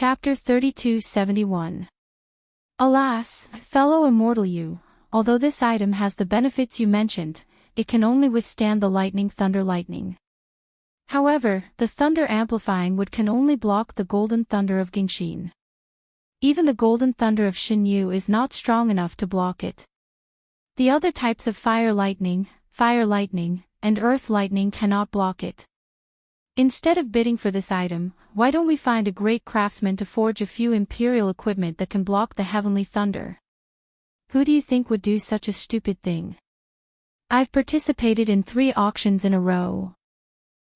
Chapter 3271. Alas, fellow immortal you, although this item has the benefits you mentioned, it can only withstand the lightning thunder lightning. However, the thunder amplifying wood can only block the golden thunder of Gingshin. Even the golden thunder of Shinyu is not strong enough to block it. The other types of fire lightning, and earth lightning cannot block it. Instead of bidding for this item, why don't we find a great craftsman to forge a few imperial equipment that can block the heavenly thunder? Who do you think would do such a stupid thing? I've participated in 3 auctions in a row.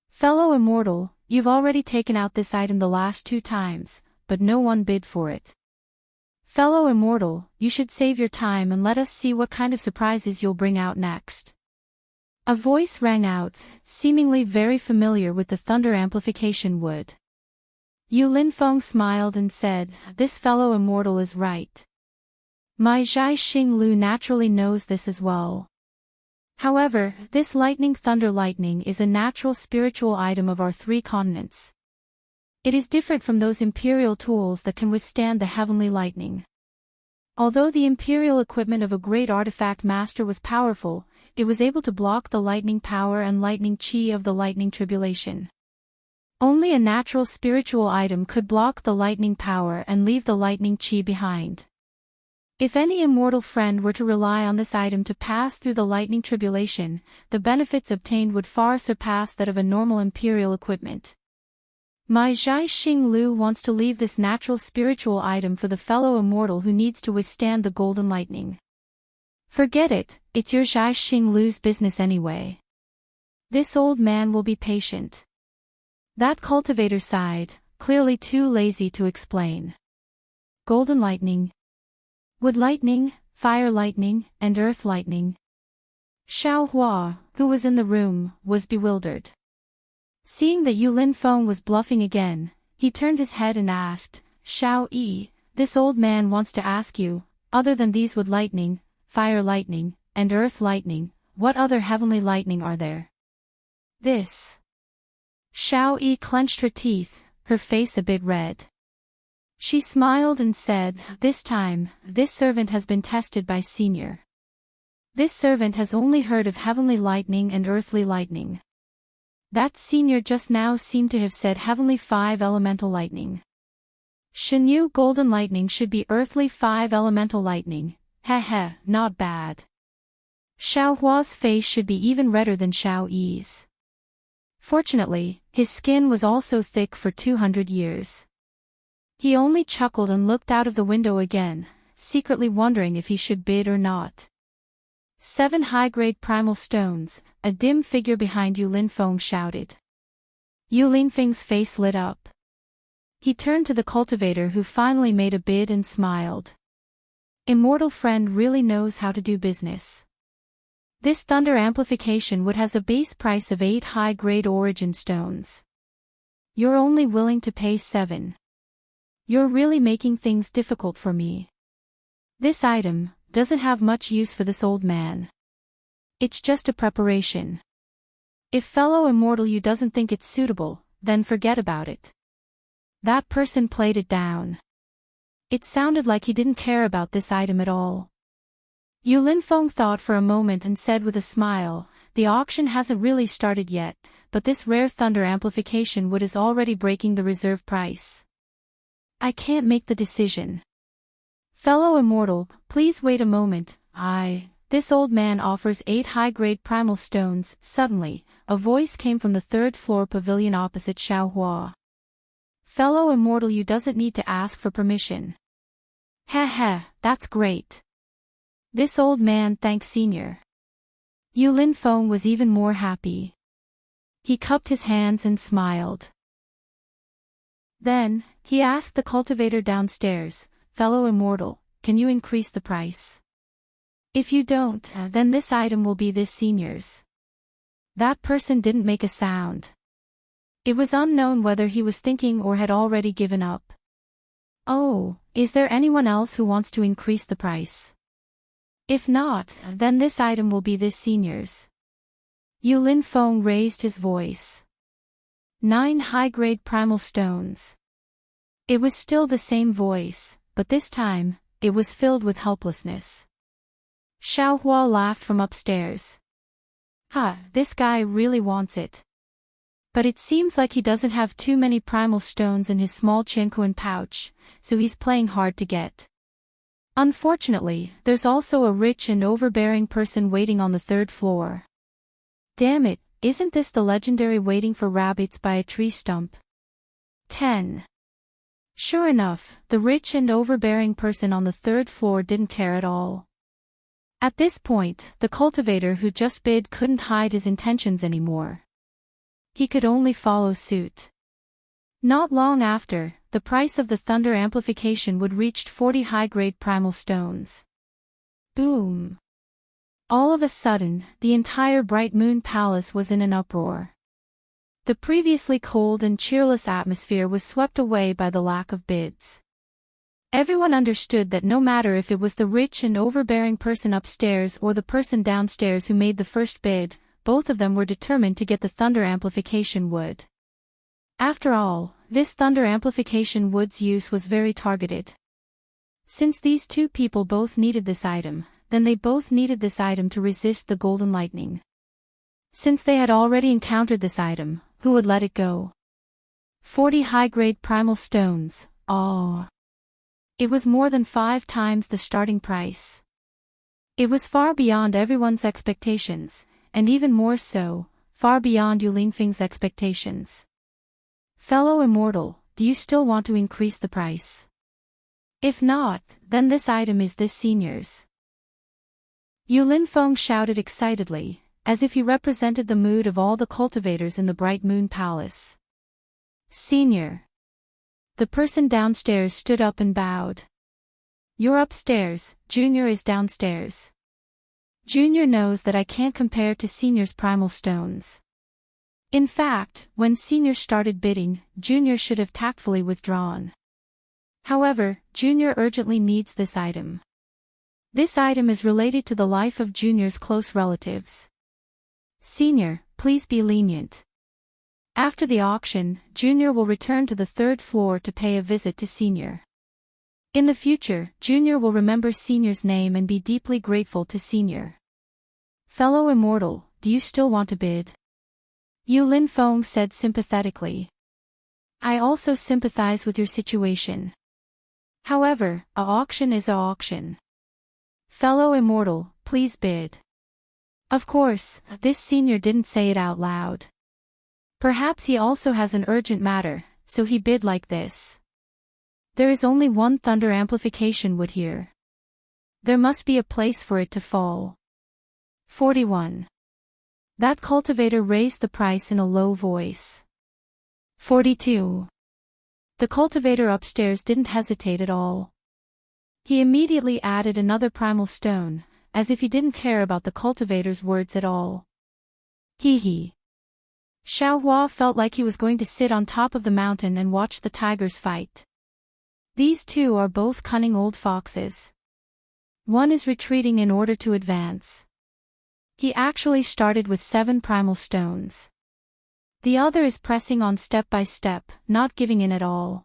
Fellow immortal, you've already taken out this item the last 2 times, but no one bid for it. Fellow immortal, you should save your time and let us see what kind of surprises you'll bring out next. A voice rang out, seemingly very familiar with the thunder amplification wood. Yu Linfeng smiled and said, "This fellow immortal is right. My Zhai Xing Lu naturally knows this as well. However, this lightning thunder lightning is a natural spiritual item of our 3 continents. It is different from those imperial tools that can withstand the heavenly lightning. Although the imperial equipment of a great artifact master was powerful, it was able to block the lightning power and lightning chi of the lightning tribulation. Only a natural spiritual item could block the lightning power and leave the lightning chi behind. If any immortal friend were to rely on this item to pass through the lightning tribulation, the benefits obtained would far surpass that of a normal imperial equipment. My Zhai Xing Lu wants to leave this natural spiritual item for the fellow immortal who needs to withstand the golden lightning. Forget it, it's your Zhai Xing Lu's business anyway. This old man will be patient." That cultivator sighed, clearly too lazy to explain. Golden lightning, wood lightning, fire lightning, and earth lightning. Xiao Hua, who was in the room, was bewildered. Seeing that Yu Linfeng was bluffing again, he turned his head and asked, "Xiao Yi, this old man wants to ask you, other than these wood lightning, fire lightning, and earth lightning, what other heavenly lightning are there?" This. Xiao Yi clenched her teeth, her face a bit red. She smiled and said, "This time, this servant has been tested by Senior. This servant has only heard of heavenly lightning and earthly lightning. That Senior just now seemed to have said heavenly 5 elemental lightning. Shinyu golden lightning should be earthly 5 elemental lightning, heh, not bad." Xiao Hua's face should be even redder than Xiao Yi's. Fortunately, his skin was also thick for 200 years. He only chuckled and looked out of the window again, secretly wondering if he should bid or not. 7 high-grade primal stones, a dim figure behind Yu Linfeng shouted. Yu Linfeng's face lit up. He turned to the cultivator who finally made a bid and smiled. Immortal friend really knows how to do business. This thunder amplification wood has a base price of 8 high-grade origin stones. You're only willing to pay 7. You're really making things difficult for me. This item doesn't have much use for this old man. It's just a preparation. If fellow immortal you doesn't think it's suitable, then forget about it." That person played it down. It sounded like he didn't care about this item at all. Yu Linfeng thought for a moment and said with a smile, "The auction hasn't really started yet, but this rare thunder amplification wood is already breaking the reserve price. I can't make the decision. Fellow immortal, please wait a moment. This old man offers 8 high-grade primal stones." Suddenly, a voice came from the 3rd-floor pavilion opposite Xiao Hua. "Fellow immortal you doesn't need to ask for permission." Heh, that's great. This old man thanks Senior." Yu Linfeng was even more happy. He cupped his hands and smiled. Then, he asked the cultivator downstairs, "Fellow immortal, can you increase the price? If you don't, then this item will be this Senior's." That person didn't make a sound. It was unknown whether he was thinking or had already given up. "Oh, is there anyone else who wants to increase the price? If not, then this item will be this Senior's." Yu Linfeng raised his voice. 9 high-grade primal stones. It was still the same voice, but this time, it was filled with helplessness. Xiaohua laughed from upstairs. This guy really wants it. But it seems like he doesn't have too many primal stones in his small Qianquan pouch, so he's playing hard to get. Unfortunately, there's also a rich and overbearing person waiting on the third floor. Damn it, isn't this the legendary waiting for rabbits by a tree stump? 10. Sure enough, the rich and overbearing person on the third floor didn't care at all. At this point, the cultivator who just bid couldn't hide his intentions anymore. He could only follow suit. Not long after, the price of the thunder amplification would reach 40 high-grade primal stones. Boom! All of a sudden, the entire Bright Moon Palace was in an uproar. The previously cold and cheerless atmosphere was swept away by the lack of bids. Everyone understood that no matter if it was the rich and overbearing person upstairs or the person downstairs who made the first bid, both of them were determined to get the thunder amplification wood. After all, this thunder amplification wood's use was very targeted. Since these two people both needed this item, then they both needed this item to resist the golden lightning. Since they had already encountered this item, who would let it go? 40 high-grade primal stones, oh. It was more than 5 times the starting price. It was far beyond everyone's expectations, and even more so, far beyond Yu Lingfeng's expectations. Fellow immortal, do you still want to increase the price? If not, then this item is this senior's. Yu Linfeng shouted excitedly, as if he represented the mood of all the cultivators in the Bright Moon Palace. Senior. The person downstairs stood up and bowed. You're upstairs, Junior is downstairs. Junior knows that I can't compare to Senior's primal stones. In fact, when Senior started bidding, Junior should have tactfully withdrawn. However, Junior urgently needs this item. This item is related to the life of Junior's close relatives. Senior, please be lenient. After the auction, Junior will return to the third floor to pay a visit to Senior. In the future, Junior will remember Senior's name and be deeply grateful to Senior. Fellow immortal, do you still want to bid? Yu Linfeng said sympathetically. I also sympathize with your situation. However, a auction is a auction. Fellow immortal, please bid. Of course, this Senior didn't say it out loud. Perhaps he also has an urgent matter, so he bid like this. There is only one thunder amplification wood here. There must be a place for it to fall. 41. That cultivator raised the price in a low voice. 42. The cultivator upstairs didn't hesitate at all. He immediately added another primal stone, as if he didn't care about the cultivator's words at all. Hee. Xiaohua felt like he was going to sit on top of the mountain and watch the tigers fight. These two are both cunning old foxes. One is retreating in order to advance. He actually started with 7 primal stones. The other is pressing on step by step, not giving in at all.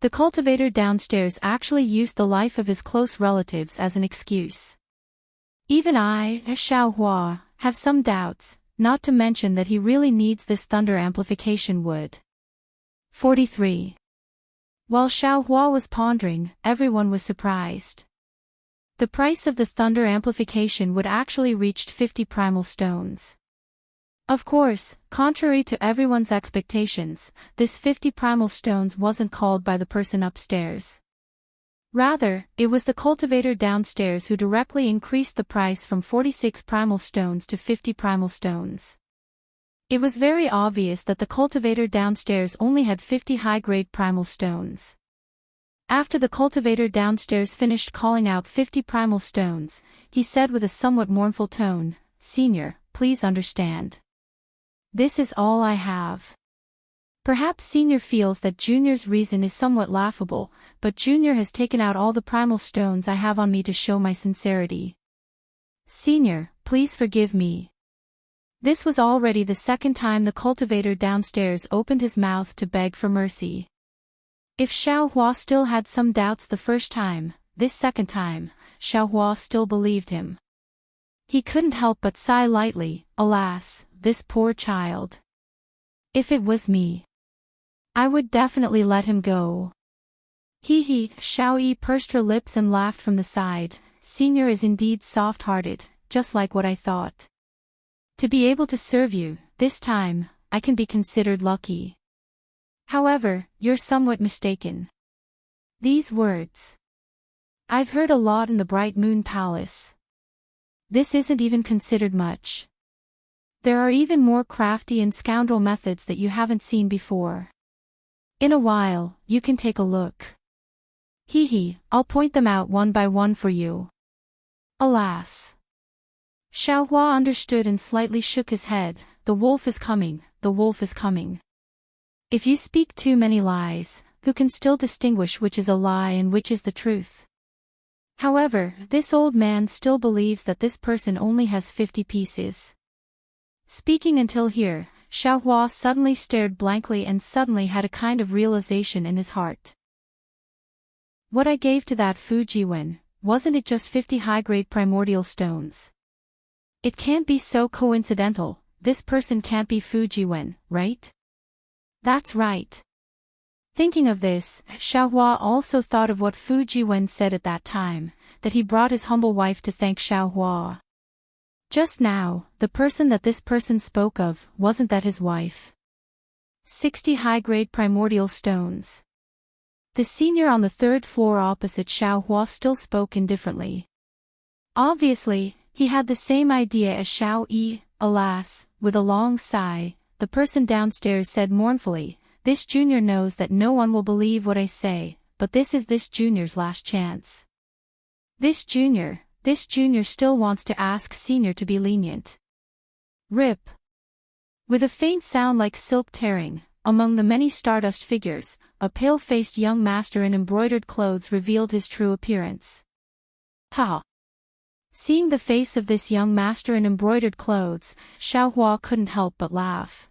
The cultivator downstairs actually used the life of his close relatives as an excuse. Even I, Xiaohua, have some doubts, not to mention that he really needs this thunder amplification wood. 43. While Xiaohua was pondering, everyone was surprised. The price of the thunder amplification would actually reach 50 primal stones. Of course, contrary to everyone's expectations, this 50 primal stones wasn't called by the person upstairs. Rather, it was the cultivator downstairs who directly increased the price from 46 primal stones to 50 primal stones. It was very obvious that the cultivator downstairs only had 50 high-grade primal stones. After the cultivator downstairs finished calling out 50 primal stones, he said with a somewhat mournful tone, Senior, please understand. This is all I have. Perhaps Senior feels that Junior's reason is somewhat laughable, but Junior has taken out all the primal stones I have on me to show my sincerity. Senior, please forgive me. This was already the second time the cultivator downstairs opened his mouth to beg for mercy. If Xiao Hua still had some doubts the first time, this second time, Xiao Hua still believed him. He couldn't help but sigh lightly, alas, this poor child. If it was me, I would definitely let him go. Hee hee, Xiao Yi pursed her lips and laughed from the side. Senior is indeed soft-hearted, just like what I thought. To be able to serve you, this time, I can be considered lucky. However, you're somewhat mistaken. These words I've heard a lot in the Bright Moon Palace. This isn't even considered much. There are even more crafty and scoundrel methods that you haven't seen before. In a while, you can take a look. Hee hee, I'll point them out one by one for you. Alas. Xiao Hua understood and slightly shook his head. The wolf is coming, the wolf is coming. If you speak too many lies, who can still distinguish which is a lie and which is the truth? However, this old man still believes that this person only has 50 pieces. Speaking until here, Xiao Hua suddenly stared blankly and suddenly had a kind of realization in his heart. What I gave to that Fujiwen, wasn't it just 50 high-grade primordial stones? It can't be so coincidental, this person can't be Fujiwen, right? That's right. Thinking of this, Xiao Hua also thought of what Fujiwen said at that time, that he brought his humble wife to thank Xiao Hua. Just now, the person that this person spoke of, wasn't that his wife? 60 high-grade primordial stones. The senior on the third floor opposite Xiao Hua still spoke indifferently. Obviously, he had the same idea as Xiao Yi. Alas, with a long sigh, the person downstairs said mournfully, this junior knows that no one will believe what I say, but this is this junior's last chance. This junior still wants to ask senior to be lenient. Rip. With a faint sound like silk tearing, among the many stardust figures, a pale-faced young master in embroidered clothes revealed his true appearance. Ha! Seeing the face of this young master in embroidered clothes, Xiao Hua couldn't help but laugh.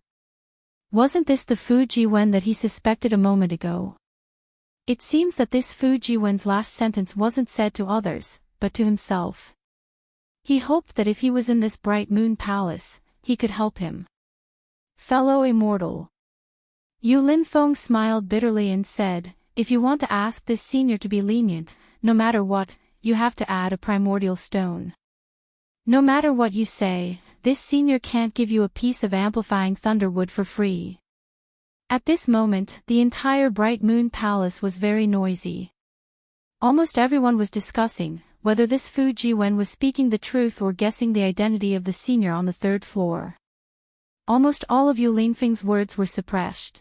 Wasn't this the Fujiwen that he suspected a moment ago? It seems that this Fujiwen's last sentence wasn't said to others, but to himself. He hoped that if he was in this Bright Moon Palace, he could help him. Fellow immortal. Yu Linfeng smiled bitterly and said, if you want to ask this senior to be lenient, no matter what, you have to add a primordial stone. No matter what you say, this senior can't give you a piece of amplifying thunderwood for free. At this moment, the entire Bright Moon Palace was very noisy. Almost everyone was discussing whether this Fujiwen was speaking the truth or guessing the identity of the senior on the third floor. Almost all of Yu Linfeng's words were suppressed.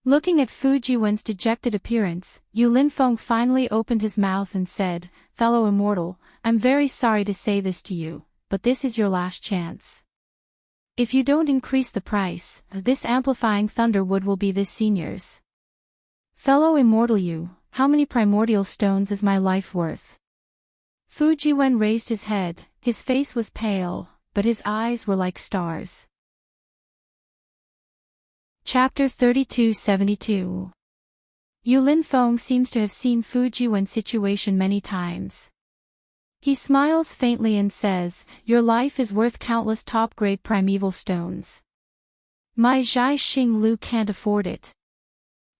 Looking at Fujiwen's dejected appearance, Yu Linfeng finally opened his mouth and said, fellow immortal, I'm very sorry to say this to you, but this is your last chance. If you don't increase the price, this amplifying thunderwood will be this senior's. Fellow immortal Yu, how many primordial stones is my life worth? Fujiwen raised his head, his face was pale, but his eyes were like stars. Chapter 3272. Yu Linfeng seems to have seen Fujiwen's situation many times. He smiles faintly and says, your life is worth countless top-grade primeval stones. My Zhai Xing Lu can't afford it.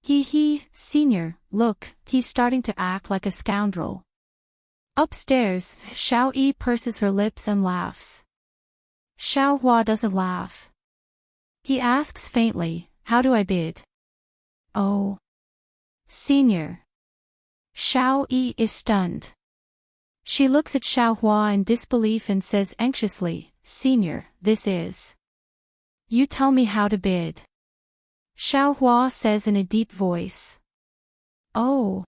He, senior, look, he's starting to act like a scoundrel. Upstairs, Xiao Yi purses her lips and laughs. Xiao Hua doesn't laugh. He asks faintly, how do I bid? Oh. Senior. Xiao Yi is stunned. She looks at Xiao Hua in disbelief and says anxiously, Senior, this is. You tell me how to bid. Xiao Hua says in a deep voice. Oh.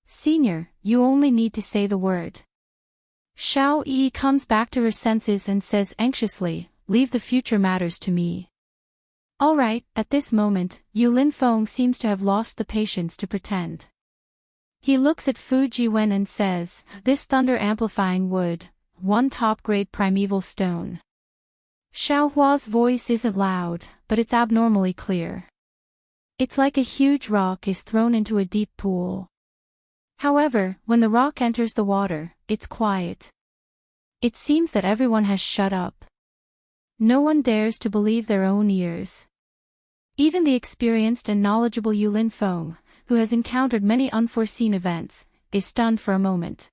Senior, you only need to say the word. Xiao Yi comes back to her senses and says anxiously, leave the future matters to me. Alright, at this moment, Yu Linfeng seems to have lost the patience to pretend. He looks at Fujiwen and says, this thunder-amplifying wood, one top-grade primeval stone. Xiao Hua's voice isn't loud, but it's abnormally clear. It's like a huge rock is thrown into a deep pool. However, when the rock enters the water, it's quiet. It seems that everyone has shut up. No one dares to believe their own ears. Even the experienced and knowledgeable Yulin Feng, who has encountered many unforeseen events, is stunned for a moment.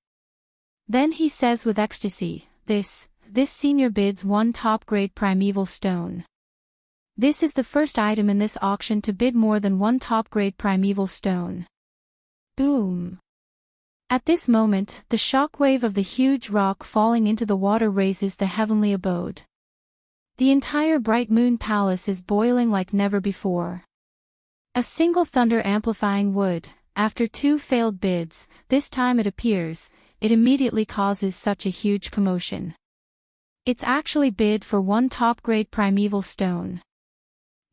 Then he says with ecstasy, This senior bids 1 top-grade primeval stone. This is the first item in this auction to bid more than 1 top-grade primeval stone. Boom! At this moment, the shockwave of the huge rock falling into the water raises the heavenly abode. The entire Bright Moon Palace is boiling like never before. A single thunder-amplifying wood, after 2 failed bids, this time it appears, it immediately causes such a huge commotion. It's actually bid for 1 top-grade primeval stone.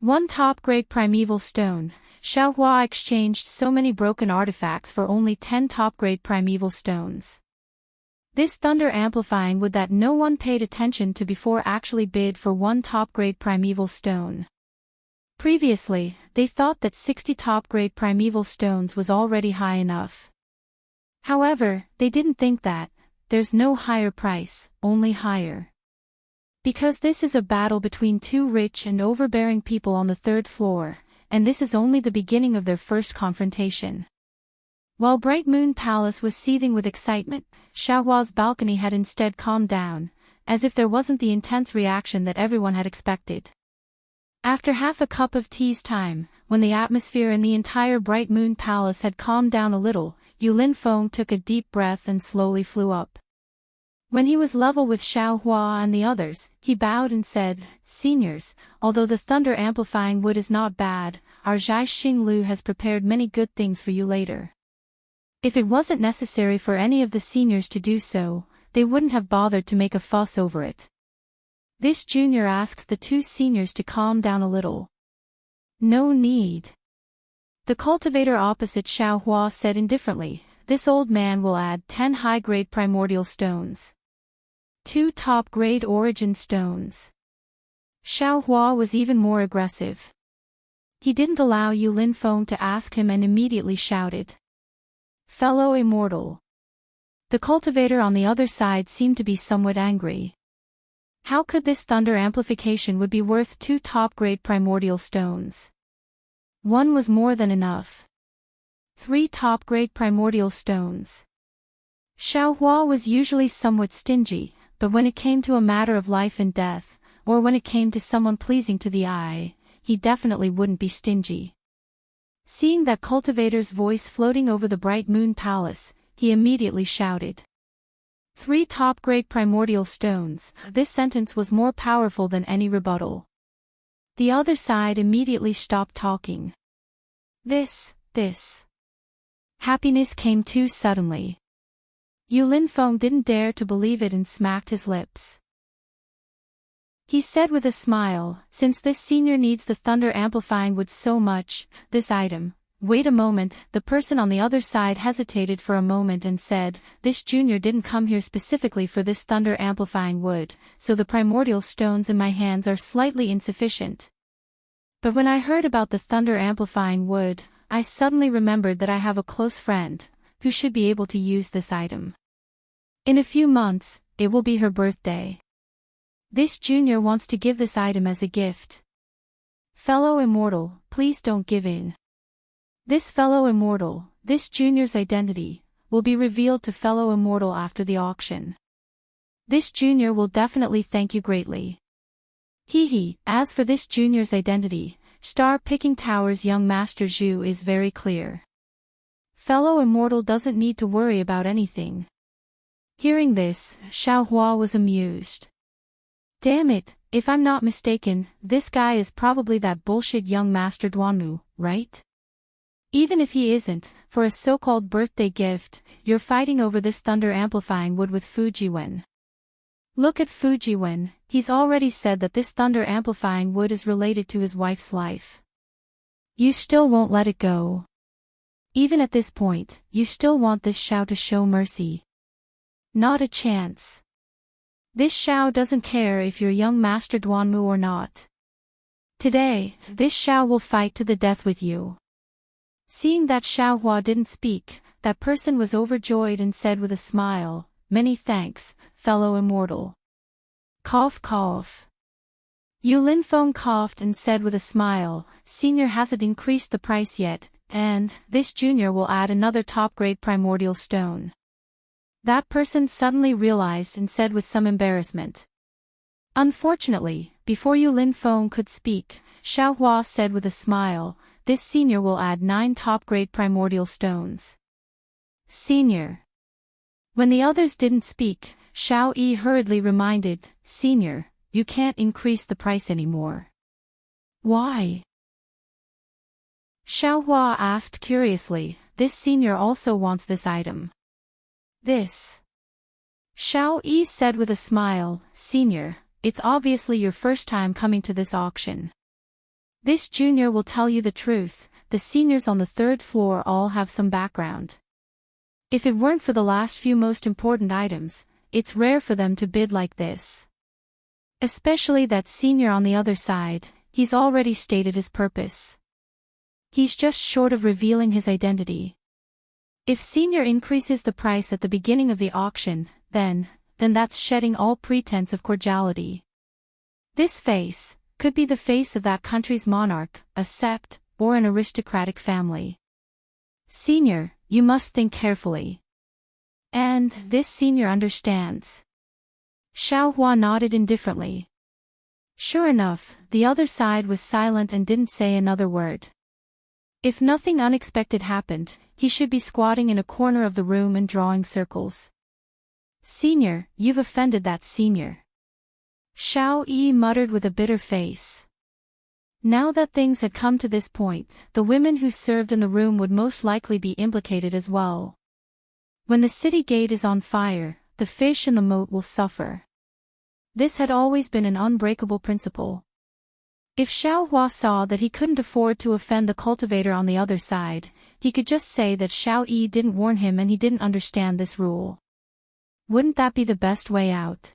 1 top-grade primeval stone. Xiaohua exchanged so many broken artifacts for only 10 top-grade primeval stones. This thunder-amplifying wood that no one paid attention to before actually bid for 1 top-grade primeval stone. Previously, they thought that 60 top-grade primeval stones was already high enough. However, they didn't think that, there's no higher price, only higher. Because this is a battle between 2 rich and overbearing people on the 3rd floor, and this is only the beginning of their first confrontation. While Bright Moon Palace was seething with excitement, Xiaohua's balcony had instead calmed down, as if there wasn't the intense reaction that everyone had expected. After half a cup of tea's time, when the atmosphere in the entire Bright Moon Palace had calmed down a little, Yulin Feng took a deep breath and slowly flew up. When he was level with Xiaohua and the others, he bowed and said, Seniors, although the thunder-amplifying wood is not bad, our Zhai Xinglu has prepared many good things for you later. If it wasn't necessary for any of the seniors to do so, they wouldn't have bothered to make a fuss over it. This junior asks the 2 seniors to calm down a little. No need. The cultivator opposite Xiaohua said indifferently, This old man will add 10 high-grade primordial stones. 2 top-grade origin stones. Xiaohua was even more aggressive. He didn't allow Yulin Feng to ask him and immediately shouted. Fellow immortal. The cultivator on the other side seemed to be somewhat angry. How could this thunder amplification would be worth 2 top-grade primordial stones? 1 was more than enough. 3 top-grade primordial stones. Xiaohua was usually somewhat stingy, but when it came to a matter of life and death, or when it came to someone pleasing to the eye, he definitely wouldn't be stingy. Seeing that cultivator's voice floating over the Bright Moon Palace, he immediately shouted. 3 top-grade primordial stones. This sentence was more powerful than any rebuttal. The other side immediately stopped talking. This. Happiness came too suddenly. Yulin Feng didn't dare to believe it and smacked his lips. He said with a smile, Since this senior needs the thunder-amplifying wood so much, this item. Wait a moment, the person on the other side hesitated for a moment and said, This junior didn't come here specifically for this thunder-amplifying wood, so the primordial stones in my hands are slightly insufficient. But when I heard about the thunder-amplifying wood, I suddenly remembered that I have a close friend, who should be able to use this item. In a few months, it will be her birthday. This junior wants to give this item as a gift. Fellow immortal, please don't give in. This fellow immortal, this junior's identity, will be revealed to fellow immortal after the auction. This junior will definitely thank you greatly. As for this junior's identity, Star Picking Tower's young master Zhu is very clear. Fellow immortal doesn't need to worry about anything. Hearing this, Xiaohua was amused. Damn it, if I'm not mistaken, this guy is probably that bullshit young master Duanmu, right? Even if he isn't, for a so-called birthday gift, you're fighting over this thunder-amplifying wood with Fujiwen. Look at Fujiwen, he's already said that this thunder-amplifying wood is related to his wife's life. You still won't let it go. Even at this point, you still want this Xiao to show mercy. Not a chance. This Xiao doesn't care if you're young Master Duanmu or not. Today, this Xiao will fight to the death with you. Seeing that Xiao Hua didn't speak, that person was overjoyed and said with a smile, "Many thanks, fellow immortal." Cough cough. Yu Linfeng coughed and said with a smile, "Senior hasn't increased the price yet, and this junior will add another top-grade primordial stone." That person suddenly realized and said with some embarrassment. Unfortunately, before Yu Linfeng could speak, Xiao Hua said with a smile, "This senior will add 9 top-grade primordial stones." Senior. When the others didn't speak, Xiao Yi hurriedly reminded, "Senior, you can't increase the price anymore." "Why?" Xiao Hua asked curiously. "This senior also wants this item." "This?" Xiao Yi said with a smile, "Senior, it's obviously your first time coming to this auction. This junior will tell you the truth, the seniors on the 3rd floor all have some background. If it weren't for the last few most important items, it's rare for them to bid like this. Especially that senior on the other side, he's already stated his purpose. He's just short of revealing his identity. If senior increases the price at the beginning of the auction, then that's shedding all pretense of cordiality. This face could be the face of that country's monarch, a sept, or an aristocratic family. Senior, you must think carefully. And this senior understands." Xiao Hua nodded indifferently. Sure enough, the other side was silent and didn't say another word. If nothing unexpected happened, he should be squatting in a corner of the room and drawing circles. "Senior, you've offended that senior." Xiao Yi muttered with a bitter face. Now that things had come to this point, the women who served in the room would most likely be implicated as well. When the city gate is on fire, the fish in the moat will suffer. This had always been an unbreakable principle. If Xiao Hua saw that he couldn't afford to offend the cultivator on the other side, he could just say that Xiao Yi didn't warn him and he didn't understand this rule. Wouldn't that be the best way out?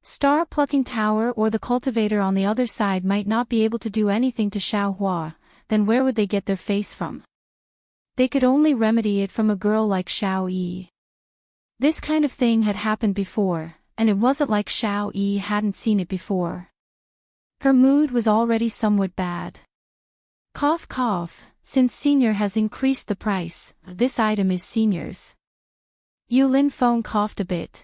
Star Plucking Tower or the cultivator on the other side might not be able to do anything to Xiao Hua, then where would they get their face from? They could only remedy it from a girl like Xiao Yi. This kind of thing had happened before, and it wasn't like Xiao Yi hadn't seen it before. Her mood was already somewhat bad. Cough cough, since senior has increased the price, this item is senior's. Yu Linfeng coughed a bit.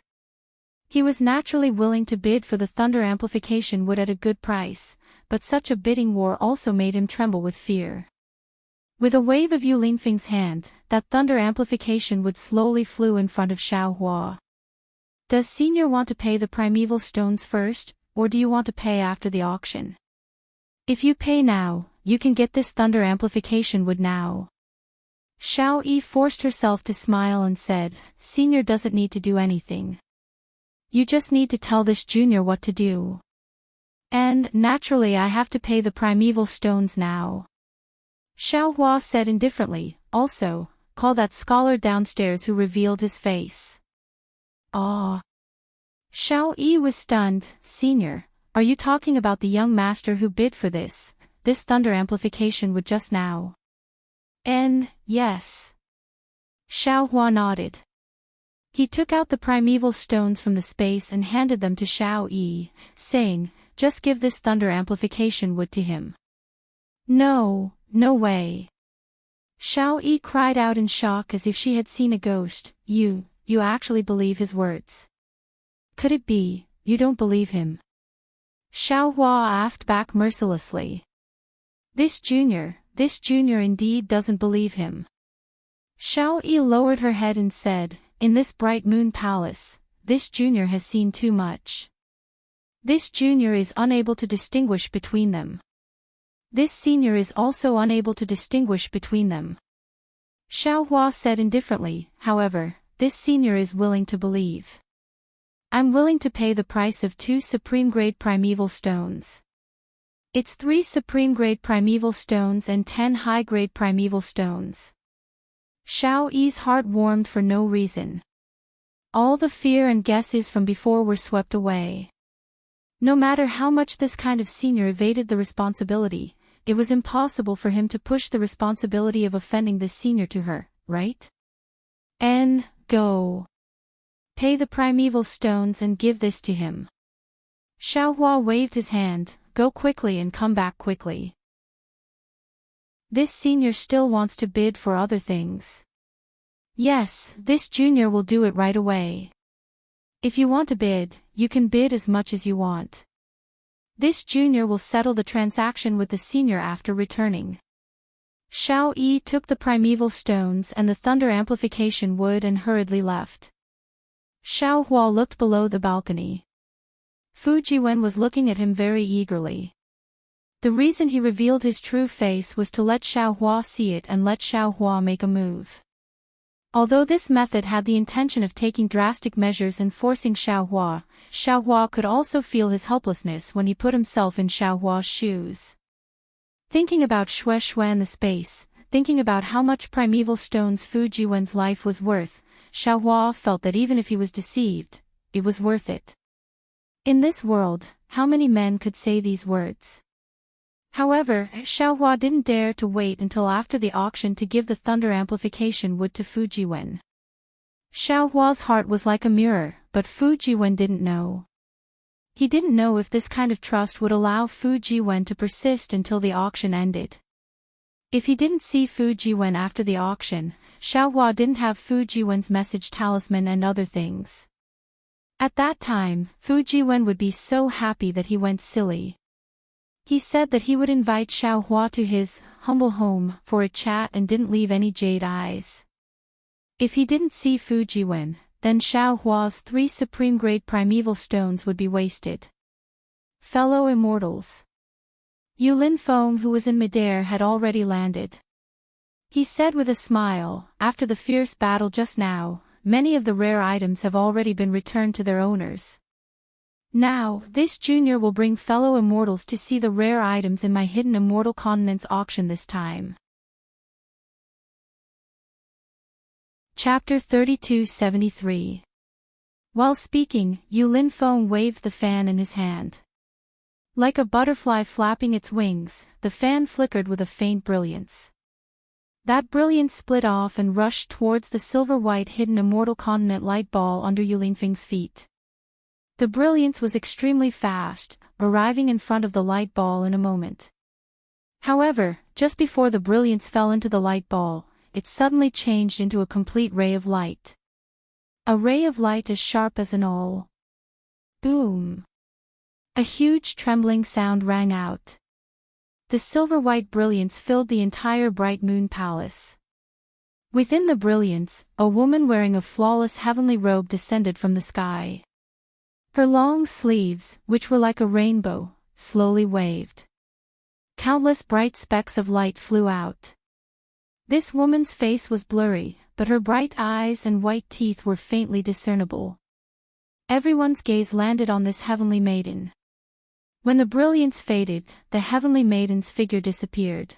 He was naturally willing to bid for the thunder amplification wood at a good price, but such a bidding war also made him tremble with fear. With a wave of Yu Linfeng's hand, that thunder amplification wood slowly flew in front of Xiao Hua. "Does senior want to pay the primeval stones first, or do you want to pay after the auction? If you pay now, you can get this thunder amplification wood now." Xiao Yi forced herself to smile and said, "Senior doesn't need to do anything. You just need to tell this junior what to do. And, naturally I have to pay the primeval stones now." Xiao Hua said indifferently, "Also, call that scholar downstairs who revealed his face." "Ah." Xiao Yi was stunned. "Senior, are you talking about the young master who bid for this thunder amplification wood just now?" Yes." Xiao Hua nodded. He took out the primeval stones from the space and handed them to Xiao Yi, saying, "Just give this thunder amplification wood to him." "No, no way." Xiao Yi cried out in shock as if she had seen a ghost. You actually believe his words? Could it be, you don't believe him?" Xiao Hua asked back mercilessly. This junior indeed doesn't believe him." Xiao Yi lowered her head and said, "In this bright moon palace, this junior has seen too much. This junior is unable to distinguish between them. This senior is also unable to distinguish between them." Xiao Hua said indifferently, "However, this senior is willing to believe. I'm willing to pay the price of 2 supreme-grade primeval stones. It's 3 supreme-grade primeval stones and 10 high-grade primeval stones." Xiao Yi's heart warmed for no reason. All the fear and guesses from before were swept away. No matter how much this kind of senior evaded the responsibility, it was impossible for him to push the responsibility of offending this senior to her, right? Go. Pay the primeval stones and give this to him. Xiaohua waved his hand, go quickly and come back quickly. This senior still wants to bid for other things. Yes, this junior will do it right away. If you want to bid, you can bid as much as you want. This junior will settle the transaction with the senior after returning. Xiao Yi took the primeval stones and the thunder amplification wood and hurriedly left. Xiao Hua looked below the balcony. Fu Jiwen was looking at him very eagerly. The reason he revealed his true face was to let Xiao Hua see it and let Xiao Hua make a move. Although this method had the intention of taking drastic measures and forcing Xiao Hua could also feel his helplessness when he put himself in Xiao Hua's shoes. Thinking about Xue and the space, thinking about how much primeval stones Fu Jiwen's life was worth, Xiao Hua felt that even if he was deceived, it was worth it. In this world, how many men could say these words? However, Xiao Hua didn't dare to wait until after the auction to give the thunder amplification wood to Fu Jiwen. Xiao Hua's heart was like a mirror, but Fu Jiwen didn't know. He didn't know if this kind of trust would allow Fu Jiwen to persist until the auction ended. If he didn't see Fu Jiwen after the auction, Xiao Hua didn't have Fu Jiwen's message talisman and other things. At that time, Fu Jiwen would be so happy that he went silly. He said that he would invite Xiao Hua to his humble home for a chat and didn't leave any jade eyes. If he didn't see Fu Jiwen, then Xiao Hua's 3 supreme-grade primeval stones would be wasted. Fellow immortals. Yulin Feng, who was in midair, had already landed. He said with a smile, after the fierce battle just now, many of the rare items have already been returned to their owners. Now, this junior will bring fellow immortals to see the rare items in my hidden immortal continents auction this time. Chapter 3273. While speaking, Yulin Feng waved the fan in his hand. Like a butterfly flapping its wings, the fan flickered with a faint brilliance. That brilliance split off and rushed towards the silver-white hidden immortal continent light ball under Yulin Feng's feet. The brilliance was extremely fast, arriving in front of the light ball in a moment. However, just before the brilliance fell into the light ball, it suddenly changed into a complete ray of light. A ray of light as sharp as an awl. Boom! A huge trembling sound rang out. The silver-white brilliance filled the entire bright moon palace. Within the brilliance, a woman wearing a flawless heavenly robe descended from the sky. Her long sleeves, which were like a rainbow, slowly waved. Countless bright specks of light flew out. This woman's face was blurry, but her bright eyes and white teeth were faintly discernible. Everyone's gaze landed on this heavenly maiden. When the brilliance faded, the heavenly maiden's figure disappeared.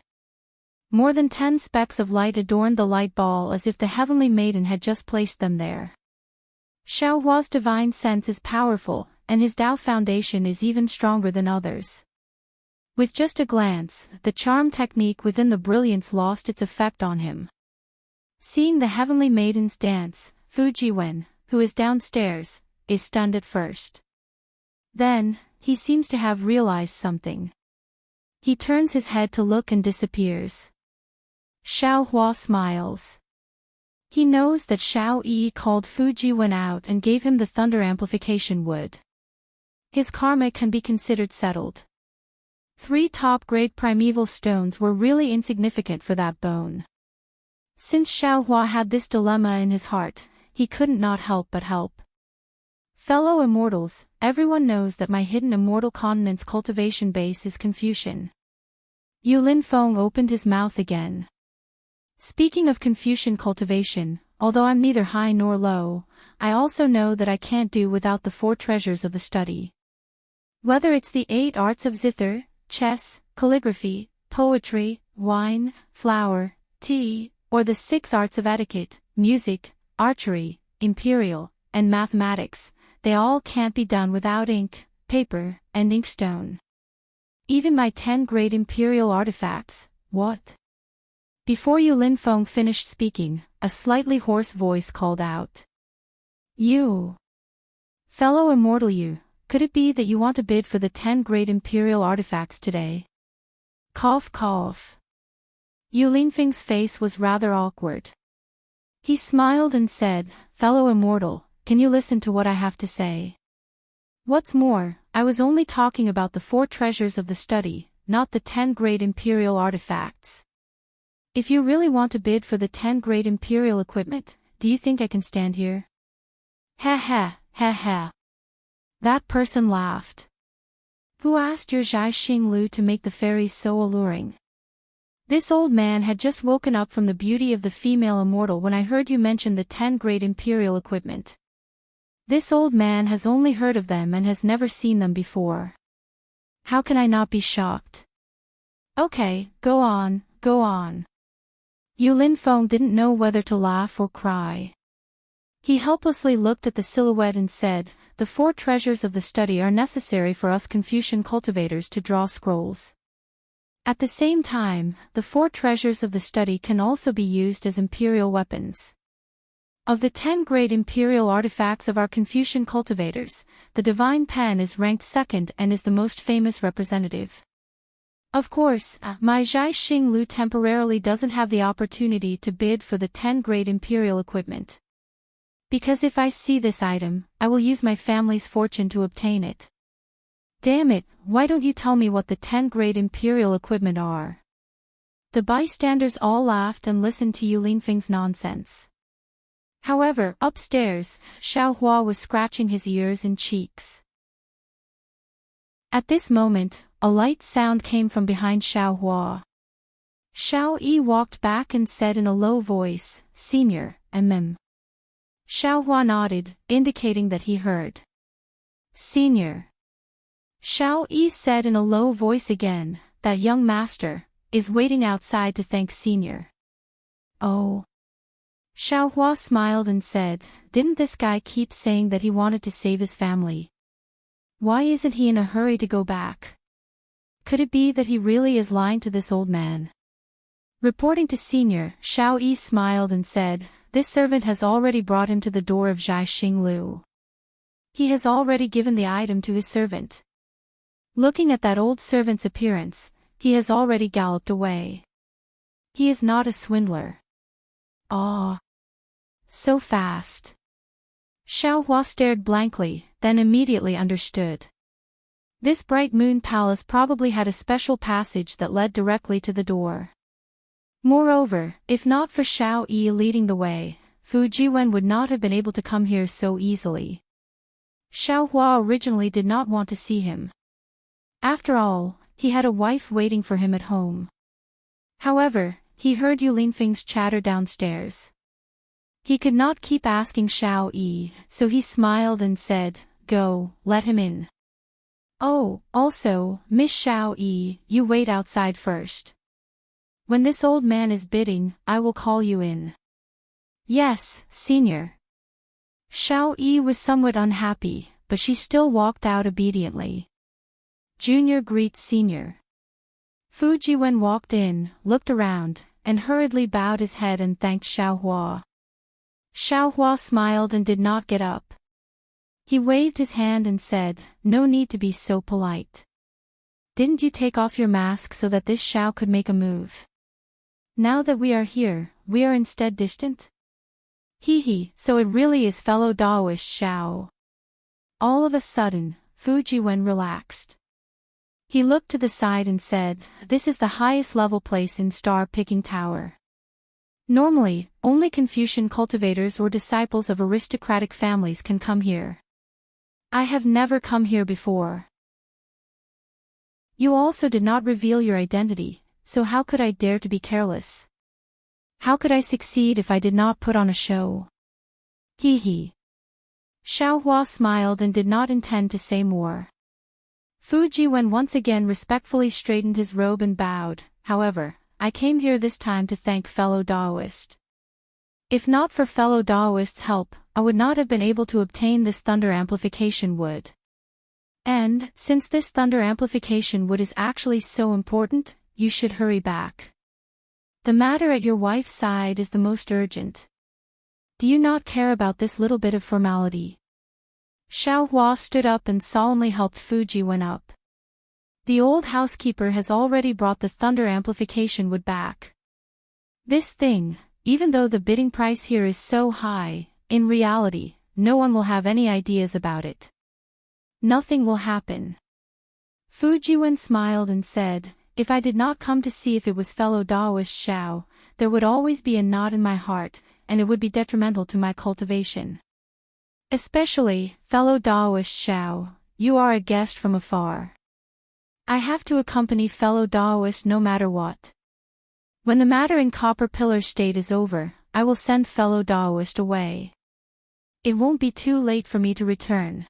More than 10 specks of light adorned the light ball as if the heavenly maiden had just placed them there. Xiao Hua's divine sense is powerful, and his Tao foundation is even stronger than others. With just a glance, the charm technique within the brilliance lost its effect on him. Seeing the heavenly maidens dance, Fu Jiwen, who is downstairs, is stunned at first. Then, he seems to have realized something. He turns his head to look and disappears. Xiao Hua smiles. He knows that Xiao Yi called Fu Jiwen out and gave him the thunder amplification wood. His karma can be considered settled. 3 top-grade primeval stones were really insignificant for that bone. Since Xiao Hua had this dilemma in his heart, he couldn't not help but help. Fellow immortals, everyone knows that my hidden immortal continent's cultivation base is Confucian. Yulin Feng opened his mouth again. Speaking of Confucian cultivation, although I'm neither high nor low, I also know that I can't do without the 4 treasures of the study. Whether it's the 8 arts of zither, chess, calligraphy, poetry, wine, flower, tea, or the 6 arts of etiquette, music, archery, imperial, and mathematics, they all can't be done without ink, paper, and inkstone. Even my 10 great imperial artifacts, what? Before Yu Linfeng finished speaking, a slightly hoarse voice called out. You! Fellow immortal you, could it be that you want to bid for the 10 great imperial artifacts today? Cough cough. Yu Linfeng's face was rather awkward. He smiled and said, Fellow immortal, can you listen to what I have to say? What's more, I was only talking about the 4 treasures of the study, not the 10 great imperial artifacts. If you really want to bid for the 10 great imperial equipment, do you think I can stand here? Ha ha, ha ha. That person laughed. Who asked your Zhai Xing Lu to make the fairies so alluring? This old man had just woken up from the beauty of the female immortal when I heard you mention the 10 great imperial equipment. This old man has only heard of them and has never seen them before. How can I not be shocked? Okay, go on, go on. Yu Linfeng didn't know whether to laugh or cry. He helplessly looked at the silhouette and said, the 4 treasures of the study are necessary for us Confucian cultivators to draw scrolls. At the same time, the 4 treasures of the study can also be used as imperial weapons. Of the 10 great imperial artifacts of our Confucian cultivators, the divine pen is ranked second and is the most famous representative. Of course, my Zhai Xing Lu temporarily doesn't have the opportunity to bid for the 10 great imperial equipment. Because if I see this item, I will use my family's fortune to obtain it. Damn it, why don't you tell me what the 10 great imperial equipment are? The bystanders all laughed and listened to Yu Linfeng's nonsense. However, upstairs, Xiao Hua was scratching his ears and cheeks. At this moment, a light sound came from behind Xiao Hua. Xiao Yi walked back and said in a low voice, Senior, Xiao Hua nodded, indicating that he heard. Senior. Xiao Yi said in a low voice again, that young master is waiting outside to thank Senior. Oh. Xiao Hua smiled and said, didn't this guy keep saying that he wanted to save his family? Why isn't he in a hurry to go back? Could it be that he really is lying to this old man? Reporting to Senior, Xiao Yi smiled and said, this servant has already brought him to the door of Zhai Xing Lu. He has already given the item to his servant. Looking at that old servant's appearance, he has already galloped away. He is not a swindler. Ah. So fast. Xiao Hua stared blankly, then immediately understood. This bright moon palace probably had a special passage that led directly to the door. Moreover, if not for Xiao Yi leading the way, Fu Jiwen would not have been able to come here so easily. Xiao Hua originally did not want to see him. After all, he had a wife waiting for him at home. However, he heard Yu Linfeng's chatter downstairs. He could not keep asking Xiao Yi, so he smiled and said, go, let him in. Oh, also, Miss Xiao Yi, you wait outside first. When this old man is bidding, I will call you in. Yes, Senior. Xiao Yi was somewhat unhappy, but she still walked out obediently. Junior greets Senior. Fu Jiwen walked in, looked around, and hurriedly bowed his head and thanked Xiao Hua. Xiao Hua smiled and did not get up. He waved his hand and said, no need to be so polite. Didn't you take off your mask so that this Xiao could make a move? Now that we are here, we are instead distant? Hee, so it really is fellow Daoist Xiao. All of a sudden, Fu Jiwen relaxed. He looked to the side and said, this is the highest level place in Star Picking Tower. Normally, only Confucian cultivators or disciples of aristocratic families can come here. I have never come here before. You also did not reveal your identity, so how could I dare to be careless? How could I succeed if I did not put on a show? Hee. Xiao Hua smiled and did not intend to say more. Fu Jiwen once again respectfully straightened his robe and bowed, however, I came here this time to thank fellow Daoist. If not for fellow Daoist's help, I would not have been able to obtain this thunder amplification wood. And, since this thunder amplification wood is actually so important, you should hurry back. The matter at your wife's side is the most urgent. Do you not care about this little bit of formality? Xiaohua stood up and solemnly helped Fujiwen up. The old housekeeper has already brought the thunder amplification wood back. This thing, even though the bidding price here is so high, in reality, no one will have any ideas about it. Nothing will happen. Fujiwen smiled and said, if I did not come to see if it was fellow Daoist Xiao, there would always be a knot in my heart, and it would be detrimental to my cultivation. Especially, fellow Daoist Xiao, you are a guest from afar. I have to accompany fellow Daoist no matter what. When the matter in Copper Pillar State is over, I will send fellow Daoist away. It won't be too late for me to return.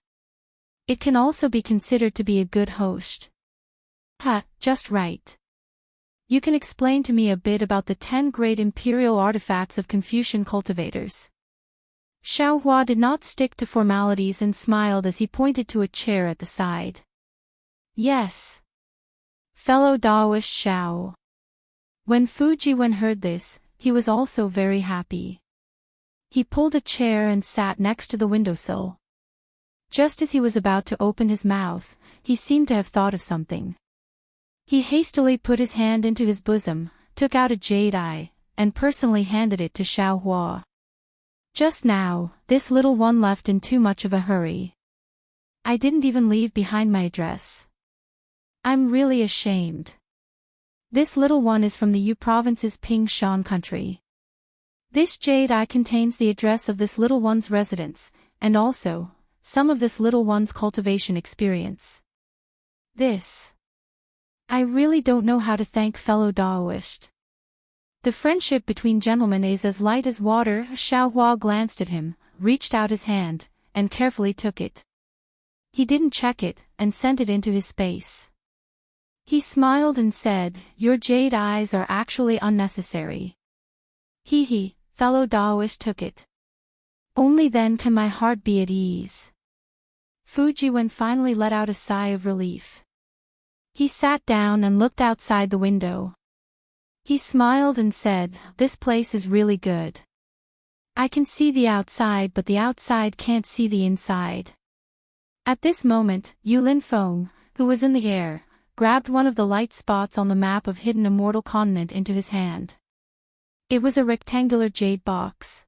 It can also be considered to be a good host. Just right. You can explain to me a bit about the 10 great imperial artifacts of Confucian cultivators. Xiaohua did not stick to formalities and smiled as he pointed to a chair at the side. Yes. Fellow Daoist Xiao. When Fujiwen heard this, he was also very happy. He pulled a chair and sat next to the windowsill. Just as he was about to open his mouth, he seemed to have thought of something. He hastily put his hand into his bosom, took out a jade eye, and personally handed it to Xiaohua. Just now, this little one left in too much of a hurry. I didn't even leave behind my address. I'm really ashamed. This little one is from the Yu province's Ping Shan country. This jade eye contains the address of this little one's residence, and also, some of this little one's cultivation experience. I really don't know how to thank fellow Daoist. The friendship between gentlemen is as light as water. Xiaohua glanced at him, reached out his hand, and carefully took it. He didn't check it, and sent it into his space. He smiled and said, your jade eyes are actually unnecessary. Fellow Daoist took it. Only then can my heart be at ease. Fujiwen finally let out a sigh of relief. He sat down and looked outside the window. He smiled and said, this place is really good. I can see the outside but the outside can't see the inside. At this moment, Yulin Feng, who was in the air, grabbed one of the light spots on the map of hidden immortal continent into his hand. It was a rectangular jade box.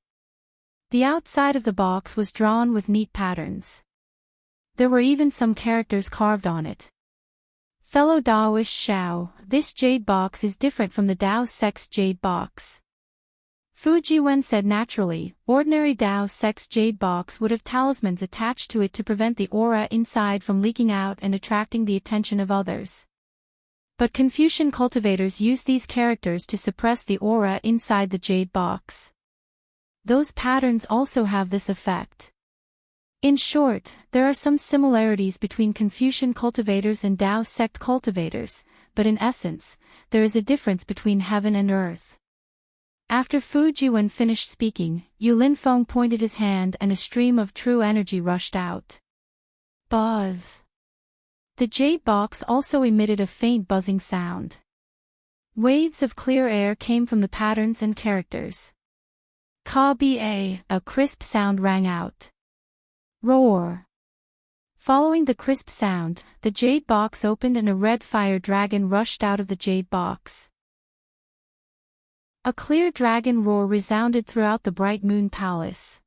The outside of the box was drawn with neat patterns. There were even some characters carved on it. Fellow Daoist Xiao, this jade box is different from the Dao Sect's jade box. Fujiwen said naturally, ordinary Dao Sect's jade box would have talismans attached to it to prevent the aura inside from leaking out and attracting the attention of others. But Confucian cultivators use these characters to suppress the aura inside the jade box. Those patterns also have this effect. In short, there are some similarities between Confucian cultivators and Dao sect cultivators, but in essence, there is a difference between heaven and earth. After Fujiwen finished speaking, Yulin Feng pointed his hand and a stream of true energy rushed out. Buzz. The jade box also emitted a faint buzzing sound. Waves of clear air came from the patterns and characters. Ka-ba, a crisp sound rang out. Roar. Following the crisp sound, the jade box opened and a red fire dragon rushed out of the jade box. A clear dragon roar resounded throughout the bright moon palace.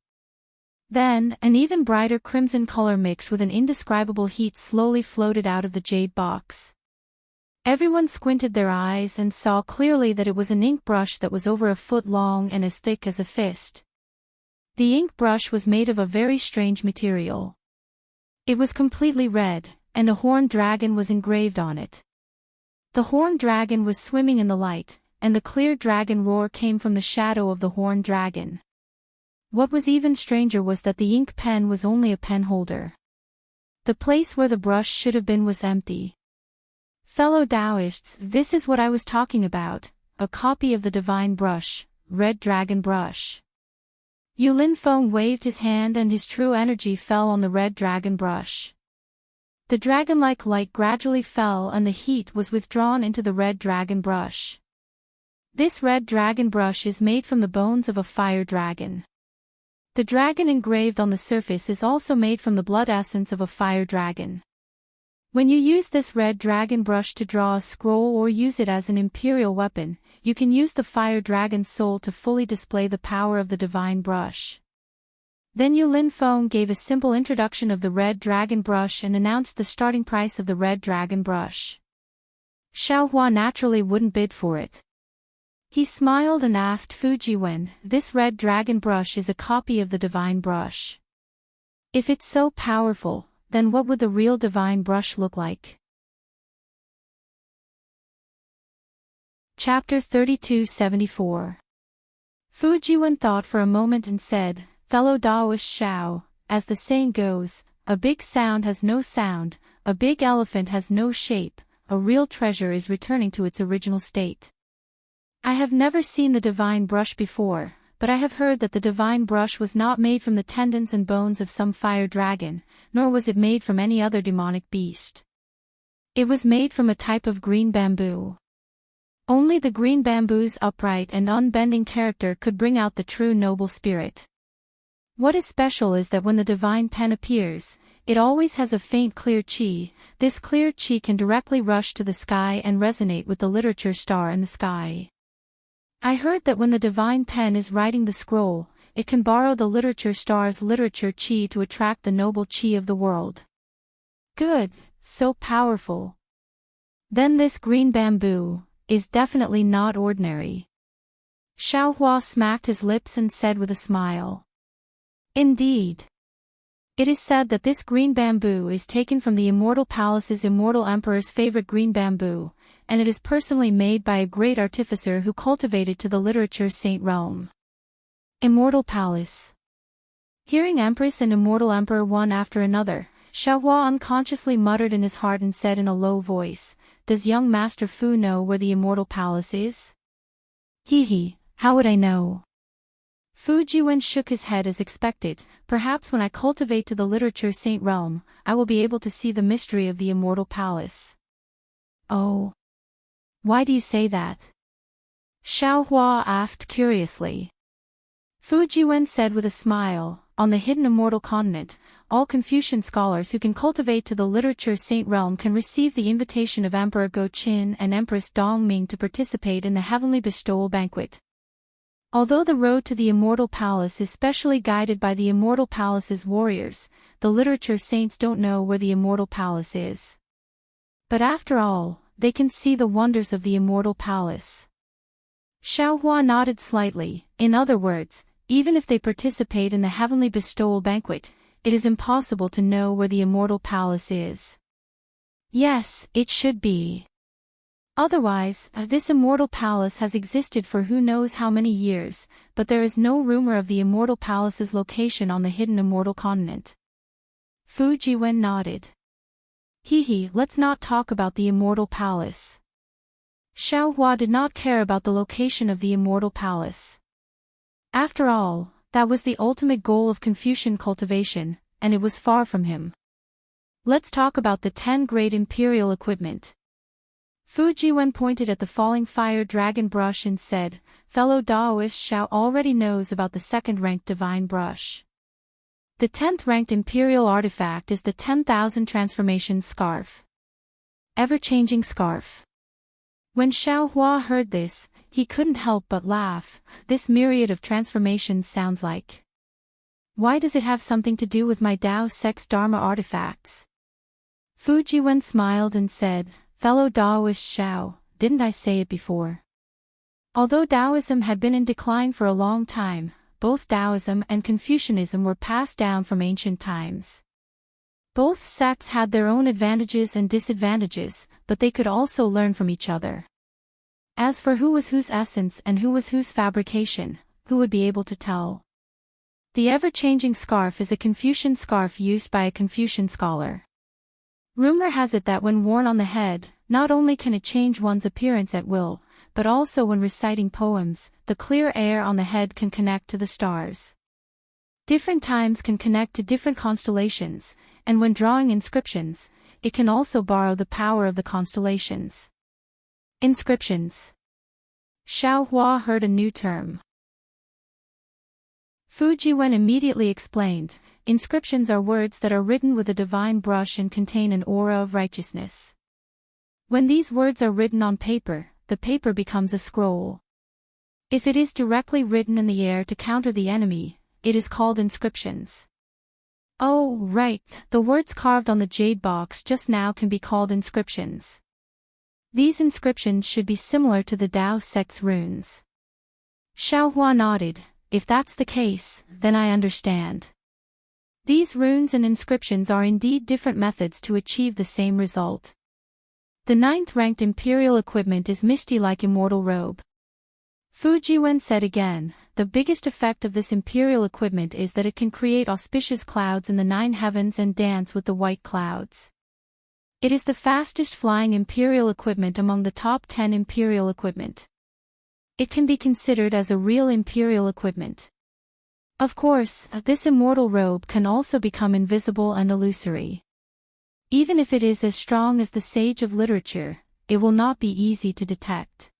Then, an even brighter crimson color mixed with an indescribable heat slowly floated out of the jade box. Everyone squinted their eyes and saw clearly that it was an ink brush that was over a foot long and as thick as a fist. The ink brush was made of a very strange material. It was completely red, and a horned dragon was engraved on it. The horned dragon was swimming in the light, and the clear dragon roar came from the shadow of the horned dragon. What was even stranger was that the ink pen was only a pen holder. The place where the brush should have been was empty. Fellow Taoists, this is what I was talking about, a copy of the divine brush, Red Dragon Brush. Yulin Feng waved his hand and his true energy fell on the red dragon brush. The dragon-like light gradually fell and the heat was withdrawn into the red dragon brush. This red dragon brush is made from the bones of a fire dragon. The dragon engraved on the surface is also made from the blood essence of a fire dragon. When you use this red dragon brush to draw a scroll or use it as an imperial weapon, you can use the fire dragon's soul to fully display the power of the divine brush. Then Yu Lin Feng gave a simple introduction of the red dragon brush and announced the starting price of the red dragon brush. Xiao Hua naturally wouldn't bid for it. He smiled and asked Fu Jiwen, "This red dragon brush is a copy of the divine brush. If it's so powerful, then what would the real divine brush look like?" Chapter 3274. Fu Jiwen thought for a moment and said, "Fellow Daoist Xiao, as the saying goes, a big sound has no sound, a big elephant has no shape, a real treasure is returning to its original state. I have never seen the divine brush before, but I have heard that the divine brush was not made from the tendons and bones of some fire dragon, nor was it made from any other demonic beast. It was made from a type of green bamboo. Only the green bamboo's upright and unbending character could bring out the true noble spirit. What is special is that when the divine pen appears, it always has a faint clear chi. This clear chi can directly rush to the sky and resonate with the literature star in the sky. I heard that when the divine pen is writing the scroll, it can borrow the literature star's literature chi to attract the noble chi of the world." "Good, so powerful. Then this green bamboo is definitely not ordinary." Xiao Hua smacked his lips and said with a smile, "Indeed. It is said that this green bamboo is taken from the Immortal Palace's immortal emperor's favorite green bamboo, and it is personally made by a great artificer who cultivated to the literature saint realm." Immortal Palace. Hearing Empress and Immortal Emperor one after another, Xiao Hua unconsciously muttered in his heart and said in a low voice, "Does young Master Fu know where the Immortal Palace is?" "Hee, how would I know?" Fu Jiwen shook his head as expected. "Perhaps when I cultivate to the literature saint realm, I will be able to see the mystery of the Immortal Palace." "Oh. Why do you say that?" Xiao Hua asked curiously. Fu Jiwen said with a smile, "On the hidden immortal continent, all Confucian scholars who can cultivate to the literature saint realm can receive the invitation of Emperor Go Qin and Empress Dongming to participate in the heavenly bestowal banquet. Although the road to the Immortal Palace is specially guided by the Immortal Palace's warriors, the literature saints don't know where the Immortal Palace is. But after all, they can see the wonders of the Immortal Palace." Xiao Hua nodded slightly. "In other words, even if they participate in the heavenly bestowal banquet, it is impossible to know where the Immortal Palace is." "Yes, it should be. Otherwise, this Immortal Palace has existed for who knows how many years, but there is no rumor of the Immortal Palace's location on the hidden immortal continent." Fu Jiwen nodded. Let's not talk about the Immortal Palace." Xiao Hua did not care about the location of the Immortal Palace. After all, that was the ultimate goal of Confucian cultivation, and it was far from him. "Let's talk about the 10 great imperial equipment." Fu Jiwen pointed at the falling fire dragon brush and said, "Fellow Daoist Xiao already knows about the second-ranked divine brush. The 10th-ranked imperial artifact is the 10,000 transformation scarf. Ever-changing scarf." When Xiao Hua heard this, he couldn't help but laugh. This myriad of transformations sounds like. Why does it have something to do with my Dao Sex Dharma artifacts? Fu Jiwen smiled and said, "Fellow Daoist Xiao, didn't I say it before?" Although Taoism had been in decline for a long time, both Taoism and Confucianism were passed down from ancient times. Both sects had their own advantages and disadvantages, but they could also learn from each other. As for who was whose essence and who was whose fabrication, who would be able to tell? The ever-changing scarf is a Confucian scarf used by a Confucian scholar. Rumor has it that when worn on the head, not only can it change one's appearance at will, but also when reciting poems, the clear air on the head can connect to the stars. Different times can connect to different constellations, and when drawing inscriptions, it can also borrow the power of the constellations. Inscriptions. Xiao Hua heard a new term. Fu Jiwen immediately explained, inscriptions are words that are written with a divine brush and contain an aura of righteousness. When these words are written on paper, the paper becomes a scroll. If it is directly written in the air to counter the enemy, it is called inscriptions. Oh, right, the words carved on the jade box just now can be called inscriptions. These inscriptions should be similar to the Dao sect's runes. Xiao Hua nodded. If that's the case, then I understand. These runes and inscriptions are indeed different methods to achieve the same result. The 9th-ranked imperial equipment is misty-like immortal robe. Fu Jiwen said again, the biggest effect of this imperial equipment is that it can create auspicious clouds in the 9 heavens and dance with the white clouds. It is the fastest flying imperial equipment among the top 10 imperial equipment. It can be considered as a real imperial equipment. Of course, this immortal robe can also become invisible and illusory. Even if it is as strong as the sage of literature, it will not be easy to detect.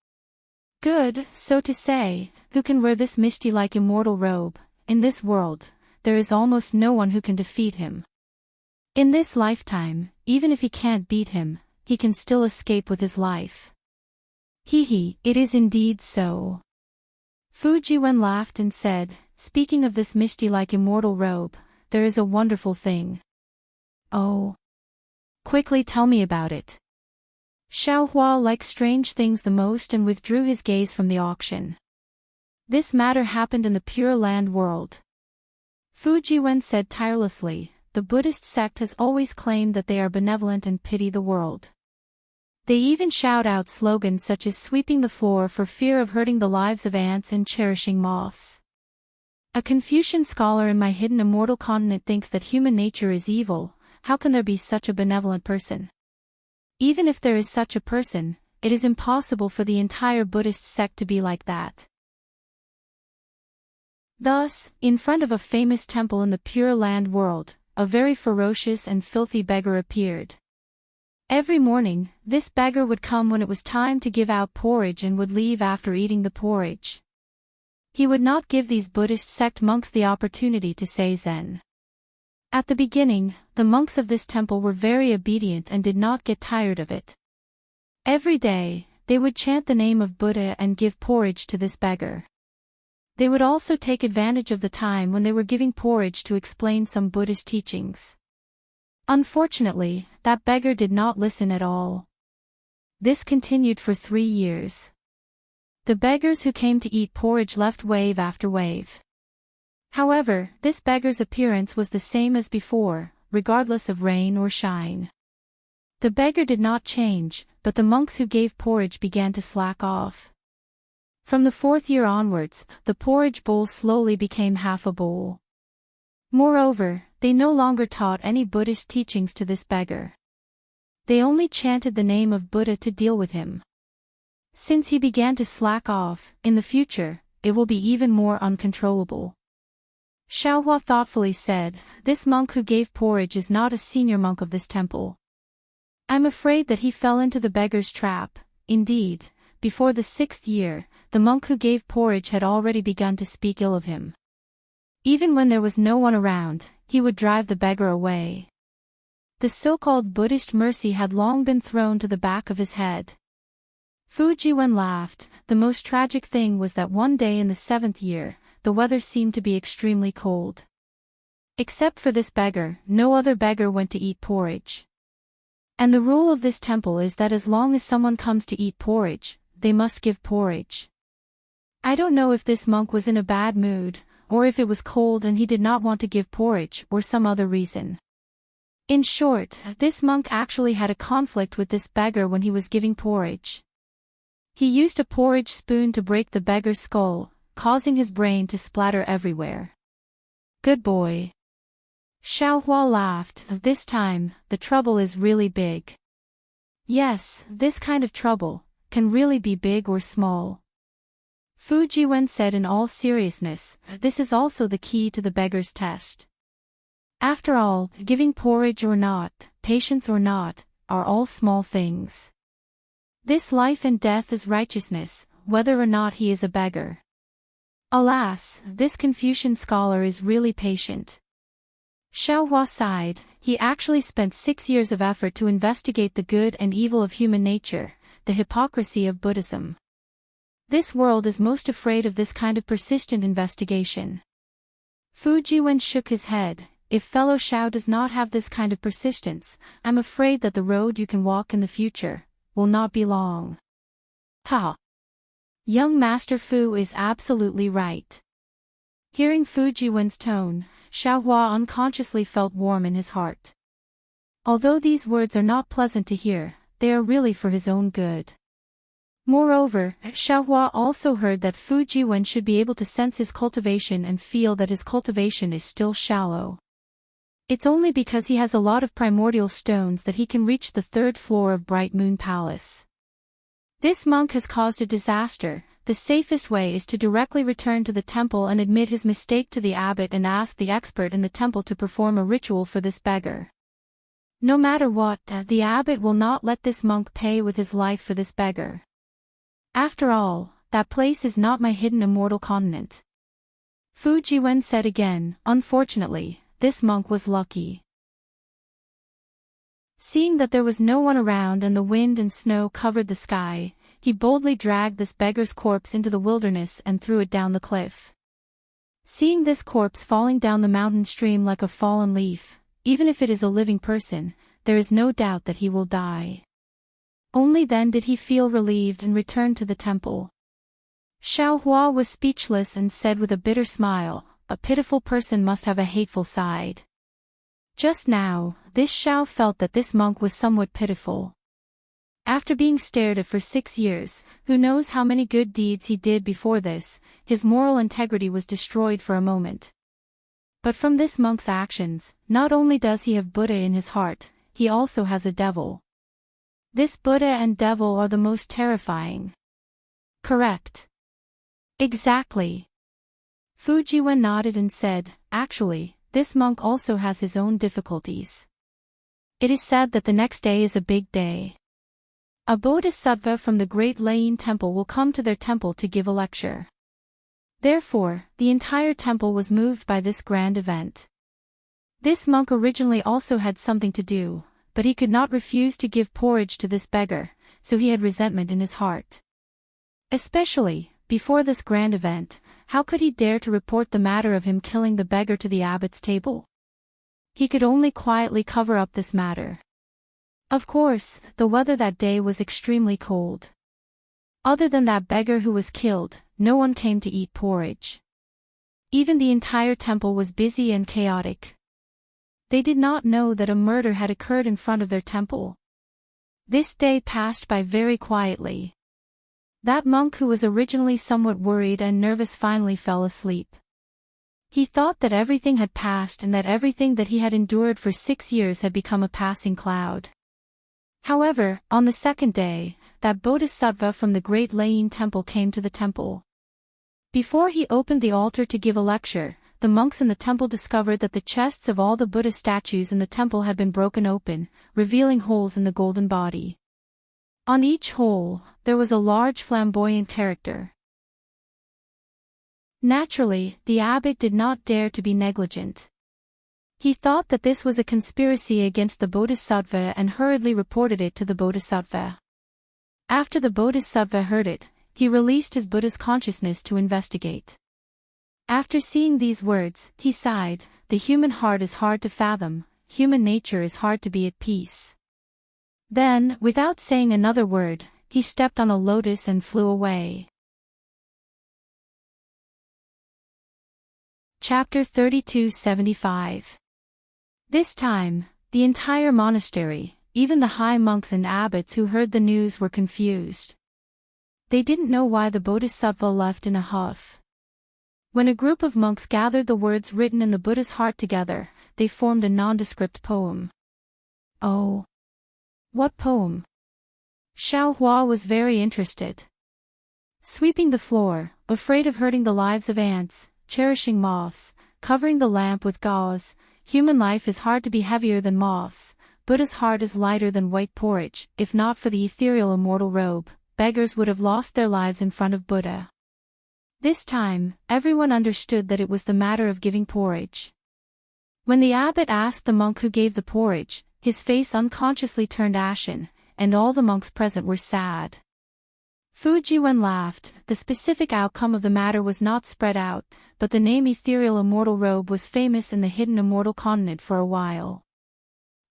Good, so to say, who can wear this misty-like immortal robe? In this world, there is almost no one who can defeat him. In this lifetime, even if he can't beat him, he can still escape with his life. Hee, it is indeed so. Fu Jiwen laughed and said, speaking of this misty-like immortal robe, there is a wonderful thing. Oh. Quickly tell me about it. Xiao Hua liked strange things the most and withdrew his gaze from the auction. This matter happened in the Pure Land world. Fu Jiwen said tirelessly, the Buddhist sect has always claimed that they are benevolent and pity the world. They even shout out slogans such as sweeping the floor for fear of hurting the lives of ants and cherishing moths. A Confucian scholar in my hidden immortal continent thinks that human nature is evil. How can there be such a benevolent person? Even if there is such a person, it is impossible for the entire Buddhist sect to be like that. Thus, in front of a famous temple in the Pure Land world, a very ferocious and filthy beggar appeared. Every morning, this beggar would come when it was time to give out porridge and would leave after eating the porridge. He would not give these Buddhist sect monks the opportunity to say Zen. At the beginning, the monks of this temple were very obedient and did not get tired of it. Every day, they would chant the name of Buddha and give porridge to this beggar. They would also take advantage of the time when they were giving porridge to explain some Buddhist teachings. Unfortunately, that beggar did not listen at all. This continued for 3 years. The beggars who came to eat porridge left wave after wave. However, this beggar's appearance was the same as before, regardless of rain or shine. The beggar did not change, but the monks who gave porridge began to slack off. From the 4th year onwards, the porridge bowl slowly became half a bowl. Moreover, they no longer taught any Buddhist teachings to this beggar. They only chanted the name of Buddha to deal with him. Since he began to slack off, in the future, it will be even more uncontrollable. Xiao Hua thoughtfully said, this monk who gave porridge is not a senior monk of this temple. I'm afraid that he fell into the beggar's trap. Indeed, before the 6th year, the monk who gave porridge had already begun to speak ill of him. Even when there was no one around, he would drive the beggar away. The so-called Buddhist mercy had long been thrown to the back of his head. Fu Jiwen laughed. The most tragic thing was that one day in the 7th year, the weather seemed to be extremely cold. Except for this beggar, no other beggar went to eat porridge. And the rule of this temple is that as long as someone comes to eat porridge, they must give porridge. I don't know if this monk was in a bad mood, or if it was cold and he did not want to give porridge, or some other reason. In short, this monk actually had a conflict with this beggar when he was giving porridge. He used a porridge spoon to break the beggar's skull, causing his brain to splatter everywhere. Good boy. Xiao Hua laughed. This time, the trouble is really big. Yes, this kind of trouble can really be big or small. Fu Jiwen said in all seriousness, this is also the key to the beggar's test. After all, giving porridge or not, patience or not, are all small things. This life and death is righteousness, whether or not he is a beggar. Alas, this Confucian scholar is really patient. Xiaohua sighed. He actually spent 6 years of effort to investigate the good and evil of human nature, the hypocrisy of Buddhism. This world is most afraid of this kind of persistent investigation. Fu Jiwen shook his head. If fellow Xiao does not have this kind of persistence, I'm afraid that the road you can walk in the future will not be long. Ha! Young Master Fu is absolutely right. Hearing Fu Jiwen's tone, Xiaohua unconsciously felt warm in his heart. Although these words are not pleasant to hear, they are really for his own good. Moreover, Xiaohua also heard that Fu Jiwen should be able to sense his cultivation and feel that his cultivation is still shallow. It's only because he has a lot of primordial stones that he can reach the 3rd floor of Bright Moon Palace. This monk has caused a disaster. The safest way is to directly return to the temple and admit his mistake to the abbot and ask the expert in the temple to perform a ritual for this beggar. No matter what, the abbot will not let this monk pay with his life for this beggar. After all, that place is not my hidden immortal continent. Fu Jiwen said again. Unfortunately, this monk was lucky. Seeing that there was no one around and the wind and snow covered the sky, he boldly dragged this beggar's corpse into the wilderness and threw it down the cliff. Seeing this corpse falling down the mountain stream like a fallen leaf, even if it is a living person, there is no doubt that he will die. Only then did he feel relieved and returned to the temple. Xiaohua was speechless and said with a bitter smile, "A pitiful person must have a hateful side." Just now, this Xiao felt that this monk was somewhat pitiful. After being stared at for 6 years, who knows how many good deeds he did before this, his moral integrity was destroyed for a moment. But from this monk's actions, not only does he have Buddha in his heart, he also has a devil. This Buddha and devil are the most terrifying. Correct. Exactly. Fu Jiwen nodded and said, actually, this monk also has his own difficulties. It is said that the next day is a big day. A bodhisattva from the great Lane temple will come to their temple to give a lecture. Therefore, the entire temple was moved by this grand event. This monk originally also had something to do, but he could not refuse to give porridge to this beggar, so he had resentment in his heart. Especially, before this grand event, how could he dare to report the matter of him killing the beggar to the abbot's table? He could only quietly cover up this matter. Of course, the weather that day was extremely cold. Other than that beggar who was killed, no one came to eat porridge. Even the entire temple was busy and chaotic. They did not know that a murder had occurred in front of their temple. This day passed by very quietly. That monk who was originally somewhat worried and nervous finally fell asleep. He thought that everything had passed and that everything that he had endured for 6 years had become a passing cloud. However, on the second day, that bodhisattva from the great Lane temple came to the temple. Before he opened the altar to give a lecture, the monks in the temple discovered that the chests of all the Buddha statues in the temple had been broken open, revealing holes in the golden body. On each hole, there was a large flamboyant character. Naturally, the abbot did not dare to be negligent. He thought that this was a conspiracy against the bodhisattva and hurriedly reported it to the bodhisattva. After the bodhisattva heard it, he released his Buddha's consciousness to investigate. After seeing these words, he sighed, the human heart is hard to fathom, human nature is hard to be at peace. Then, without saying another word, he stepped on a lotus and flew away. Chapter 3275. This time, the entire monastery, even the high monks and abbots who heard the news were confused. They didn't know why the bodhisattva left in a huff. When a group of monks gathered the words written in the Buddha's heart together, they formed a nondescript poem. Oh! What poem? Xiaohua was very interested. Sweeping the floor, afraid of hurting the lives of ants, cherishing moths, covering the lamp with gauze, human life is hard to be heavier than moths, Buddha's heart is lighter than white porridge. If not for the ethereal immortal robe, beggars would have lost their lives in front of Buddha. This time, everyone understood that it was the matter of giving porridge. When the abbot asked the monk who gave the porridge, his face unconsciously turned ashen, and all the monks present were sad. Fujiwen laughed. The specific outcome of the matter was not spread out, but the name Ethereal Immortal Robe was famous in the hidden immortal continent for a while.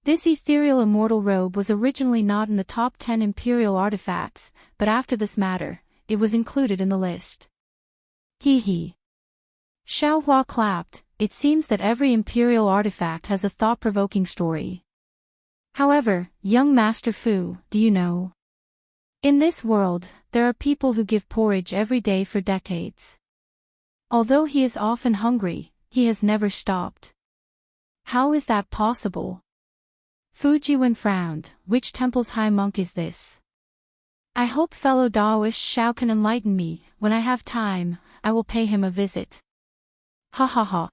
This ethereal immortal robe was originally not in the top 10 imperial artifacts, but after this matter, it was included in the list. Hee. Xiao Hua clapped. It seems that every imperial artifact has a thought-provoking story. However, young Master Fu, do you know? In this world, there are people who give porridge every day for decades. Although he is often hungry, he has never stopped. How is that possible? Fujiwen frowned. Which temple's high monk is this? I hope fellow Taoist Xiao can enlighten me. When I have time, I will pay him a visit. Ha ha ha.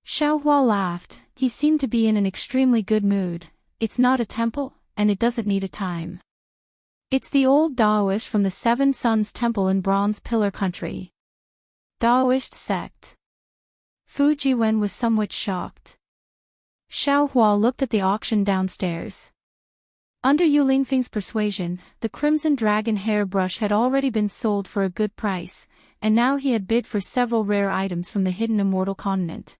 Xiao Hua laughed. He seemed to be in an extremely good mood. It's not a temple, and it doesn't need a time. It's the old Taoist from the Seven Suns Temple in Bronze Pillar Country. Taoist sect. Fujiwen was somewhat shocked. Xiao Hua looked at the auction downstairs. Under Yu Lingfeng's persuasion, the crimson dragon hair brush had already been sold for a good price, and now he had bid for several rare items from the hidden immortal continent.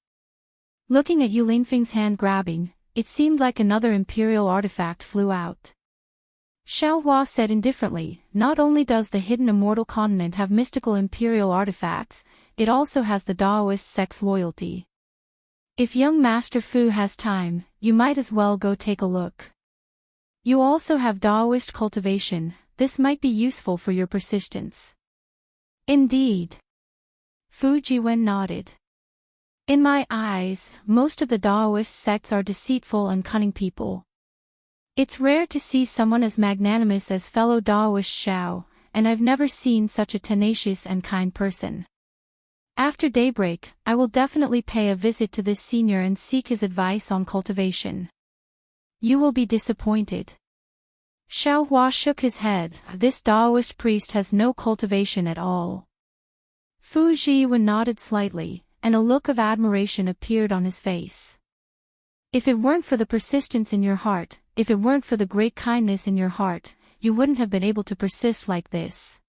Looking at Yu Lingfeng's hand grabbing, it seemed like another imperial artifact flew out. Xiao Hua said indifferently, not only does the hidden immortal continent have mystical imperial artifacts, it also has the Taoist sect's loyalty. If young Master Fu has time, you might as well go take a look. You also have Taoist cultivation. This might be useful for your persistence. Indeed. Fujiwen nodded. In my eyes, most of the Taoist sects are deceitful and cunning people. It's rare to see someone as magnanimous as fellow Taoist Xiao, and I've never seen such a tenacious and kind person. After daybreak, I will definitely pay a visit to this senior and seek his advice on cultivation. You will be disappointed. Xiao Hua shook his head. This Taoist priest has no cultivation at all. Fu Jiwen nodded slightly, and a look of admiration appeared on his face. If it weren't for the persistence in your heart, if it weren't for the great kindness in your heart, you wouldn't have been able to persist like this.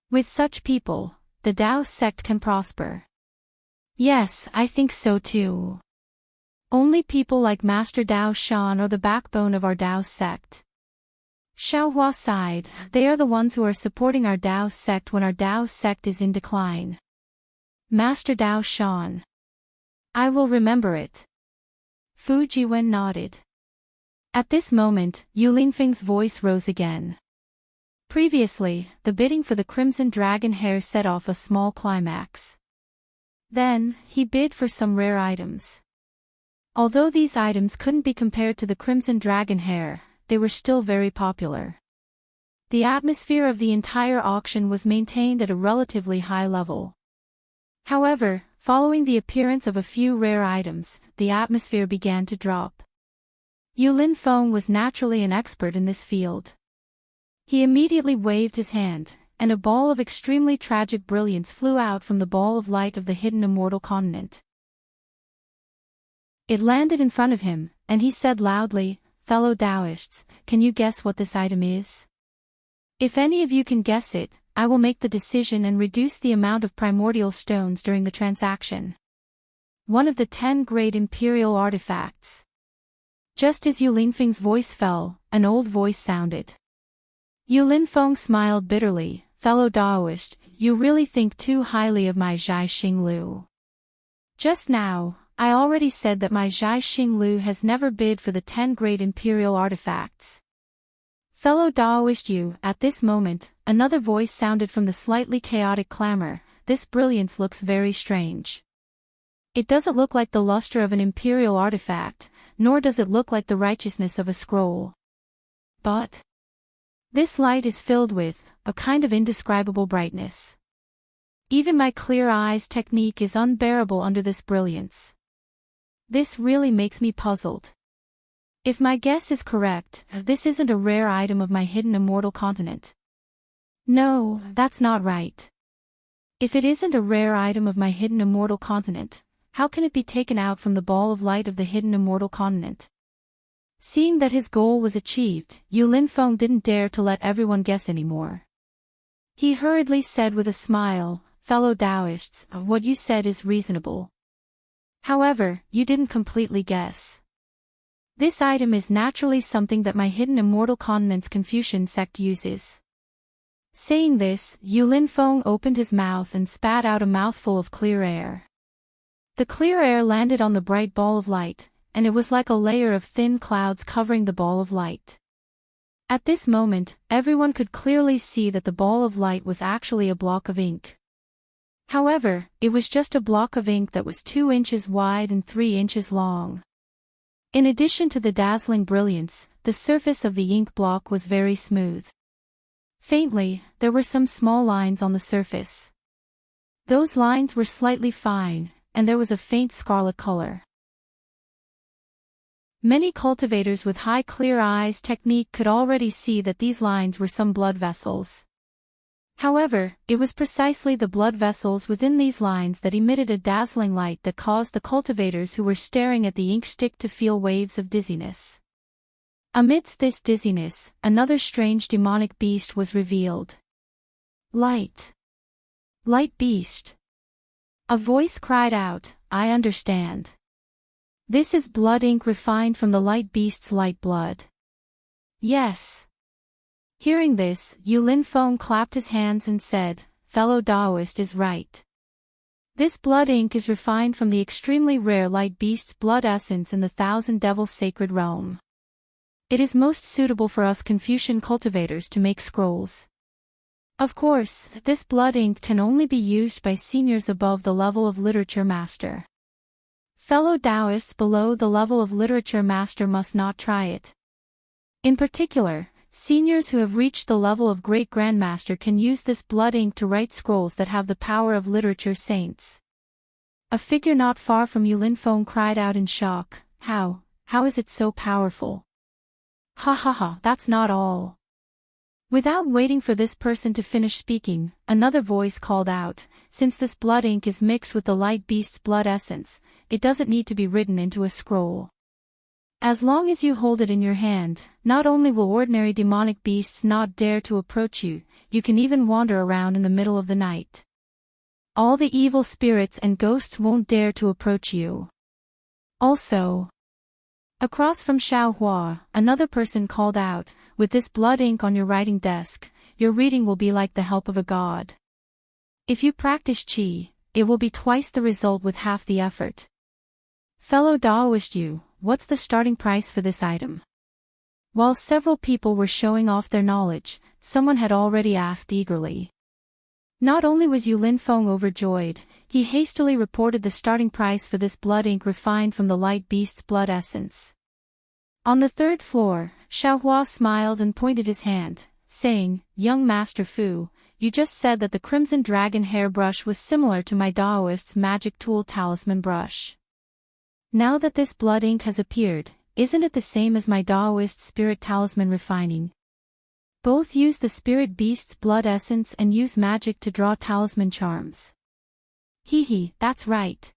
With such people, the Tao sect can prosper. Yes, I think so too. Only people like Master Dao Shan are the backbone of our Tao sect. Xiao Hua sighed. They are the ones who are supporting our Tao sect when our Tao sect is in decline. Master Dao Shan. I will remember it. Fujiwen nodded. At this moment, Yu Lingfeng's voice rose again. Previously, the bidding for the crimson dragon hair set off a small climax. Then, he bid for some rare items. Although these items couldn't be compared to the crimson dragon hair, they were still very popular. The atmosphere of the entire auction was maintained at a relatively high level. However, following the appearance of a few rare items, the atmosphere began to drop. Yu Linfeng was naturally an expert in this field. He immediately waved his hand, and a ball of extremely tragic brilliance flew out from the ball of light of the hidden immortal continent. It landed in front of him, and he said loudly, "Fellow Taoists, can you guess what this item is? If any of you can guess it, I will make the decision and reduce the amount of primordial stones during the transaction." One of the 10 great imperial artifacts. Just as Yu Lingfeng's voice fell, an old voice sounded. Yu Linfeng smiled bitterly. "Fellow Taoist, you really think too highly of my Zhai Xinglu. Just now, I already said that my Zhai Xinglu has never bid for the 10 great imperial artifacts." Fellow Taoist Yu, at this moment, another voice sounded from the slightly chaotic clamor. "This brilliance looks very strange. It doesn't look like the luster of an imperial artifact, nor does it look like the righteousness of a scroll. But this light is filled with a kind of indescribable brightness. Even my clear eyes technique is unbearable under this brilliance. This really makes me puzzled. If my guess is correct, this isn't a rare item of my hidden immortal continent. No, that's not right. If it isn't a rare item of my hidden immortal continent, how can it be taken out from the ball of light of the hidden immortal continent? Seeing that his goal was achieved, Yu Linfeng didn't dare to let everyone guess anymore. He hurriedly said with a smile, "Fellow Taoists, what you said is reasonable. However, you didn't completely guess. This item is naturally something that my hidden immortal continent's Confucian sect uses." Saying this, Yu Linfeng opened his mouth and spat out a mouthful of clear air. The clear air landed on the bright ball of light, and it was like a layer of thin clouds covering the ball of light. At this moment, everyone could clearly see that the ball of light was actually a block of ink. However, it was just a block of ink that was 2 inches wide and 3 inches long. In addition to the dazzling brilliance, the surface of the ink block was very smooth. Faintly, there were some small lines on the surface. Those lines were slightly fine, and there was a faint scarlet color. Many cultivators with high clear eyes technique could already see that these lines were some blood vessels. However, it was precisely the blood vessels within these lines that emitted a dazzling light that caused the cultivators who were staring at the ink stick to feel waves of dizziness. Amidst this dizziness, another strange demonic beast was revealed. Light. Light beast. A voice cried out, "I understand. This is blood ink refined from the light beast's light blood." Yes. Hearing this, Yu Linfeng clapped his hands and said, "Fellow Taoist is right. This blood ink is refined from the extremely rare light beast's blood essence in the Thousand Devils sacred realm. It is most suitable for us Confucian cultivators to make scrolls. Of course, this blood ink can only be used by seniors above the level of literature master. Fellow Taoists below the level of literature master must not try it. In particular, seniors who have reached the level of great grandmaster can use this blood ink to write scrolls that have the power of literature saints." A figure not far from Yu Linfeng cried out in shock, How is it so powerful?" "Ha ha ha, that's not all." Without waiting for this person to finish speaking, another voice called out, "Since this blood ink is mixed with the light beast's blood essence, it doesn't need to be written into a scroll. As long as you hold it in your hand, not only will ordinary demonic beasts not dare to approach you, you can even wander around in the middle of the night. All the evil spirits and ghosts won't dare to approach you. Also..." Across from Xiaohua, another person called out, "With this blood ink on your writing desk, your reading will be like the help of a god. If you practice qi, it will be twice the result with half the effort. Fellow Taoist Yu, what's the starting price for this item?" While several people were showing off their knowledge, someone had already asked eagerly. Not only was Yu Linfeng overjoyed, he hastily reported the starting price for this blood ink refined from the light beast's blood essence. On the 3rd floor, Xiaohua smiled and pointed his hand, saying, "Young Master Fu, you just said that the Crimson Dragon hairbrush was similar to my Taoist's magic tool talisman brush. Now that this blood ink has appeared, isn't it the same as my Taoist's spirit talisman refining? Both use the spirit beast's blood essence and use magic to draw talisman charms." "Hee, that's right."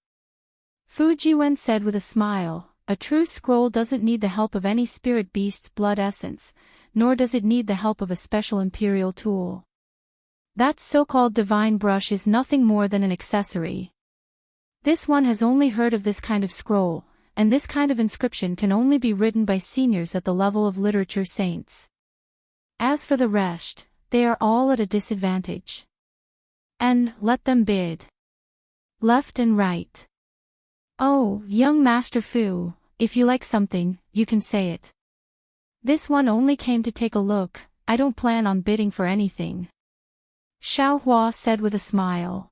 Fu Jiwen said with a smile, "A true scroll doesn't need the help of any spirit beast's blood essence, nor does it need the help of a special imperial tool. That so-called divine brush is nothing more than an accessory. This one has only heard of this kind of scroll, and this kind of inscription can only be written by seniors at the level of literature saints. As for the rest, they are all at a disadvantage. And let them bid left and right. Oh, young Master Fu, if you like something, you can say it. This one only came to take a look, I don't plan on bidding for anything." Xiaohua said with a smile.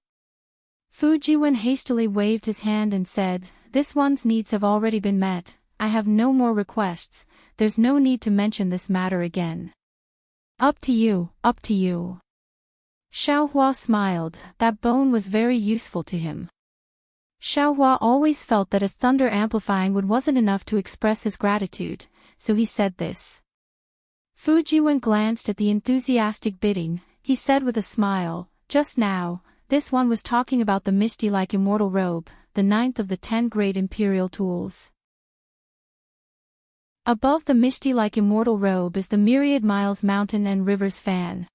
Fu Jiwen hastily waved his hand and said, "This one's needs have already been met, I have no more requests, there's no need to mention this matter again." Up to you, up to you." Xiaohua smiled, that bone was very useful to him. Xiaohua always felt that a thunder amplifying wood wasn't enough to express his gratitude, so he said this. Fujiwon glanced at the enthusiastic bidding. He said with a smile, just now, this one was talking about the misty-like immortal robe, the 9th of the 10 great imperial tools. Above the misty-like immortal robe is the myriad miles mountain and rivers fan.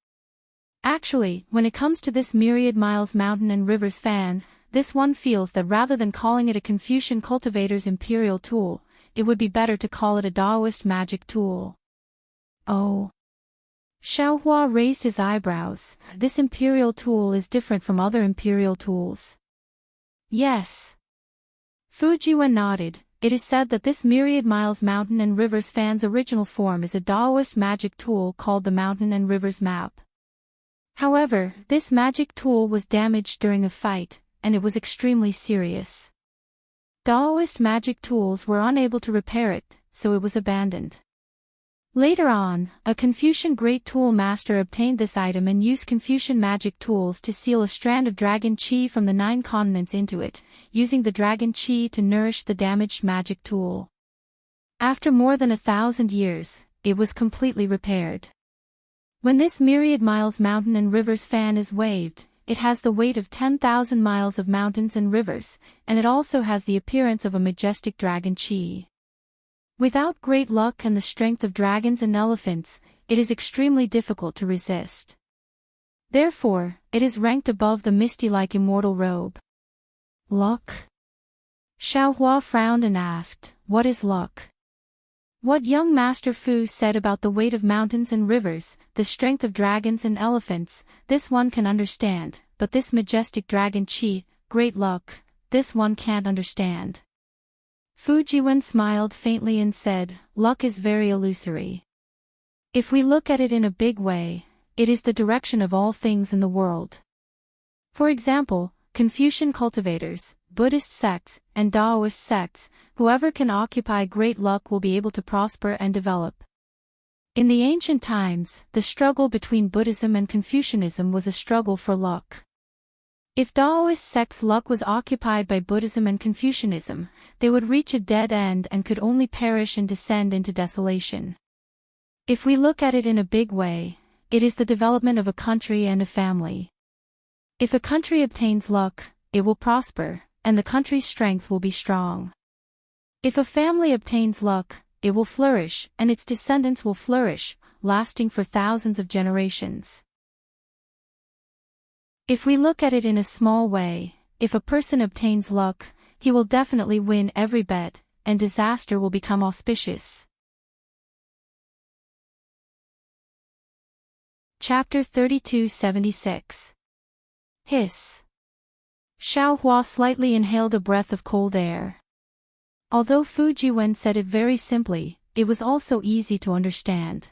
Actually, when it comes to this myriad miles mountain and rivers fan, this one feels that rather than calling it a Confucian cultivator's imperial tool, it would be better to call it a Taoist magic tool. Oh. Xiaohua raised his eyebrows. This imperial tool is different from other imperial tools. Yes. Fujiwon nodded. It is said that this myriad miles mountain and rivers fan's original form is a Taoist magic tool called the Mountain and Rivers Map. However, this magic tool was damaged during a fight, and it was extremely serious. Taoist magic tools were unable to repair it, so it was abandoned. Later on, a Confucian great tool master obtained this item and used Confucian magic tools to seal a strand of dragon qi from the 9 continents into it, using the dragon qi to nourish the damaged magic tool. After more than 1,000 years, it was completely repaired. When this myriad miles mountain and rivers fan is waved, it has the weight of 10,000 miles of mountains and rivers, and it also has the appearance of a majestic dragon qi. Without great luck and the strength of dragons and elephants, it is extremely difficult to resist. Therefore, it is ranked above the misty-like immortal robe. Luck? Xiaohua frowned and asked, what is luck? What young Master Fu said about the weight of mountains and rivers, the strength of dragons and elephants, this one can understand, but this majestic dragon qi, great luck, this one can't understand. Fujiwon smiled faintly and said, luck is very illusory. If we look at it in a big way, it is the direction of all things in the world. For example, Confucian cultivators, Buddhist sects, and Taoist sects, whoever can occupy great luck will be able to prosper and develop. In the ancient times, the struggle between Buddhism and Confucianism was a struggle for luck. If Taoist sects' luck was occupied by Buddhism and Confucianism, they would reach a dead end and could only perish and descend into desolation. If we look at it in a big way, it is the development of a country and a family. If a country obtains luck, it will prosper, and the country's strength will be strong. If a family obtains luck, it will flourish, and its descendants will flourish, lasting for thousands of generations. If we look at it in a small way, if a person obtains luck, he will definitely win every bet, and disaster will become auspicious. Chapter 3276. Hiss. Xiaohua slightly inhaled a breath of cold air. Although Fujiwon said it very simply, it was also easy to understand.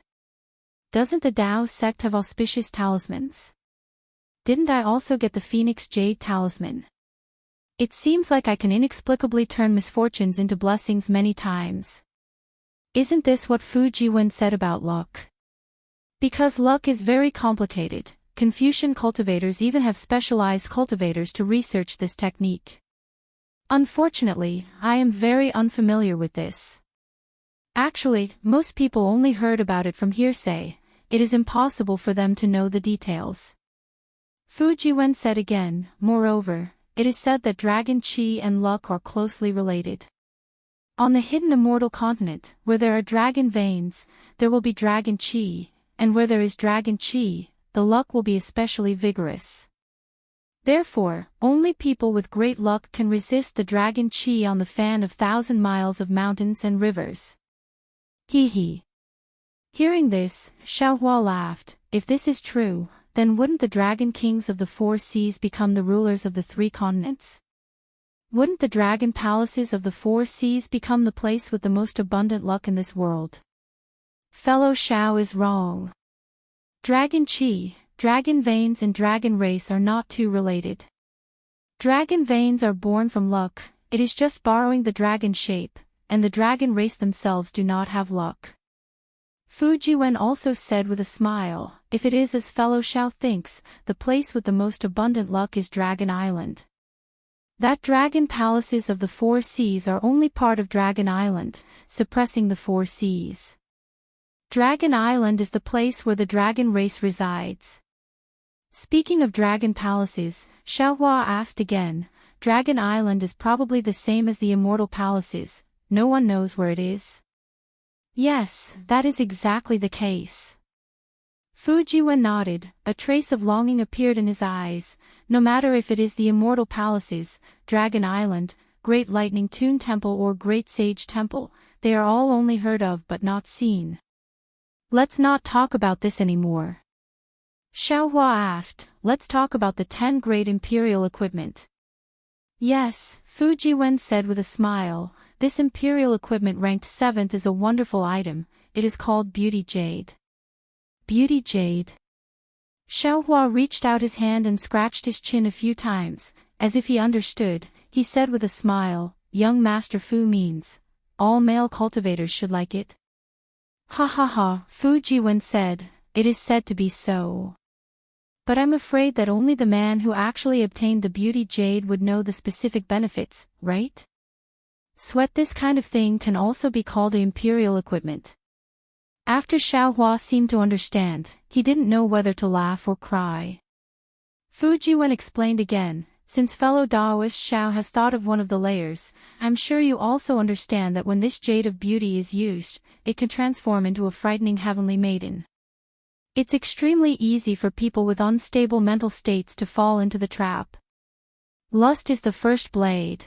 Doesn't the Tao sect have auspicious talismans? Didn't I also get the Phoenix Jade talisman? It seems like I can inexplicably turn misfortunes into blessings many times. Isn't this what Fujiwon said about luck? Because luck is very complicated, Confucian cultivators even have specialized cultivators to research this technique. Unfortunately, I am very unfamiliar with this. Actually, most people only heard about it from hearsay. It is impossible for them to know the details. Fujiwon said again, moreover, it is said that dragon qi and luck are closely related. On the hidden immortal continent, where there are dragon veins, there will be dragon qi, and where there is dragon qi, the luck will be especially vigorous. Therefore, only people with great luck can resist the dragon qi on the fan of 1,000 miles of mountains and rivers. Hee hee. Hearing this, Xiaohua laughed. If this is true, then wouldn't the dragon kings of the 4 seas become the rulers of the 3 continents? Wouldn't the dragon palaces of the 4 seas become the place with the most abundant luck in this world? Fellow Xiao is wrong. Dragon qi, dragon veins and dragon race are not too related. Dragon veins are born from luck, it is just borrowing the dragon shape, and the dragon race themselves do not have luck. Fujiwon also said with a smile, if it is as fellow Xiao thinks, the place with the most abundant luck is Dragon Island. That dragon palaces of the four seas are only part of Dragon Island, suppressing the four seas. Dragon Island is the place where the dragon race resides. Speaking of dragon palaces, Xiaohua asked again, Dragon Island is probably the same as the immortal palaces, no one knows where it is. Yes, that is exactly the case. Fu Jiwen nodded, a trace of longing appeared in his eyes. No matter if it is the immortal palaces, Dragon Island, Great Lightning Tune Temple or Great Sage Temple, they are all only heard of but not seen. Let's not talk about this anymore. Xiaohua asked, let's talk about the 10 great imperial equipment. Yes, Fu Jiwen said with a smile, this imperial equipment ranked 7th is a wonderful item, it is called Beauty Jade. Beauty Jade. Xiaohua reached out his hand and scratched his chin a few times, as if he understood. He said with a smile, young Master Fu means, all male cultivators should like it. Ha ha ha, Fu Jiwen said, it is said to be so. But I'm afraid that only the man who actually obtained the Beauty Jade would know the specific benefits, right? Sweat, this kind of thing can also be called imperial equipment. After Xiaohua seemed to understand, he didn't know whether to laugh or cry. Fu Jiwen explained again, since fellow Taoist Xiao has thought of one of the layers, I'm sure you also understand that when this Jade of Beauty is used, it can transform into a frightening heavenly maiden. It's extremely easy for people with unstable mental states to fall into the trap. Lust is the first blade.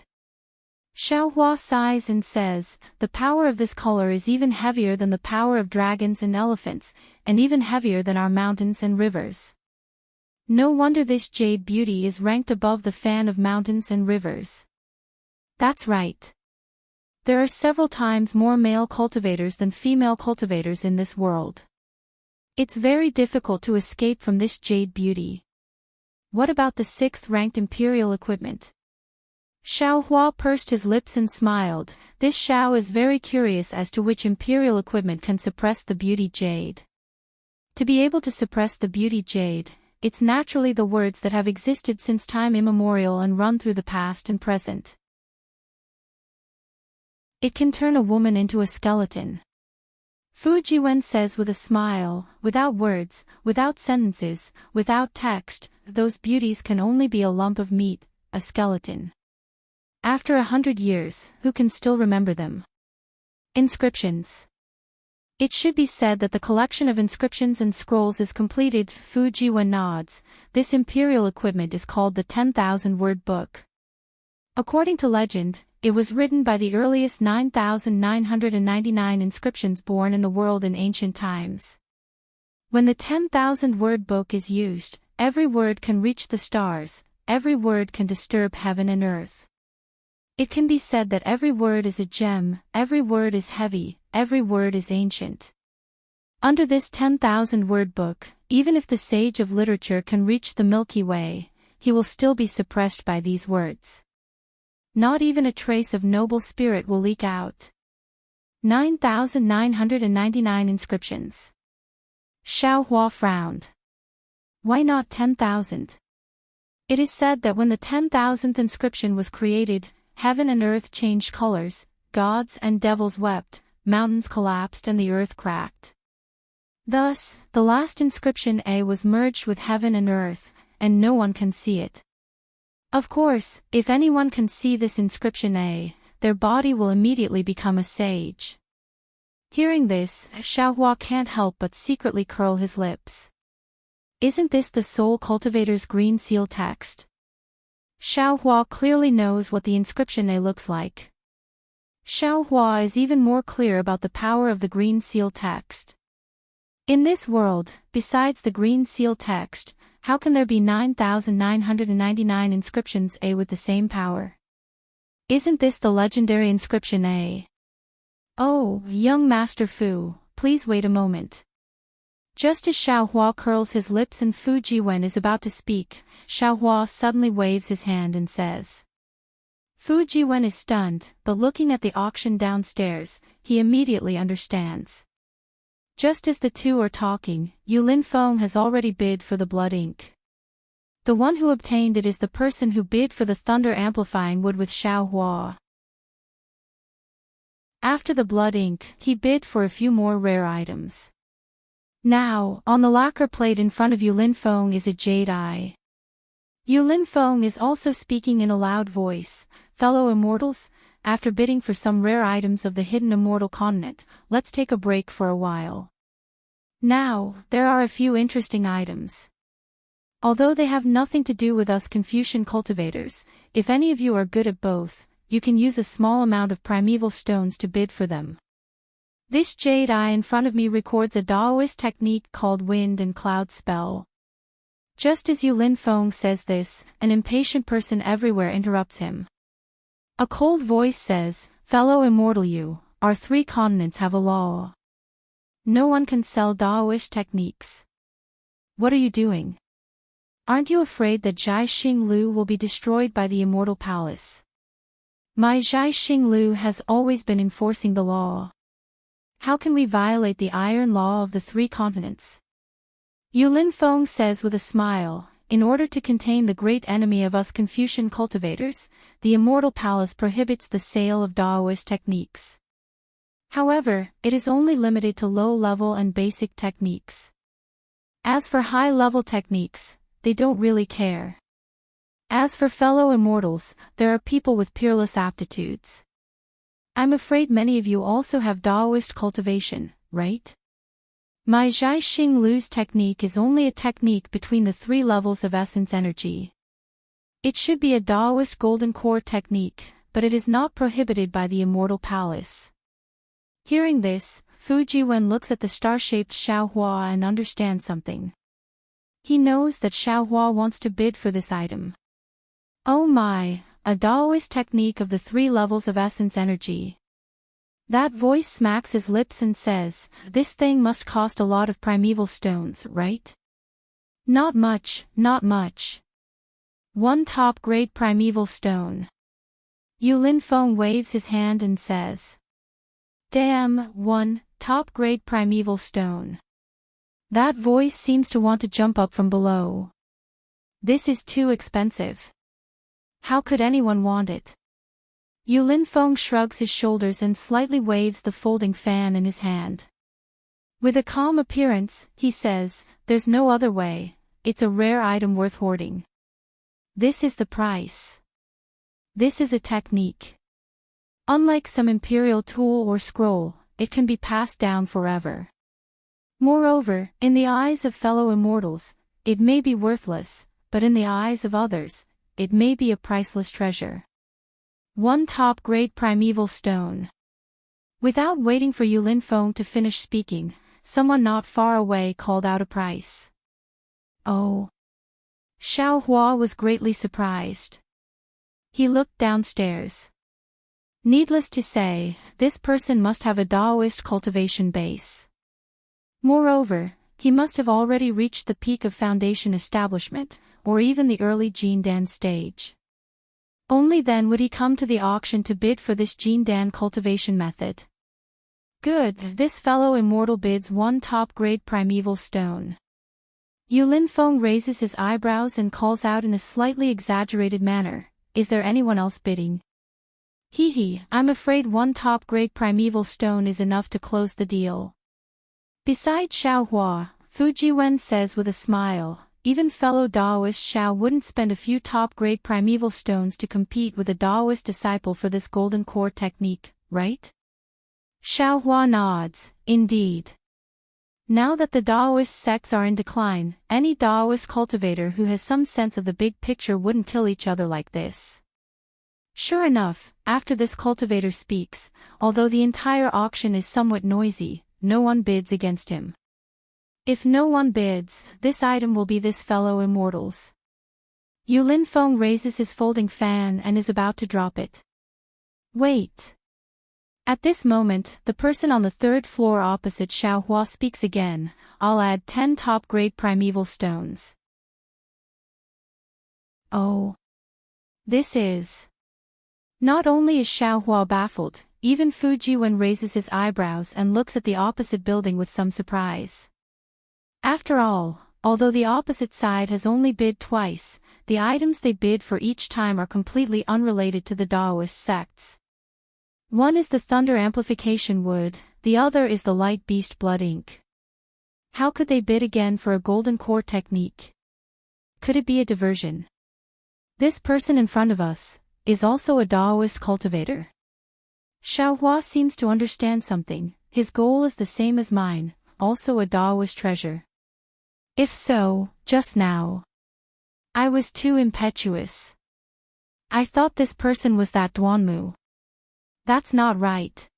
Xiaohua sighs and says, the power of this color is even heavier than the power of dragons and elephants, and even heavier than our mountains and rivers. No wonder this jade beauty is ranked above the fan of mountains and rivers. That's right. There are several times more male cultivators than female cultivators in this world. It's very difficult to escape from this jade beauty. What about the 6th ranked imperial equipment? Xiaohua pursed his lips and smiled. This Xiao is very curious as to which imperial equipment can suppress the beauty jade. To be able to suppress the beauty jade, it's naturally the words that have existed since time immemorial and run through the past and present. It can turn a woman into a skeleton. Fu Jiwen says with a smile, without words, without sentences, without text, those beauties can only be a lump of meat, a skeleton. After 100 years, who can still remember them? Inscriptions. It should be said that the collection of inscriptions and scrolls is completed. Fu Jiwen nods. This imperial equipment is called the 10,000-word book. According to legend, it was written by the earliest 9,999 inscriptions born in the world in ancient times. When the 10,000-word book is used, every word can reach the stars, every word can disturb heaven and earth. It can be said that every word is a gem, every word is heavy, every word is ancient. Under this 10,000-word book, even if the sage of literature can reach the Milky Way, he will still be suppressed by these words. Not even a trace of noble spirit will leak out. 9,999 inscriptions. Xiaohua frowned. Why not 10,000? It is said that when the 10,000th inscription was created, heaven and earth changed colors, gods and devils wept, mountains collapsed and the earth cracked. Thus, the last inscription A was merged with heaven and earth, and no one can see it. Of course, if anyone can see this inscription A, their body will immediately become a sage. Hearing this, Xiaohua can't help but secretly curl his lips. Isn't this the soul cultivator's green seal text? Xiaohua clearly knows what the inscription A looks like. Xiaohua is even more clear about the power of the green seal text. In this world, besides the green seal text, how can there be 9,999 inscriptions A with the same power? Isn't this the legendary inscription A? Oh, young Master Fu, please wait a moment. Just as Xiaohua curls his lips and Fu Jiwen is about to speak, Xiaohua suddenly waves his hand and says. Fu Jiwen is stunned, but looking at the auction downstairs, he immediately understands. Just as the two are talking, Yu Linfeng has already bid for the blood ink. The one who obtained it is the person who bid for the thunder-amplifying wood with Xiao Hua. After the blood ink, he bid for a few more rare items. Now, on the lacquer plate in front of Yulin Feng is a jade eye. Yulin Feng is also speaking in a loud voice. Fellow immortals, after bidding for some rare items of the hidden immortal continent, let's take a break for a while. Now, there are a few interesting items. Although they have nothing to do with us Confucian cultivators, if any of you are good at both, you can use a small amount of primeval stones to bid for them. This jade eye in front of me records a Taoist technique called Wind and Cloud Spell. Just as Yulin Feng says this, an impatient person everywhere interrupts him. A cold voice says, "Fellow immortal you, our 3 continents have a law. No one can sell Taoist techniques. What are you doing? Aren't you afraid that Zhai Xinglu will be destroyed by the immortal palace? My Zhai Xinglu has always been enforcing the law. How can we violate the iron law of the 3 continents?" Yulin Feng says with a smile, "In order to contain the great enemy of us Confucian cultivators, the immortal palace prohibits the sale of Taoist techniques. However, it is only limited to low-level and basic techniques. As for high-level techniques, they don't really care. As for fellow immortals, there are people with peerless aptitudes. I'm afraid many of you also have Taoist cultivation, right? My Zhai Xinglu's technique is only a technique between the 3 levels of essence energy. It should be a Taoist golden core technique, but it is not prohibited by the immortal palace." Hearing this, Fu Jiwen looks at the star-shaped Xiao Hua and understands something. He knows that Xiao Hua wants to bid for this item. Oh my, a Taoist technique of the 3 levels of essence energy. That voice smacks his lips and says, "This thing must cost a lot of primeval stones, right?" "Not much, not much. 1 top-grade primeval stone." Yulin Feng waves his hand and says, "Damn, 1 top-grade primeval stone." That voice seems to want to jump up from below. This is too expensive. How could anyone want it? Yulin Feng shrugs his shoulders and slightly waves the folding fan in his hand. With a calm appearance, he says, "There's no other way, it's a rare item worth hoarding. This is the price. This is a technique. Unlike some imperial tool or scroll, it can be passed down forever. Moreover, in the eyes of fellow immortals, it may be worthless, but in the eyes of others, it may be a priceless treasure. 1 top-grade primeval stone." Without waiting for Yulin Feng to finish speaking, someone not far away called out a price. Oh! Xiao Hua was greatly surprised. He looked downstairs. Needless to say, this person must have a Taoist cultivation base. Moreover, he must have already reached the peak of foundation establishment, or even the early Jindan stage. Only then would he come to the auction to bid for this Jindan cultivation method. Good, this fellow immortal bids 1 top-grade primeval stone. Yulin Feng raises his eyebrows and calls out in a slightly exaggerated manner, "Is there anyone else bidding?" Hee, I'm afraid 1 top-grade primeval stone is enough to close the deal." Beside Xiao Hua, Fu Jiwen says with a smile, "Even fellow Taoist Xiao wouldn't spend a few top-grade primeval stones to compete with a Taoist disciple for this golden core technique, right?" Xiao Hua nods, "Indeed. Now that the Taoist sects are in decline, any Taoist cultivator who has some sense of the big picture wouldn't kill each other like this." Sure enough, after this cultivator speaks, although the entire auction is somewhat noisy, no one bids against him. If no one bids, this item will be this fellow immortal's. Yulin Feng raises his folding fan and is about to drop it. Wait. At this moment, the person on the 3rd floor opposite Xiao Hua speaks again, "I'll add 10 top-grade primeval stones." Oh. This is. Not only is Xiao Hua baffled, even Fu Jiwen raises his eyebrows and looks at the opposite building with some surprise. After all, although the opposite side has only bid twice, the items they bid for each time are completely unrelated to the Taoist sects. One is the Thunder Amplification Wood, the other is the Light Beast Blood Ink. How could they bid again for a golden core technique? Could it be a diversion? This person in front of us is also a Taoist cultivator. Xiaohua seems to understand something. His goal is the same as mine, also a Taoist treasure. If so, just now, I was too impetuous. I thought this person was that Duanmu. That's not right.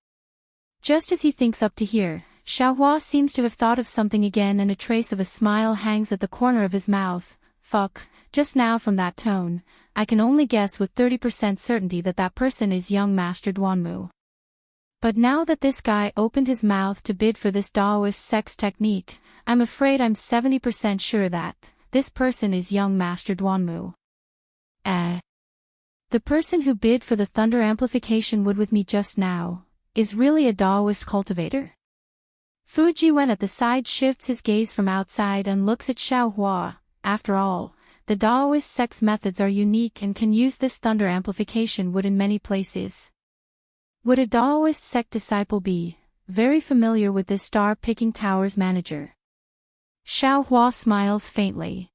Just as he thinks up to here, Xiaohua seems to have thought of something again and a trace of a smile hangs at the corner of his mouth. Fuck, just now from that tone, I can only guess with 30% certainty that that person is young Master Duanmu. But now that this guy opened his mouth to bid for this Taoist sex technique, I'm afraid I'm 70% sure that this person is young Master Duanmu. The person who bid for the Thunder Amplification Wood with me just now is really a Taoist cultivator? Fu Jiwen at the side shifts his gaze from outside and looks at Xiaohua. After all, the Taoist sex methods are unique and can use this Thunder Amplification Wood in many places. Would a Taoist sect disciple be very familiar with this star-picking tower's manager? Xiaohua smiles faintly.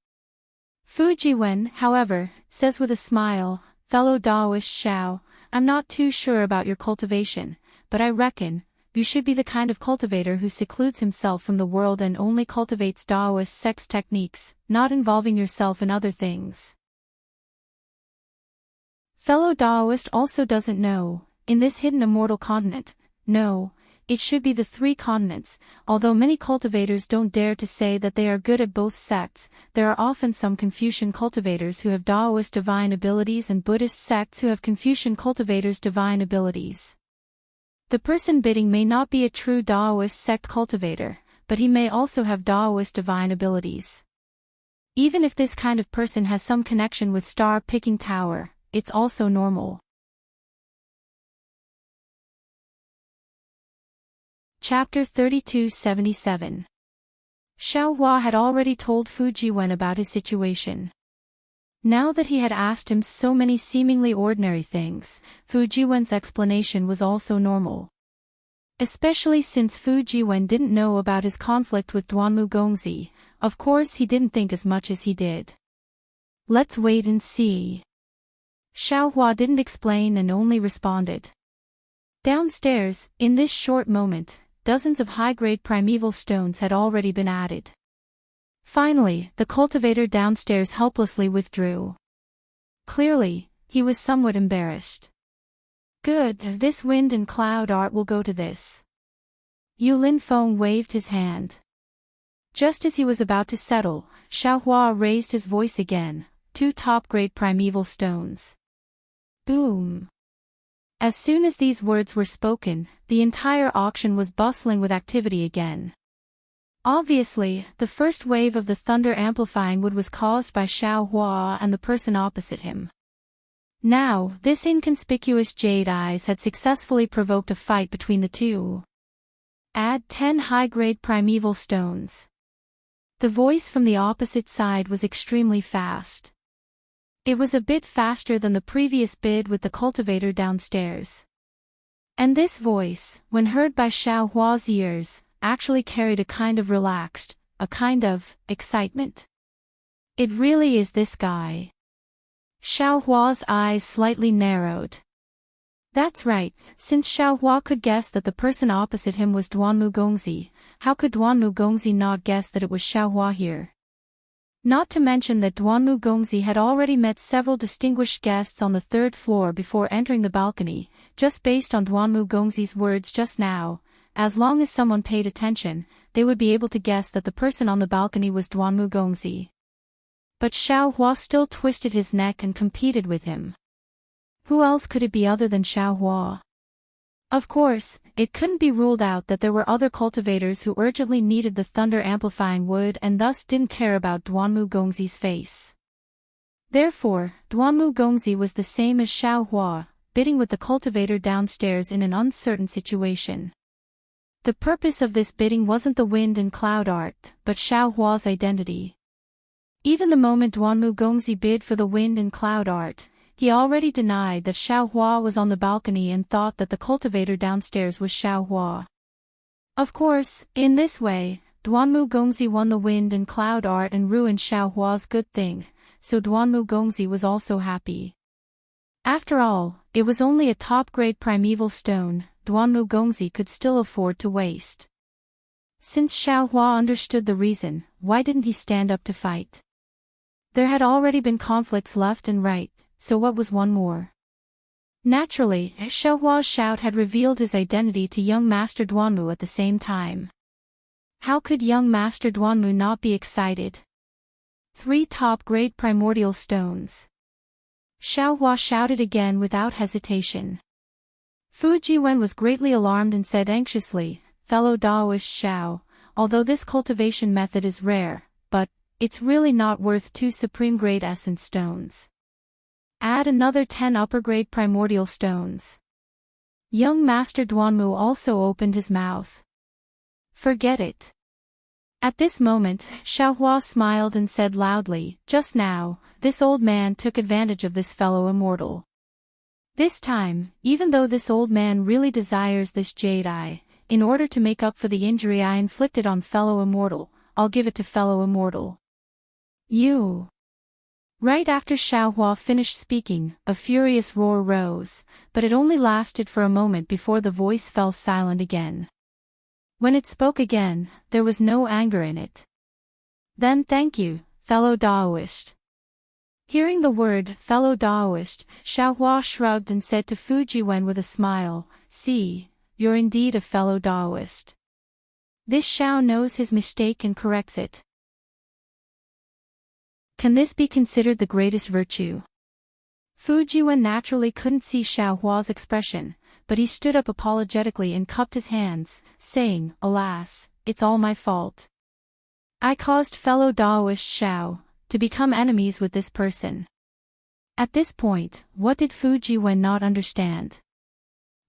Fu Jiwen, however, says with a smile, "Fellow Taoist Xiao, I'm not too sure about your cultivation, but I reckon you should be the kind of cultivator who secludes himself from the world and only cultivates Taoist sex techniques, not involving yourself in other things." Fellow Taoist also doesn't know, in this hidden immortal continent, no, it should be the 3 continents, although many cultivators don't dare to say that they are good at both sects, there are often some Confucian cultivators who have Taoist divine abilities and Buddhist sects who have Confucian cultivators' divine abilities. The person bidding may not be a true Taoist sect cultivator, but he may also have Taoist divine abilities. Even if this kind of person has some connection with star-picking tower, it's also normal. Chapter 3277. Xiaohua had already told Fu Jiwen about his situation. Now that he had asked him so many seemingly ordinary things, Fu Jiwen's explanation was also normal. Especially since Fu Jiwen didn't know about his conflict with Duanmu Gongzi, of course he didn't think as much as he did. Let's wait and see. Xiaohua didn't explain and only responded. Downstairs, in this short moment, dozens of high-grade primeval stones had already been added. Finally, the cultivator downstairs helplessly withdrew. Clearly, he was somewhat embarrassed. Good, this wind and cloud art will go to this. Yu Linfeng waved his hand. Just as he was about to settle, Xiaohua raised his voice again, 2 top-grade primeval stones. Boom. As soon as these words were spoken, the entire auction was bustling with activity again. Obviously, the first wave of the thunder amplifying wood was caused by Xiaohua and the person opposite him. Now, this inconspicuous jade eyes had successfully provoked a fight between the two. Add 10 high-grade primeval stones. The voice from the opposite side was extremely fast. It was a bit faster than the previous bid with the cultivator downstairs. And this voice, when heard by Xiaohua's ears, actually carried a kind of relaxed, a kind of excitement. It really is this guy. Xiaohua's eyes slightly narrowed. That's right, since Xiaohua could guess that the person opposite him was Duanmu Gongzi, how could Duanmu Gongzi not guess that it was Xiaohua here? Not to mention that Duanmu Gongzi had already met several distinguished guests on the 3rd floor before entering the balcony, just based on Duanmu Gongzi's words just now. As long as someone paid attention, they would be able to guess that the person on the balcony was Duanmu Gongzi. But Xiaohua still twisted his neck and competed with him. Who else could it be other than Xiaohua? Of course, it couldn't be ruled out that there were other cultivators who urgently needed the thunder-amplifying wood and thus didn't care about Duanmu Gongzi's face. Therefore, Duanmu Gongzi was the same as Xiaohua, bidding with the cultivator downstairs in an uncertain situation. The purpose of this bidding wasn't the wind and cloud art, but Xiaohua's identity. Even the moment Duanmu Gongzi bid for the wind and cloud art, he already denied that Xiaohua was on the balcony and thought that the cultivator downstairs was Xiaohua. Of course, in this way, Duanmu Gongzi won the wind and cloud art and ruined Xiaohua's good thing, so Duanmu Gongzi was also happy. After all, it was only a top-grade primeval stone, Duanmu Gongzi could still afford to waste. Since Xiaohua understood the reason, why didn't he stand up to fight? There had already been conflicts left and right, so what was one more? Naturally, Xiaohua's shout had revealed his identity to young Master Duanmu at the same time. How could young Master Duanmu not be excited? 3 top-grade primordial stones. Xiaohua shouted again without hesitation. Fu Jiwen was greatly alarmed and said anxiously, "Fellow Daoist Xiao, although this cultivation method is rare, but it's really not worth 2 supreme-grade essence stones. Add another 10 upper-grade primordial stones." Young Master Duanmu also opened his mouth. "Forget it." At this moment, Xiaohua smiled and said loudly, "Just now, this old man took advantage of this fellow immortal. This time, even though this old man really desires this jade eye, in order to make up for the injury I inflicted on fellow immortal, I'll give it to fellow immortal. You." Right after Xiaohua finished speaking, a furious roar rose, but it only lasted for a moment before the voice fell silent again. When it spoke again, there was no anger in it. "Then thank you, fellow Daoist." Hearing the word, fellow Daoist, Xiaohua shrugged and said to Fu Jiwen with a smile, "See, you're indeed a fellow Daoist. This Xiao knows his mistake and corrects it. Can this be considered the greatest virtue?" Fu Jiwen naturally couldn't see Xiaohua's expression, but he stood up apologetically and cupped his hands, saying, "Alas, it's all my fault. I caused fellow Daoist Xiao to become enemies with this person." At this point, what did Fu Jiwen not understand?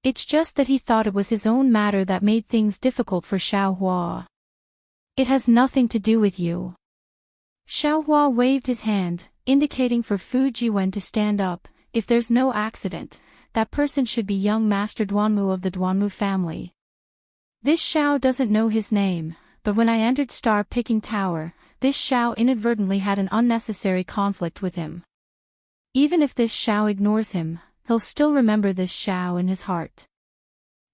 It's just that he thought it was his own matter that made things difficult for Xiaohua. "It has nothing to do with you." Xiaohua waved his hand, indicating for Fu Jiwen to stand up. "If there's no accident, that person should be young Master Duanmu of the Duanmu family. This Xiao doesn't know his name, but when I entered Star Picking Tower, this Xiao inadvertently had an unnecessary conflict with him. Even if this Xiao ignores him, he'll still remember this Xiao in his heart.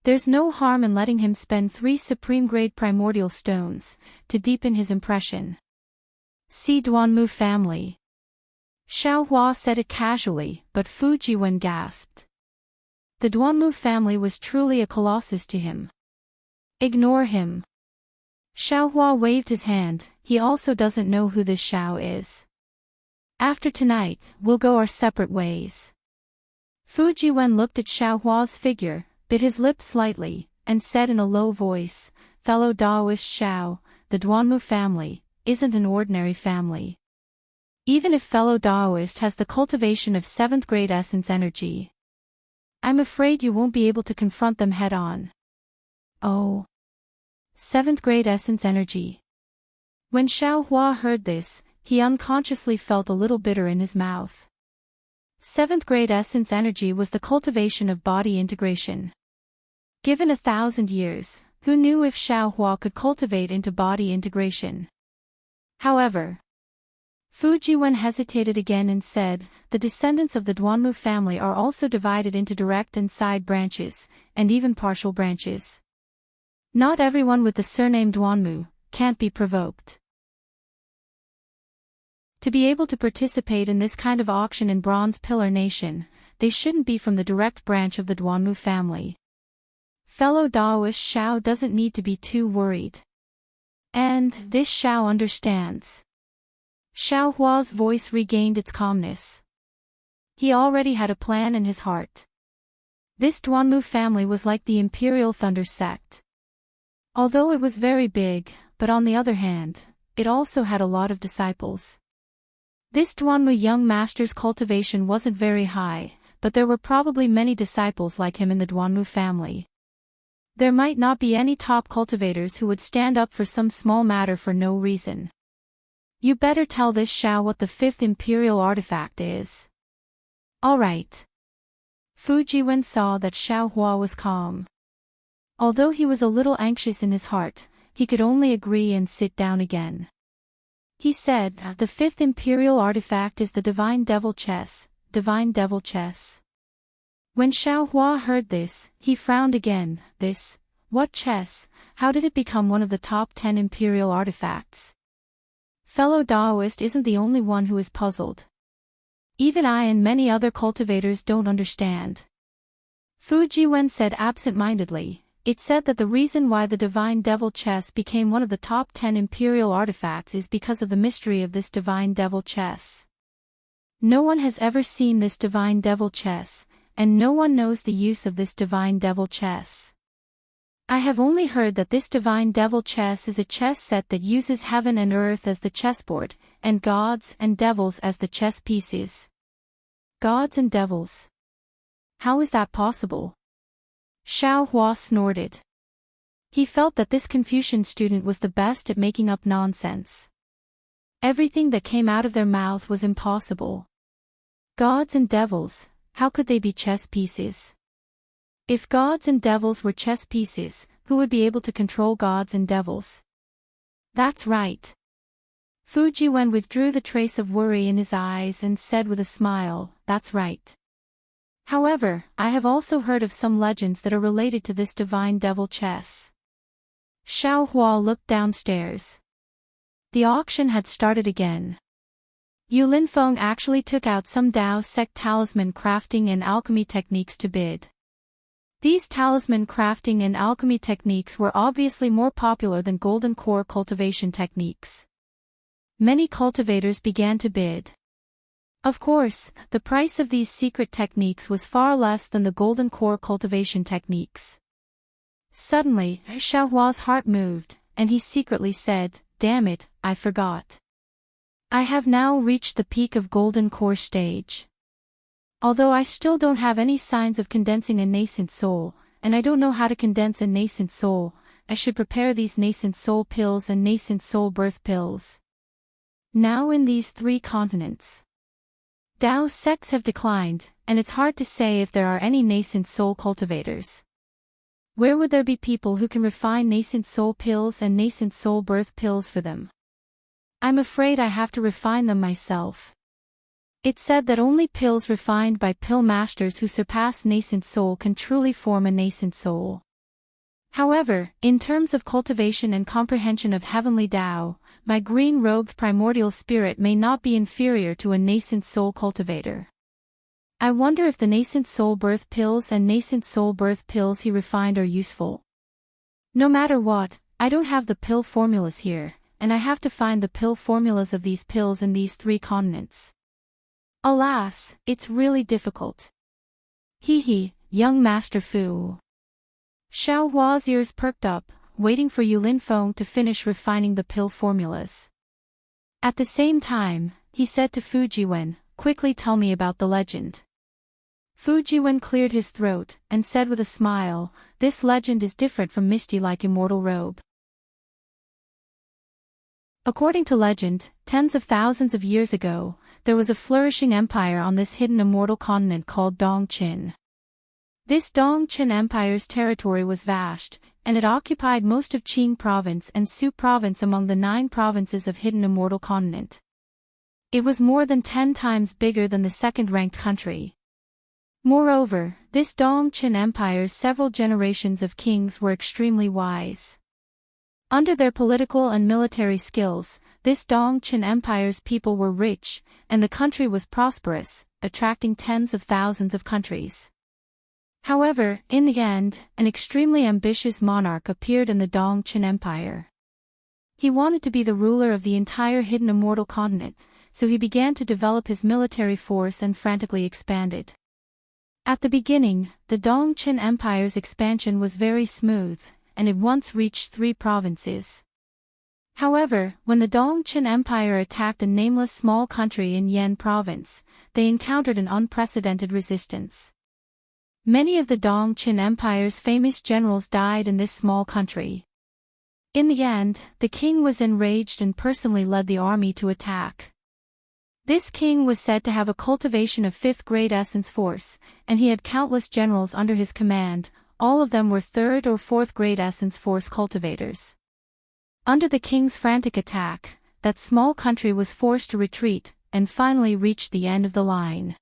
There's no harm in letting him spend 3 supreme-grade primordial stones to deepen his impression. See Duanmu family." Xiaohua said it casually, but Fu Jiwen gasped. The Duanmu family was truly a colossus to him. "Ignore him." Xiaohua waved his hand, "He also doesn't know who this Xiao is. After tonight, we'll go our separate ways." Fu Jiwen looked at Xiaohua's figure, bit his lips slightly, and said in a low voice, "Fellow Daoist Xiao, the Duanmu family isn't an ordinary family. Even if fellow Daoist has the cultivation of 7th grade essence energy, I'm afraid you won't be able to confront them head-on." "Oh. 7th grade essence energy." When Xiaohua heard this, he unconsciously felt a little bitter in his mouth. 7th grade essence energy was the cultivation of body integration. Given 1,000 years, who knew if Xiaohua could cultivate into body integration? However, Fu Jiwen hesitated again and said, "The descendants of the Duanmu family are also divided into direct and side branches, and even partial branches. Not everyone with the surname Duanmu can't be provoked. To be able to participate in this kind of auction in Bronze Pillar Nation, they shouldn't be from the direct branch of the Duanmu family. Fellow Daoist Xiao doesn't need to be too worried. And this Xiao understands." Xiaohua's voice regained its calmness. He already had a plan in his heart. This Duanmu family was like the Imperial Thunder sect. Although it was very big, but on the other hand, it also had a lot of disciples. This Duanmu young master's cultivation wasn't very high, but there were probably many disciples like him in the Duanmu family. There might not be any top cultivators who would stand up for some small matter for no reason. You better tell this Xiao what the fifth imperial artifact is. All right. Fujiwen saw that Xiao Hua was calm. Although he was a little anxious in his heart, he could only agree and sit down again. He said, the fifth imperial artifact is the divine devil chess, divine devil chess. When Xiao Hua heard this, he frowned again. What chess? How did it become one of the top 10 imperial artifacts? Fellow Daoist isn't the only one who is puzzled. Even I and many other cultivators don't understand. Fujiwen said absent-mindedly. It said that the reason why the divine devil chess became one of the top 10 imperial artifacts is because of the mystery of this divine devil chess. No one has ever seen this divine devil chess, and no one knows the use of this divine devil chess. I have only heard that this divine devil chess is a chess set that uses heaven and earth as the chessboard, and gods and devils as the chess pieces. Gods and devils. How is that possible? Xiao Hua snorted. He felt that this Confucian student was the best at making up nonsense. Everything that came out of their mouth was impossible. Gods and devils, how could they be chess pieces? If gods and devils were chess pieces, who would be able to control gods and devils? That's right. Fujiwen withdrew the trace of worry in his eyes and said with a smile, that's right. However, I have also heard of some legends that are related to this divine devil chess. Xiao Hua looked downstairs. The auction had started again. Yu Linfeng actually took out some Dao sect talisman crafting and alchemy techniques to bid. These talisman crafting and alchemy techniques were obviously more popular than golden core cultivation techniques. Many cultivators began to bid. Of course, the price of these secret techniques was far less than the golden core cultivation techniques. Suddenly, Xiao Hua's heart moved, and he secretly said, damn it, I forgot. I have now reached the peak of golden core stage. Although I still don't have any signs of condensing a nascent soul, and I don't know how to condense a nascent soul, I should prepare these nascent soul pills and nascent soul birth pills. Now in these 3 continents. Dao sects have declined, and it's hard to say if there are any nascent soul cultivators. Where would there be people who can refine nascent soul pills and nascent soul birth pills for them? I'm afraid I have to refine them myself. It's said that only pills refined by pill masters who surpass nascent soul can truly form a nascent soul. However, in terms of cultivation and comprehension of heavenly Tao, my green-robed primordial spirit may not be inferior to a nascent soul cultivator. I wonder if the nascent soul birth pills and nascent soul birth pills he refined are useful. No matter what, I don't have the pill formulas here, and I have to find the pill formulas of these pills in these 3 continents. Alas, it's really difficult. Hee, young Master Fu. Xiao Hua's ears perked up, waiting for Yu Linfeng to finish refining the pill formulas. At the same time, he said to Fujiwen, quickly tell me about the legend. Fujiwen cleared his throat, and said with a smile, this legend is different from Misty like Immortal Robe. According to legend, tens of thousands of years ago, there was a flourishing empire on this hidden immortal continent called Dongqin. This Dongqin Empire's territory was vast, and it occupied most of Qing Province and Su Province among the 9 provinces of hidden immortal continent. It was more than 10 times bigger than the second-ranked country. Moreover, this Dongqin Empire's several generations of kings were extremely wise. Under their political and military skills, this Dongqin Empire's people were rich, and the country was prosperous, attracting tens of thousands of countries. However, in the end, an extremely ambitious monarch appeared in the Dongqin Empire. He wanted to be the ruler of the entire hidden immortal continent, so he began to develop his military force and frantically expanded. At the beginning, the Dongqin Empire's expansion was very smooth, and it once reached 3 provinces. However, when the Dongqin Empire attacked a nameless small country in Yan Province, they encountered an unprecedented resistance. Many of the Dongqin Empire's famous generals died in this small country. In the end, the king was enraged and personally led the army to attack. This king was said to have a cultivation of 5th grade essence force, and he had countless generals under his command, all of them were 3rd or 4th grade essence force cultivators. Under the king's frantic attack, that small country was forced to retreat, and finally reached the end of the line.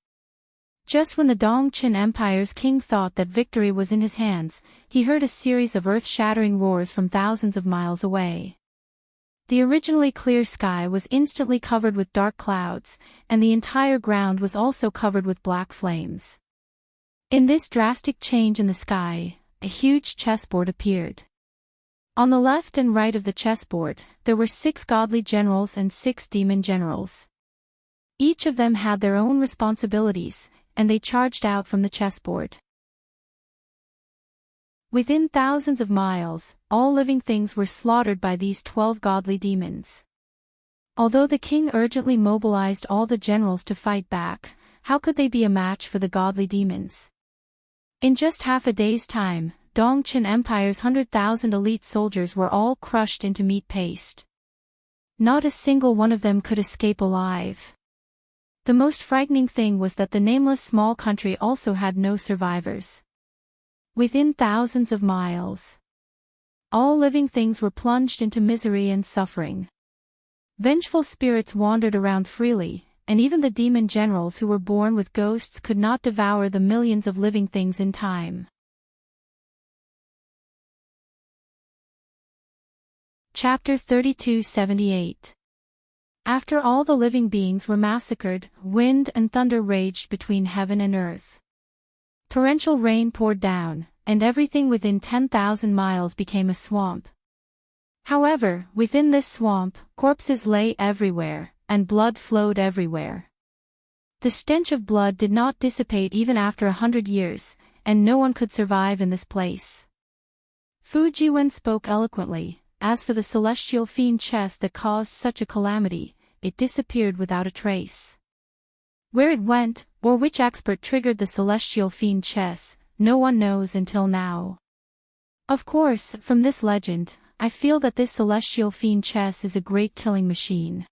Just when the Dongqin Empire's king thought that victory was in his hands, he heard a series of earth-shattering roars from thousands of miles away. The originally clear sky was instantly covered with dark clouds, and the entire ground was also covered with black flames. In this drastic change in the sky, a huge chessboard appeared. On the left and right of the chessboard, there were 6 godly generals and 6 demon generals. Each of them had their own responsibilities, and they charged out from the chessboard. Within thousands of miles, all living things were slaughtered by these 12 godly demons. Although the king urgently mobilized all the generals to fight back, how could they be a match for the godly demons? In just half a day's time, Dongqin Empire's 100,000 elite soldiers were all crushed into meat paste. Not a single one of them could escape alive. The most frightening thing was that the nameless small country also had no survivors. Within thousands of miles, all living things were plunged into misery and suffering. Vengeful spirits wandered around freely, and even the demon generals who were born with ghosts could not devour the millions of living things in time. Chapter 3278. After all the living beings were massacred, wind and thunder raged between heaven and earth. Torrential rain poured down, and everything within 10,000 miles became a swamp. However, within this swamp, corpses lay everywhere, and blood flowed everywhere. The stench of blood did not dissipate even after 100 years, and no one could survive in this place. Fu Jiwen spoke eloquently. As for the celestial fiend chest that caused such a calamity, it disappeared without a trace. Where it went, or which expert triggered the celestial fiend chess, no one knows until now. Of course, from this legend, I feel that this celestial fiend chess is a great killing machine.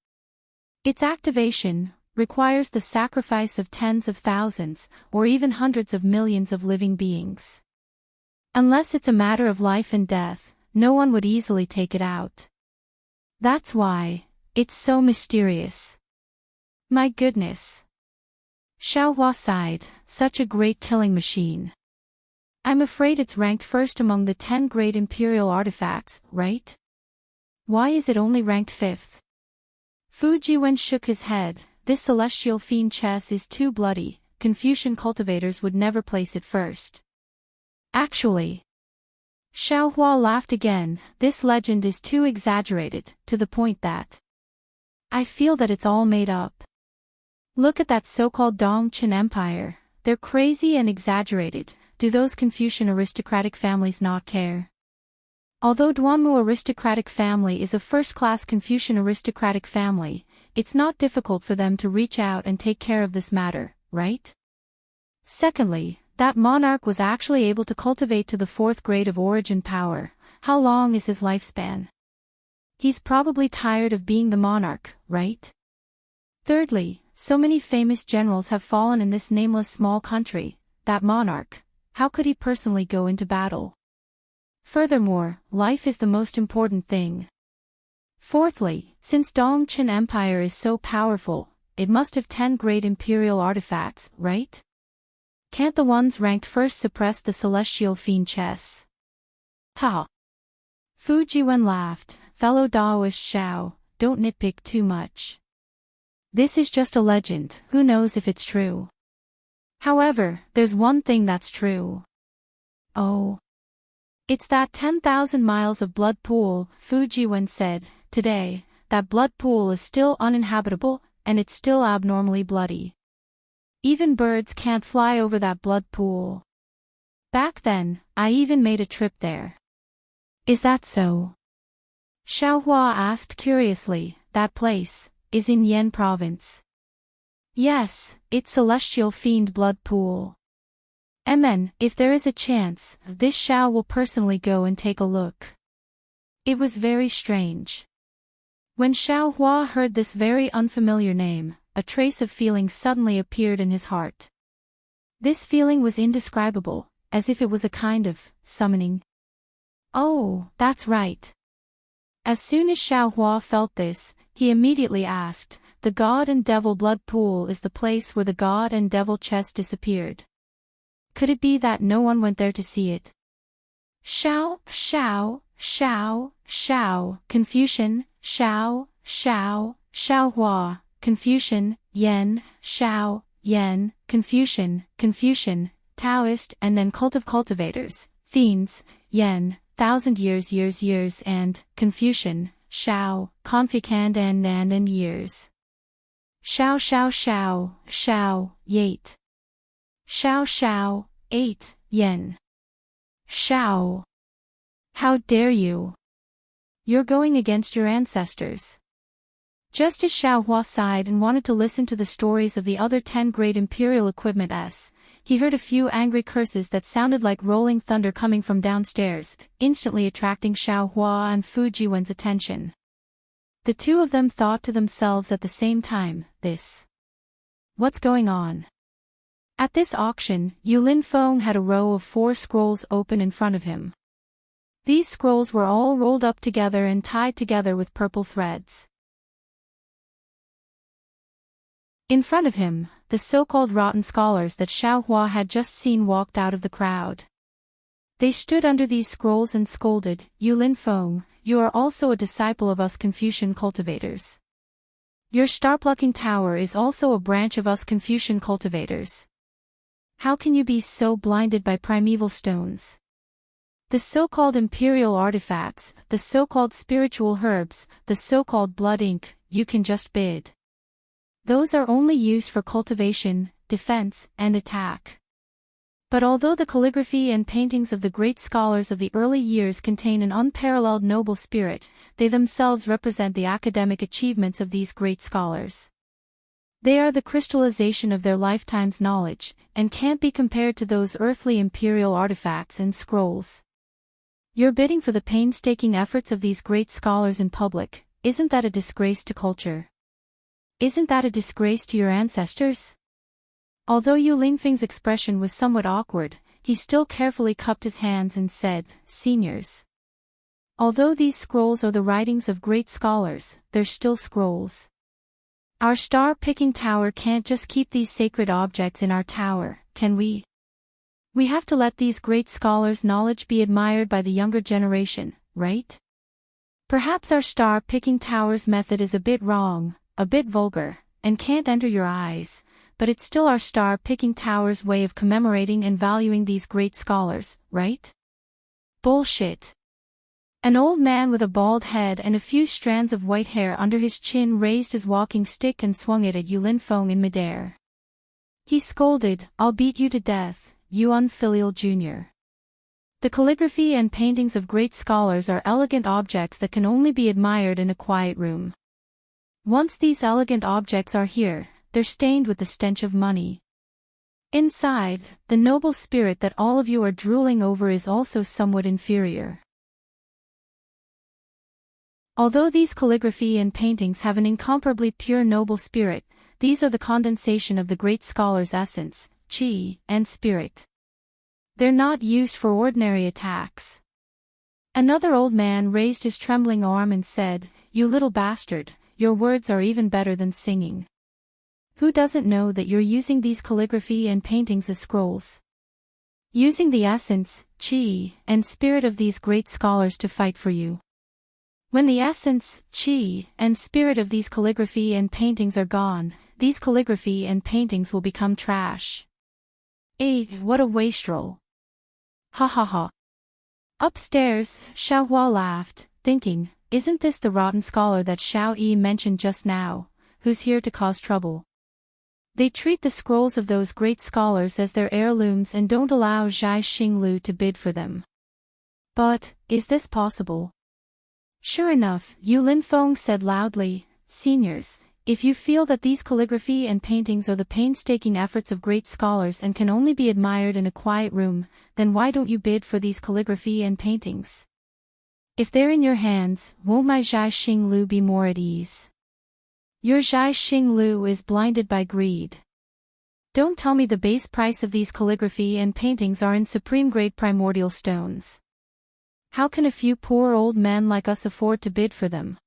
Its activation requires the sacrifice of tens of thousands, or even hundreds of millions of living beings. Unless it's a matter of life and death, no one would easily take it out. That's why it's so mysterious. My goodness. Xiaohua sighed, such a great killing machine. I'm afraid it's ranked first among the 10 great imperial artifacts, right? Why is it only ranked 5th? Fu Jiwen shook his head. This celestial fiend chess is too bloody. Confucian cultivators would never place it first. Actually, Xiaohua laughed again, this legend is too exaggerated, to the point that I feel that it's all made up. Look at that so-called Dongqin Empire, they're crazy and exaggerated. Do those Confucian aristocratic families not care? Although Duanmu aristocratic family is a first-class Confucian aristocratic family, it's not difficult for them to reach out and take care of this matter, right? Secondly, that monarch was actually able to cultivate to the 4th grade of origin power. How long is his lifespan? He's probably tired of being the monarch, right? Thirdly, so many famous generals have fallen in this nameless small country. That monarch, how could he personally go into battle? Furthermore, life is the most important thing. Fourthly, since Dongqin Empire is so powerful, it must have 10 great imperial artifacts, right? Can't the ones ranked first suppress the celestial fiend chess? Ha! Fu Jiwen laughed. Fellow Daoist Xiao, don't nitpick too much. This is just a legend, who knows if it's true. However, there's one thing that's true. Oh. It's that 10,000 miles of blood pool, Fu Jiwen said. Today, that blood pool is still uninhabitable, and it's still abnormally bloody. Even birds can't fly over that blood pool. Back then, I even made a trip there. Is that so? Xiaohua asked curiously. That place is in Yan province. Yes, it's celestial fiend blood pool. If there is a chance, this Xiao will personally go and take a look. It was very strange. When Xiao Hua heard this very unfamiliar name, a trace of feeling suddenly appeared in his heart. This feeling was indescribable, as if it was a kind of summoning. Oh, that's right. As soon as Xiao Hua felt this, he immediately asked, "The God and Devil blood pool is the place where the God and Devil chest disappeared. Could it be that no one went there to see it?" Xiao, Confucian, Xiao Hua, Confucian, Yen, Confucian, Taoist and then cultivators, fiends, Yen, 1,000 years and, Confucian, Xiao, conficand and years. Xiao, Yate. Xiao, 8, Yen. Xiao. How dare you? You're going against your ancestors. Just as Xiao Hua sighed and wanted to listen to the stories of the other 10 great imperial equipment, he heard a few angry curses that sounded like rolling thunder coming from downstairs, instantly attracting Xiao Hua and Fu Jiwen's attention. The two of them thought to themselves at the same time, what's going on? At this auction, Yulin Feng had a row of 4 scrolls open in front of him. These scrolls were all rolled up together and tied together with purple threads. In front of him, the so-called rotten scholars that Xiao Hua had just seen walked out of the crowd. They stood under these scrolls and scolded, "Yulin Feng, you are also a disciple of us Confucian cultivators. Your star-plucking tower is also a branch of us Confucian cultivators. How can you be so blinded by primeval stones? The so-called imperial artifacts, the so-called spiritual herbs, the so-called blood ink, you can just bid. Those are only used for cultivation, defense, and attack. But although the calligraphy and paintings of the great scholars of the early years contain an unparalleled noble spirit, they themselves represent the academic achievements of these great scholars. They are the crystallization of their lifetime's knowledge, and can't be compared to those earthly imperial artifacts and scrolls. You're bidding for the painstaking efforts of these great scholars in public. Isn't that a disgrace to culture? Isn't that a disgrace to your ancestors?" Although Yu Lingfeng's expression was somewhat awkward, he still carefully cupped his hands and said, "Seniors. Although these scrolls are the writings of great scholars, they're still scrolls. Our star-picking tower can't just keep these sacred objects in our tower, can we? We have to let these great scholars' knowledge be admired by the younger generation, right? Perhaps our star-picking tower's method is a bit wrong, a bit vulgar, and can't enter your eyes, but it's still our star-picking tower's way of commemorating and valuing these great scholars, right?" "Bullshit." An old man with a bald head and a few strands of white hair under his chin raised his walking stick and swung it at Yulin Feng in midair. He scolded, "I'll beat you to death, you unfilial junior. The calligraphy and paintings of great scholars are elegant objects that can only be admired in a quiet room. Once these elegant objects are here, they're stained with the stench of money. Inside, the noble spirit that all of you are drooling over is also somewhat inferior. Although these calligraphy and paintings have an incomparably pure noble spirit, these are the condensation of the great scholar's essence, qi, and spirit. They're not used for ordinary attacks." Another old man raised his trembling arm and said, "You little bastard, your words are even better than singing. Who doesn't know that you're using these calligraphy and paintings as scrolls? Using the essence, qi, and spirit of these great scholars to fight for you. When the essence, qi, and spirit of these calligraphy and paintings are gone, these calligraphy and paintings will become trash. What a wastrel. Ha ha ha." Upstairs, Xiao Hua laughed, thinking, "Isn't this the rotten scholar that Xiao Yi mentioned just now, who's here to cause trouble? They treat the scrolls of those great scholars as their heirlooms and don't allow Zhai Xinglu to bid for them. But, is this possible?" Sure enough, Yulin Feng said loudly, "Seniors, if you feel that these calligraphy and paintings are the painstaking efforts of great scholars and can only be admired in a quiet room, then why don't you bid for these calligraphy and paintings? If they're in your hands, won't my Zhai Xing Lu be more at ease? Your Zhai Xing Lu is blinded by greed. Don't tell me the base price of these calligraphy and paintings are in supreme-grade primordial stones. How can a few poor old men like us afford to bid for them?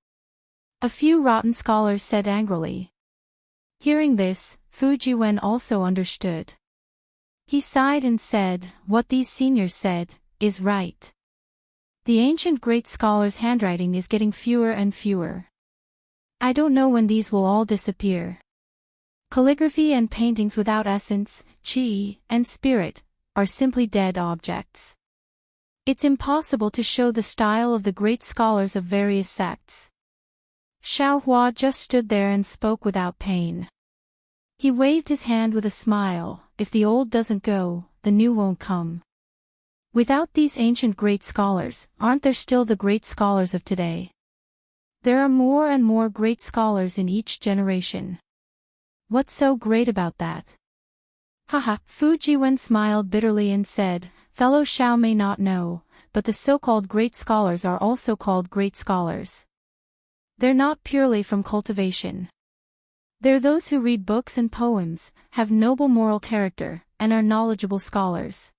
A few rotten scholars said angrily. Hearing this, Fujiwen also understood. He sighed and said, what these seniors said is right. The ancient great scholars' handwriting is getting fewer and fewer. I don't know when these will all disappear. Calligraphy and paintings without essence, qi, and spirit, are simply dead objects. It's impossible to show the style of the great scholars of various sects. Xiaohua just stood there and spoke without pain. He waved his hand with a smile. If the old doesn't go, the new won't come. Without these ancient great scholars, aren't there still the great scholars of today? There are more and more great scholars in each generation. What's so great about that? Haha, Fujiwen smiled bitterly and said, fellow Xiao may not know, but the so-called great scholars are also called great scholars. They're not purely from cultivation. They're those who read books and poems, have noble moral character, and are knowledgeable scholars.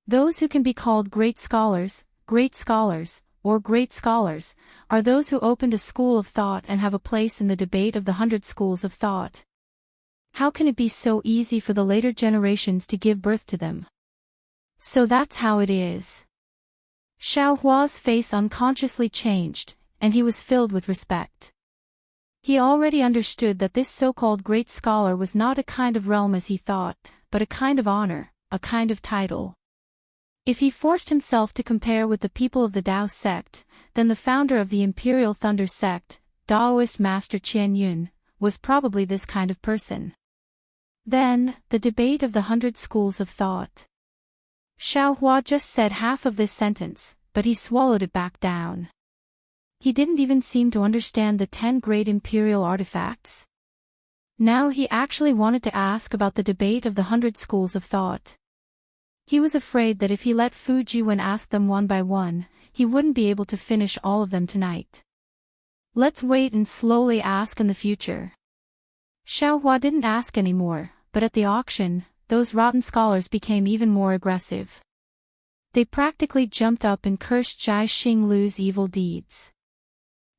Those who can be called great scholars, or great scholars, are those who opened a school of thought and have a place in the debate of the 100 schools of thought. How can it be so easy for the later generations to give birth to them? So that's how it is. Xiaohua's face unconsciously changed, and he was filled with respect. He already understood that this so-called great scholar was not a kind of realm as he thought, but a kind of honor, a kind of title. If he forced himself to compare with the people of the Tao sect, then the founder of the Imperial Thunder sect, Taoist Master Qian Yun, was probably this kind of person. Then, the debate of the 100 schools of thought. Xiaohua just said half of this sentence, but he swallowed it back down. He didn't even seem to understand the 10 great imperial artifacts. Now he actually wanted to ask about the debate of the 100 schools of thought. He was afraid that if he let Fujiwen ask them one by one, he wouldn't be able to finish all of them tonight. Let's wait and slowly ask in the future. Xiaohua didn't ask anymore, but at the auction, those rotten scholars became even more aggressive. They practically jumped up and cursed Zhai Xing Lu's evil deeds.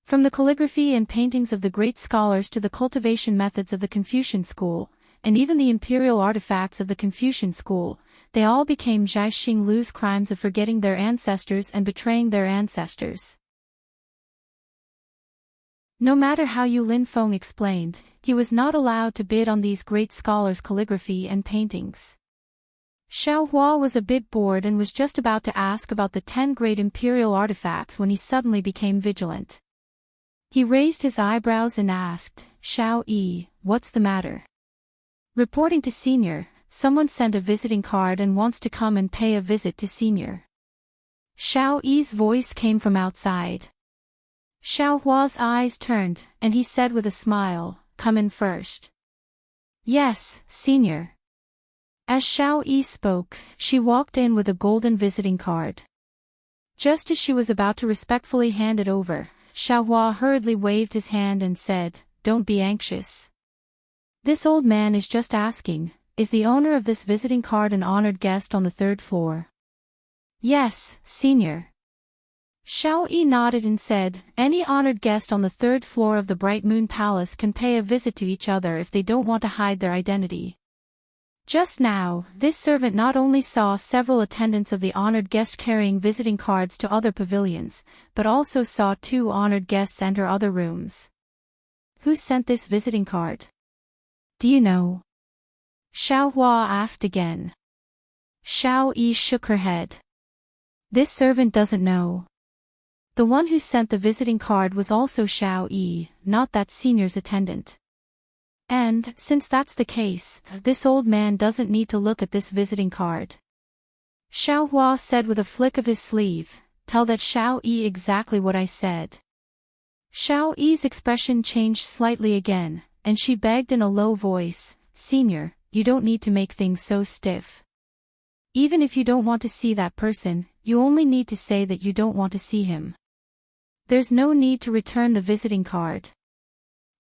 From the calligraphy and paintings of the great scholars to the cultivation methods of the Confucian school, and even the imperial artifacts of the Confucian school, they all became Zhai Xing Lu's crimes of forgetting their ancestors and betraying their ancestors. No matter how Yu Linfeng explained, he was not allowed to bid on these great scholars' calligraphy and paintings. Xiaohua was a bit bored and was just about to ask about the 10 great imperial artifacts when he suddenly became vigilant. He raised his eyebrows and asked, Xiao Yi, what's the matter? Reporting to Senior, someone sent a visiting card and wants to come and pay a visit to Senior. Xiao Yi's voice came from outside. Xiaohua's eyes turned, and he said with a smile, come in first. Yes, Senior. As Xiao Yi spoke, she walked in with a golden visiting card. Just as she was about to respectfully hand it over, Xiaohua hurriedly waved his hand and said, don't be anxious. This old man is just asking, is the owner of this visiting card an honored guest on the 3rd floor? Yes, Senior. Xiao Yi nodded and said, any honored guest on the 3rd floor of the Bright Moon Palace can pay a visit to each other if they don't want to hide their identity. Just now, this servant not only saw several attendants of the honored guest carrying visiting cards to other pavilions, but also saw 2 honored guests enter other rooms. Who sent this visiting card? Do you know? Xiaohua asked again. Xiao Yi shook her head. This servant doesn't know. The one who sent the visiting card was also Xiao Yi, not that senior's attendant. And, since that's the case, this old man doesn't need to look at this visiting card. Xiaohua said with a flick of his sleeve, tell that Xiao Yi exactly what I said. Xiao Yi's expression changed slightly again, and she begged in a low voice, Senior, you don't need to make things so stiff. Even if you don't want to see that person, you only need to say that you don't want to see him. There's no need to return the visiting card.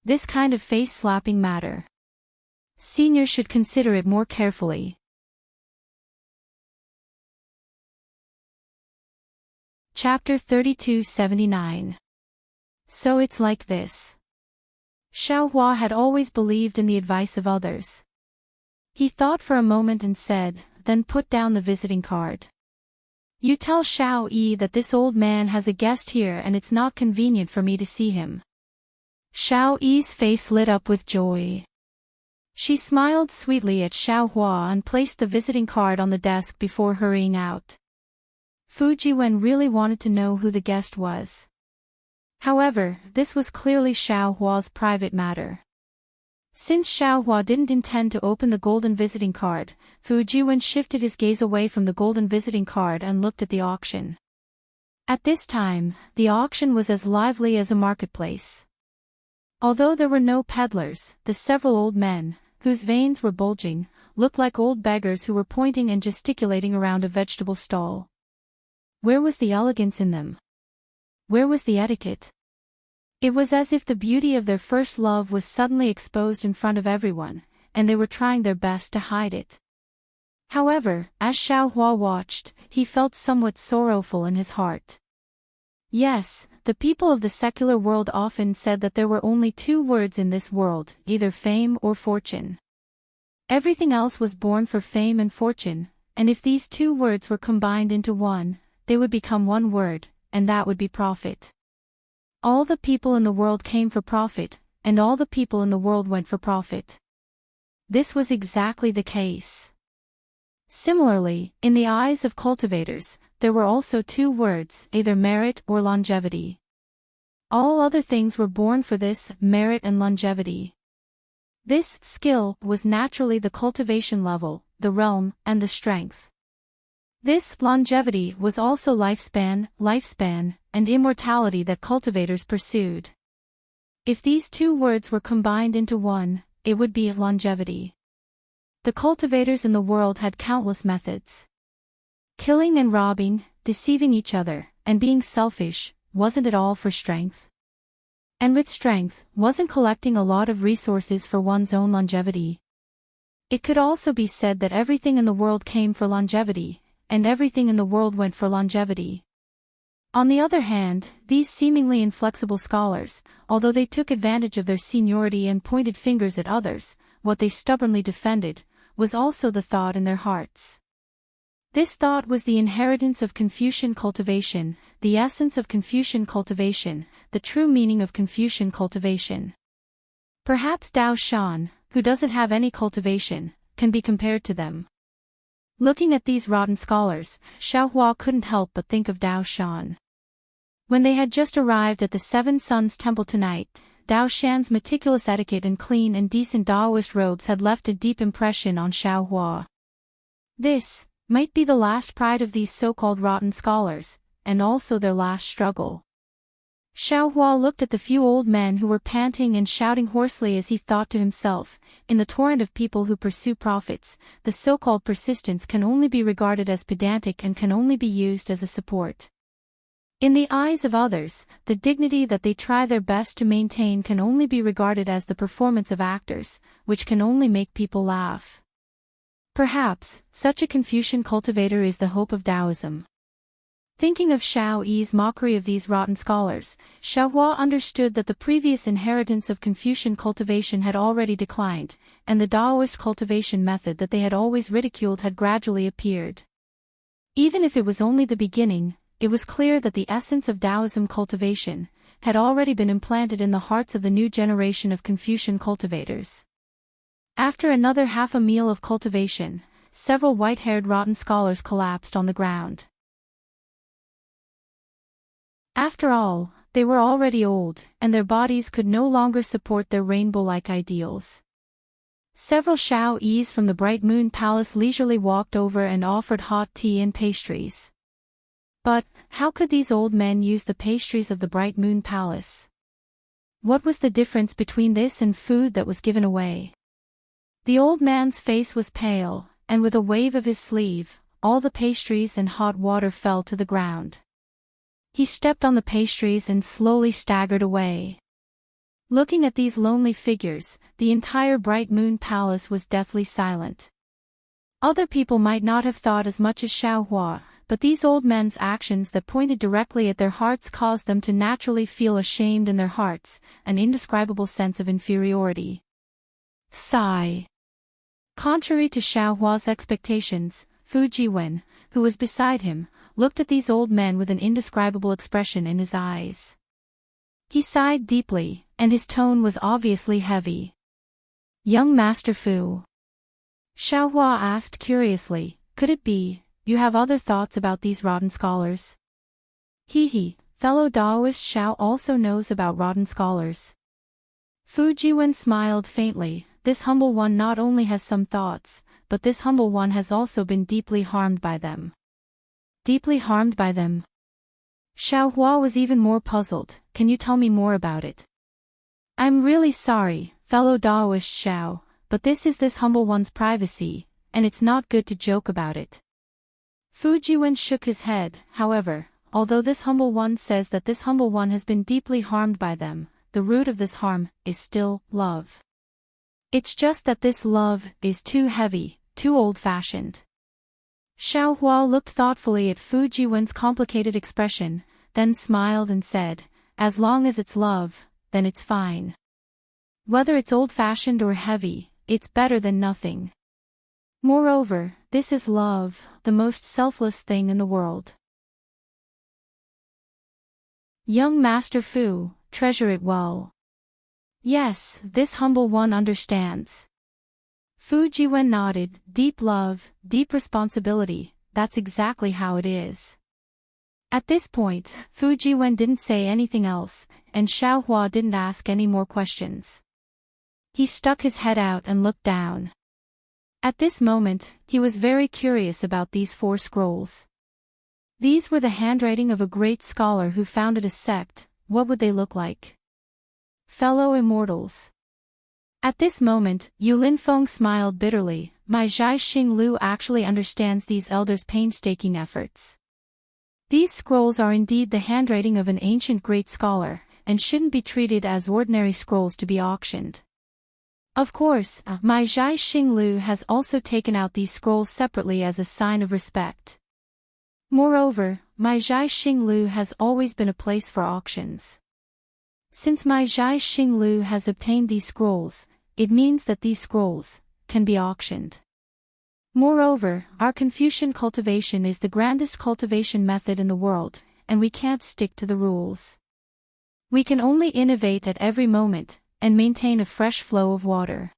This kind of face-slapping matter. Seniors should consider it more carefully. Chapter 3279. So it's like this. Xiaohua had always believed in the advice of others. He thought for a moment and said, then put down the visiting card. You tell Xiao Yi that this old man has a guest here and it's not convenient for me to see him. Xiao Yi's face lit up with joy. She smiled sweetly at Xiaohua and placed the visiting card on the desk before hurrying out. Fujiwen really wanted to know who the guest was. However, this was clearly Xiaohua's private matter. Since Xiaohua didn't intend to open the golden visiting card, Fujiwen shifted his gaze away from the golden visiting card and looked at the auction. At this time, the auction was as lively as a marketplace. Although there were no peddlers, the several old men, whose veins were bulging, looked like old beggars who were pointing and gesticulating around a vegetable stall. Where was the elegance in them? Where was the etiquette? It was as if the beauty of their first love was suddenly exposed in front of everyone, and they were trying their best to hide it. However, as Xiaohua watched, he felt somewhat sorrowful in his heart. Yes, the people of the secular world often said that there were only two words in this world, either fame or fortune. Everything else was born for fame and fortune, and if these two words were combined into one, they would become one word, and that would be profit. All the people in the world came for profit, and all the people in the world went for profit. This was exactly the case. Similarly, in the eyes of cultivators, there were also two words, either merit or longevity. All other things were born for this, merit and longevity. This skill was naturally the cultivation level, the realm, and the strength. This longevity was also lifespan, and immortality that cultivators pursued. If these two words were combined into one, it would be longevity. The cultivators in the world had countless methods. Killing and robbing, deceiving each other, and being selfish, wasn't it all for strength? And with strength, wasn't collecting a lot of resources for one's own longevity? It could also be said that everything in the world came for longevity, and everything in the world went for longevity. On the other hand, these seemingly inflexible scholars, although they took advantage of their seniority and pointed fingers at others, what they stubbornly defended, was also the thought in their hearts. This thought was the inheritance of Confucian cultivation, the essence of Confucian cultivation, the true meaning of Confucian cultivation. Perhaps Dao Shan, who doesn't have any cultivation, can be compared to them. Looking at these rotten scholars, Xiaohua couldn't help but think of Dao Shan. When they had just arrived at the Seven Suns Temple tonight, Dao Shan's meticulous etiquette and clean and decent Daoist robes had left a deep impression on Xiaohua. This might be the last pride of these so-called rotten scholars, and also their last struggle. Xiaohua looked at the few old men who were panting and shouting hoarsely as he thought to himself, in the torrent of people who pursue profits, the so-called persistence can only be regarded as pedantic and can only be used as a support. In the eyes of others, the dignity that they try their best to maintain can only be regarded as the performance of actors, which can only make people laugh. Perhaps, such a Confucian cultivator is the hope of Taoism. Thinking of Xiao Yi's mockery of these rotten scholars, Xiaohua understood that the previous inheritance of Confucian cultivation had already declined, and the Daoist cultivation method that they had always ridiculed had gradually appeared. Even if it was only the beginning, it was clear that the essence of Taoism cultivation had already been implanted in the hearts of the new generation of Confucian cultivators. After another half a meal of cultivation, several white-haired rotten scholars collapsed on the ground. After all, they were already old, and their bodies could no longer support their rainbow-like ideals. Several Xiao Yis from the Bright Moon Palace leisurely walked over and offered hot tea and pastries. But, how could these old men use the pastries of the Bright Moon Palace? What was the difference between this and food that was given away? The old man's face was pale, and with a wave of his sleeve, all the pastries and hot water fell to the ground. He stepped on the pastries and slowly staggered away. Looking at these lonely figures, the entire Bright Moon Palace was deathly silent. Other people might not have thought as much as Xiaohua, but these old men's actions that pointed directly at their hearts caused them to naturally feel ashamed in their hearts, an indescribable sense of inferiority. Sigh. Contrary to Xiaohua's expectations, Fu Jiwen, who was beside him, looked at these old men with an indescribable expression in his eyes. He sighed deeply, and his tone was obviously heavy. Young Master Fu. Xiaohua asked curiously, could it be, you have other thoughts about these rotten scholars? He, fellow Daoist Xiao also knows about rotten scholars. Fu Jiwen smiled faintly, this humble one not only has some thoughts, but this humble one has also been deeply harmed by them. Deeply harmed by them? Xiaohua was even more puzzled, can you tell me more about it? I'm really sorry, fellow Daoist Xiao, but this is this humble one's privacy, and it's not good to joke about it. Fu Jiwen shook his head, however, although this humble one says that this humble one has been deeply harmed by them, the root of this harm is still love. It's just that this love is too heavy, too old-fashioned. Xiaohua looked thoughtfully at Fu Jiwen's complicated expression, then smiled and said, as long as it's love, then it's fine. Whether it's old-fashioned or heavy, it's better than nothing. Moreover, this is love, the most selfless thing in the world. Young Master Fu, treasure it well. Yes, this humble one understands. Fu Jiwen nodded, deep love, deep responsibility, that's exactly how it is. At this point, Fu Jiwen didn't say anything else, and Xiaohua didn't ask any more questions. He stuck his head out and looked down. At this moment, he was very curious about these 4 scrolls. These were the handwriting of a great scholar who founded a sect. What would they look like? Fellow immortals. At this moment, Yu Linfeng smiled bitterly, my Zhai Xing Lu actually understands these elders' painstaking efforts. These scrolls are indeed the handwriting of an ancient great scholar, and shouldn't be treated as ordinary scrolls to be auctioned. Of course, my Zhai Xing Lu has also taken out these scrolls separately as a sign of respect. Moreover, my Zhai Xing Lu has always been a place for auctions. Since my Zhai Xing Lu has obtained these scrolls, it means that these scrolls can be auctioned. Moreover, our Confucian cultivation is the grandest cultivation method in the world, and we can't stick to the rules. We can only innovate at every moment, and maintain a fresh flow of water.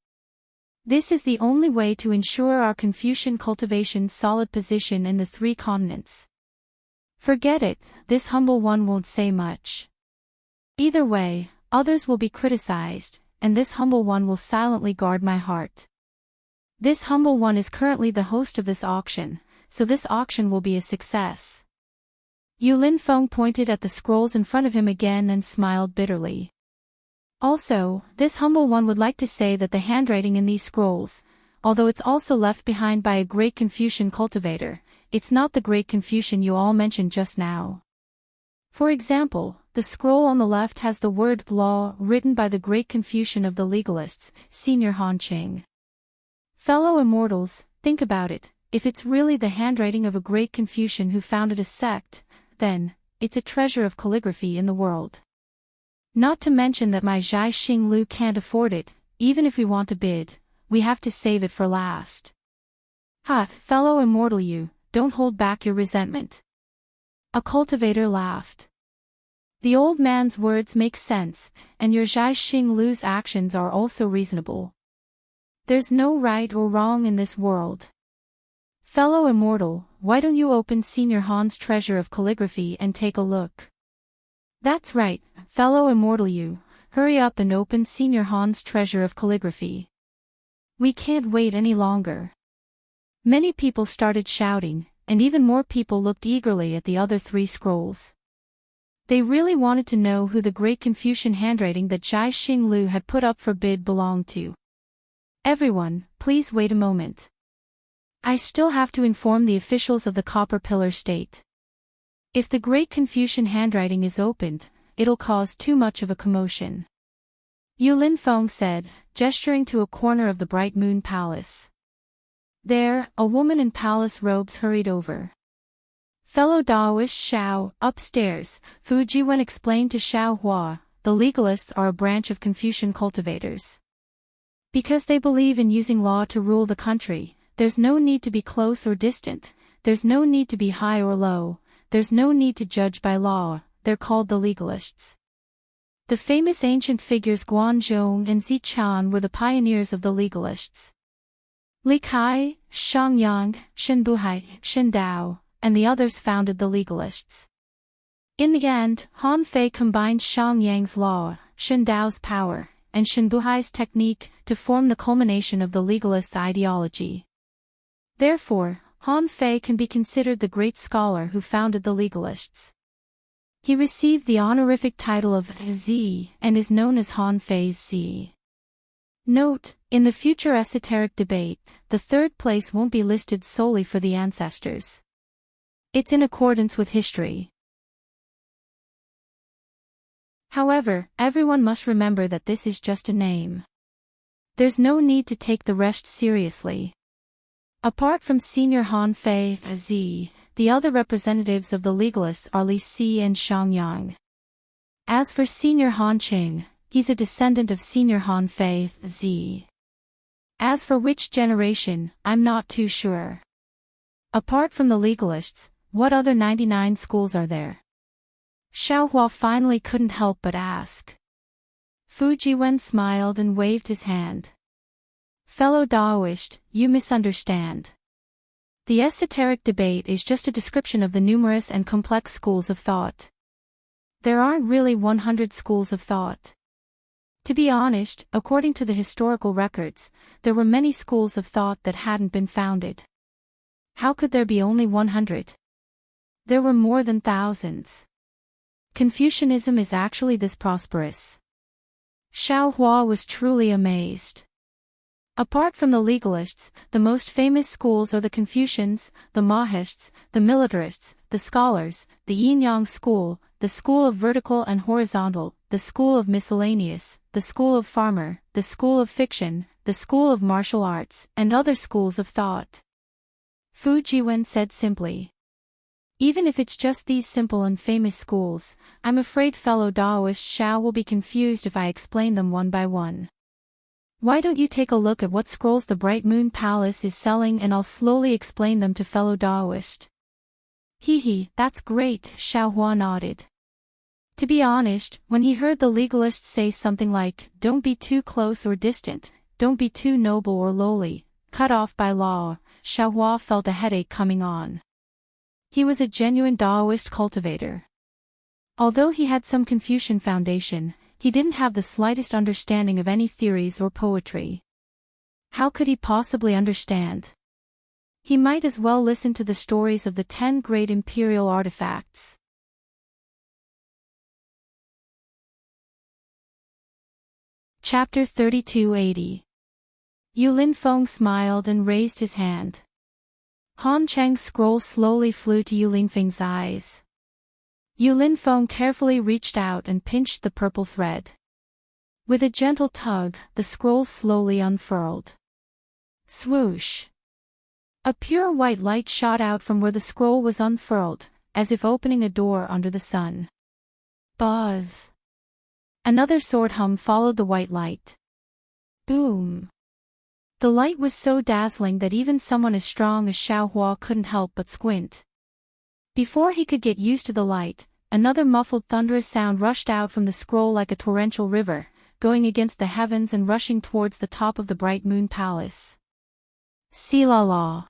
This is the only way to ensure our Confucian cultivation's solid position in the 3 continents. Forget it, this humble one won't say much. Either way, others will be criticized, and this humble one will silently guard my heart. This humble one is currently the host of this auction, so this auction will be a success. Yu Linfeng pointed at the scrolls in front of him again and smiled bitterly. Also, this humble one would like to say that the handwriting in these scrolls, although it's also left behind by a great Confucian cultivator, it's not the great Confucian you all mentioned just now. For example, the scroll on the left has the word law written by the great Confucian of the legalists, Senior Han Qing. Fellow immortals, think about it, if it's really the handwriting of a great Confucian who founded a sect, then, it's a treasure of calligraphy in the world. Not to mention that my Zhai Xing Lu can't afford it, even if we want to bid, we have to save it for last. Ha, fellow immortal you, don't hold back your resentment. A cultivator laughed. The old man's words make sense, and your Zhai Xing Lu's actions are also reasonable. There's no right or wrong in this world. Fellow immortal, why don't you open Senior Han's treasure of calligraphy and take a look? That's right, fellow immortal you, hurry up and open Senior Han's treasure of calligraphy. We can't wait any longer. Many people started shouting, and even more people looked eagerly at the other 3 scrolls. They really wanted to know who the great Confucian handwriting that Zhai Xing Lu had put up for bid belonged to. Everyone, please wait a moment. I still have to inform the officials of the Copper Pillar State. If the Great Confucian handwriting is opened, it'll cause too much of a commotion. Yu Linfeng said, gesturing to a corner of the Bright Moon Palace. There, a woman in palace robes hurried over. Fellow Daoist Xiao, upstairs, Fu Jiwen explained to Xiao Hua, the legalists are a branch of Confucian cultivators. Because they believe in using law to rule the country, there's no need to be close or distant, there's no need to be high or low, there's no need to judge by law, they're called the legalists. The famous ancient figures Guanzhong and Zichan were the pioneers of the legalists. Li Kai, Shangyang, Shenbuhai, Shindao, and the others founded the legalists. In the end, Han Fei combined Shangyang's law, Shindao's power, and Shenbuhai's technique to form the culmination of the legalists' ideology. Therefore, Han Fei can be considered the great scholar who founded the legalists. He received the honorific title of Z and is known as Han Fei's Z. Note, in the future esoteric debate, the third place won't be listed solely for the ancestors. It's in accordance with history. However, everyone must remember that this is just a name. There's no need to take the rest seriously. Apart from Senior Han Fei Z, the other representatives of the legalists are Li Si and Shangyang. As for Senior Han Qing, he's a descendant of Senior Han Fei Z. As for which generation, I'm not too sure. Apart from the legalists, what other 99 schools are there? Xiao Hua finally couldn't help but ask. Fu Jiwen smiled and waved his hand. Fellow Daoist, you misunderstand. The esoteric debate is just a description of the numerous and complex schools of thought. There aren't really 100 schools of thought. To be honest, according to the historical records, there were many schools of thought that hadn't been founded. How could there be only 100? There were more than thousands. Confucianism is actually this prosperous. Xiao Hua was truly amazed. Apart from the legalists, the most famous schools are the Confucians, the Mahists, the militarists, the scholars, the Yin-Yang school, the school of vertical and horizontal, the school of miscellaneous, the school of farmer, the school of fiction, the school of martial arts, and other schools of thought. Fu Jiwen said simply. Even if it's just these simple and famous schools, I'm afraid fellow Daoist Xiao will be confused if I explain them one by one. Why don't you take a look at what scrolls the Bright Moon Palace is selling and I'll slowly explain them to fellow Daoist. Hee, that's great, Xiao Hua nodded. To be honest, when he heard the legalists say something like, don't be too close or distant, don't be too noble or lowly, cut off by law, Xiao Hua felt a headache coming on. He was a genuine Daoist cultivator. Although he had some Confucian foundation, he didn't have the slightest understanding of any theories or poetry. How could he possibly understand? He might as well listen to the stories of the 10 great imperial artifacts. Chapter 3280. Yu Linfeng smiled and raised his hand. Han Cheng's scroll slowly flew to Yu Linfeng's eyes. Yu Linfeng carefully reached out and pinched the purple thread. With a gentle tug, the scroll slowly unfurled. Swoosh! A pure white light shot out from where the scroll was unfurled, as if opening a door under the sun. Buzz! Another sword hum followed the white light. Boom! The light was so dazzling that even someone as strong as Xiao Hua couldn't help but squint. Before he could get used to the light, another muffled thunderous sound rushed out from the scroll like a torrential river, going against the heavens and rushing towards the top of the Bright Moon Palace. See-la-la.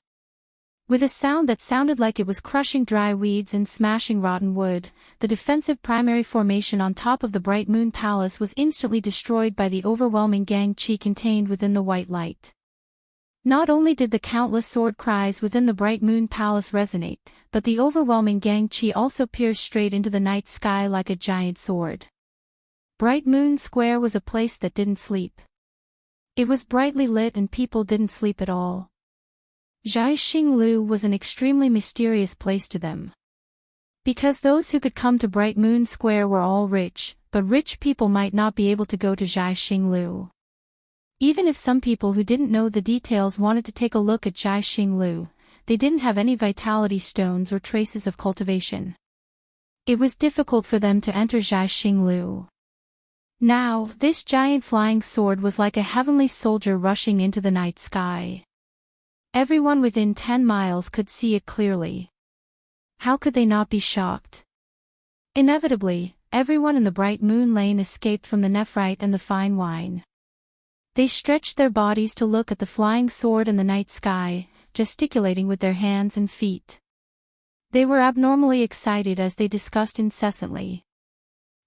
With a sound that sounded like it was crushing dry weeds and smashing rotten wood, the defensive primary formation on top of the Bright Moon Palace was instantly destroyed by the overwhelming gang qi contained within the white light. Not only did the countless sword cries within the Bright Moon Palace resonate, but the overwhelming gang qi also pierced straight into the night sky like a giant sword. Bright Moon Square was a place that didn't sleep. It was brightly lit and people didn't sleep at all. Zhai Xinglu was an extremely mysterious place to them. Because those who could come to Bright Moon Square were all rich, but rich people might not be able to go to Jiaxinglu. Even if some people who didn't know the details wanted to take a look at Jiaxinglu, they didn't have any vitality stones or traces of cultivation. It was difficult for them to enter Jiaxinglu. Now, this giant flying sword was like a heavenly soldier rushing into the night sky. Everyone within 10 miles could see it clearly. How could they not be shocked? Inevitably, everyone in the Bright Moon Lane escaped from the nephrite and the fine wine. They stretched their bodies to look at the flying sword in the night sky, gesticulating with their hands and feet. They were abnormally excited as they discussed incessantly.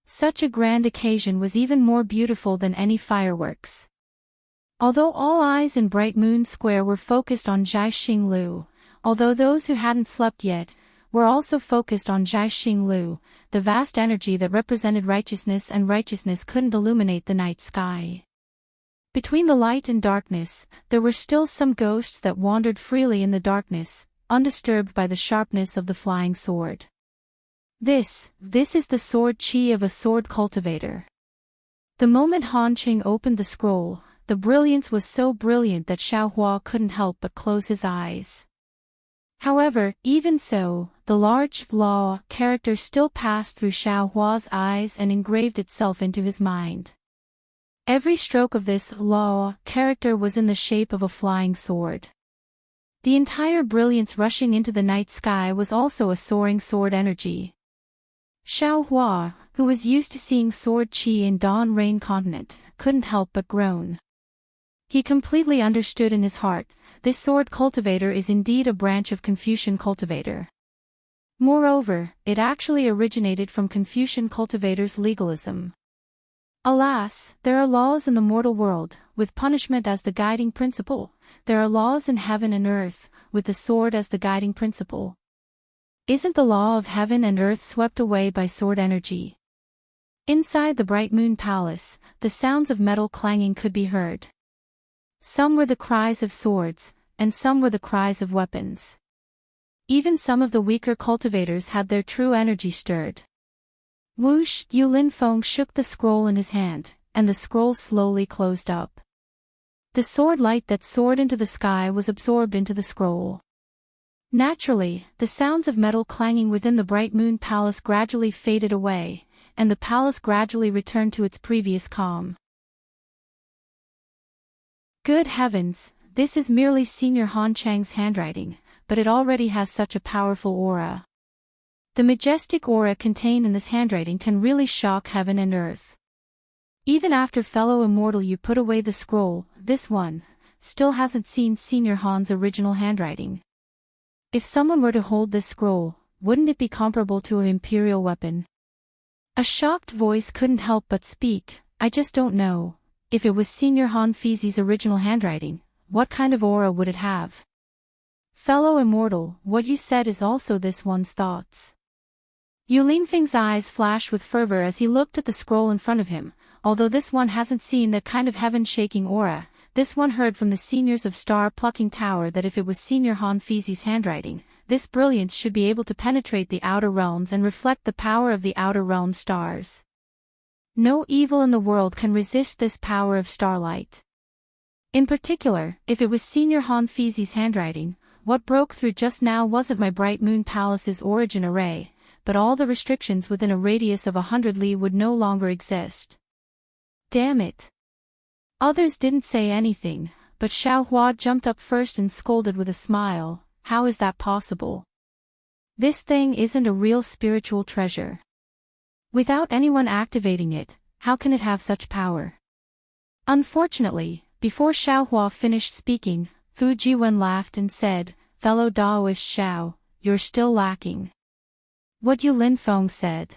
Such a grand occasion was even more beautiful than any fireworks. Although all eyes in Bright Moon Square were focused on Jiaxinglu, although those who hadn't slept yet were also focused on Jiaxinglu, the vast energy that represented righteousness and righteousness couldn't illuminate the night sky. Between the light and darkness, there were still some ghosts that wandered freely in the darkness, undisturbed by the sharpness of the flying sword. This is the sword chi of a sword cultivator. The moment Han Qing opened the scroll, the brilliance was so brilliant that Xiaohua couldn't help but close his eyes. However, even so, the large law character still passed through Xiaohua's eyes and engraved itself into his mind. Every stroke of this law character was in the shape of a flying sword. The entire brilliance rushing into the night sky was also a soaring sword energy. Xiaohua, who was used to seeing sword qi in Dawn Rain Continent, couldn't help but groan. He completely understood in his heart, this sword cultivator is indeed a branch of Confucian cultivator. Moreover, it actually originated from Confucian cultivators' legalism. Alas, there are laws in the mortal world, with punishment as the guiding principle. There are laws in heaven and earth, with the sword as the guiding principle. Isn't the law of heaven and earth swept away by sword energy? Inside the Bright Moon Palace, the sounds of metal clanging could be heard. Some were the cries of swords, and some were the cries of weapons. Even some of the weaker cultivators had their true energy stirred. Whoosh! Yulin Feng shook the scroll in his hand, and the scroll slowly closed up. The sword light that soared into the sky was absorbed into the scroll. Naturally, the sounds of metal clanging within the Bright Moon Palace gradually faded away, and the palace gradually returned to its previous calm. Good heavens, this is merely Senior Han Chang's handwriting, but it already has such a powerful aura. The majestic aura contained in this handwriting can really shock heaven and earth. Even after fellow immortal you put away the scroll, this one still hasn't seen Senior Han's original handwriting. If someone were to hold this scroll, wouldn't it be comparable to an imperial weapon? A shocked voice couldn't help but speak, I just don't know. If it was Senior Han Fizi's original handwriting, what kind of aura would it have? Fellow immortal, what you said is also this one's thoughts. Yu Linfeng's eyes flashed with fervor as he looked at the scroll in front of him. Although this one hasn't seen that kind of heaven-shaking aura, this one heard from the seniors of Star Plucking Tower that if it was Senior Han Fizi's handwriting, this brilliance should be able to penetrate the outer realms and reflect the power of the outer realm stars. No evil in the world can resist this power of starlight. In particular, if it was Senior Han Fizi's handwriting, what broke through just now wasn't my Bright Moon Palace's origin array, but all the restrictions within a radius of 100 li would no longer exist. Damn it. Others didn't say anything, but Xiaohua jumped up first and scolded with a smile, how is that possible? This thing isn't a real spiritual treasure. Without anyone activating it, how can it have such power? Unfortunately, before Xiaohua finished speaking, Fu Jiwen laughed and said, fellow Daoist Xiao, you're still lacking. What Yu Linfeng said.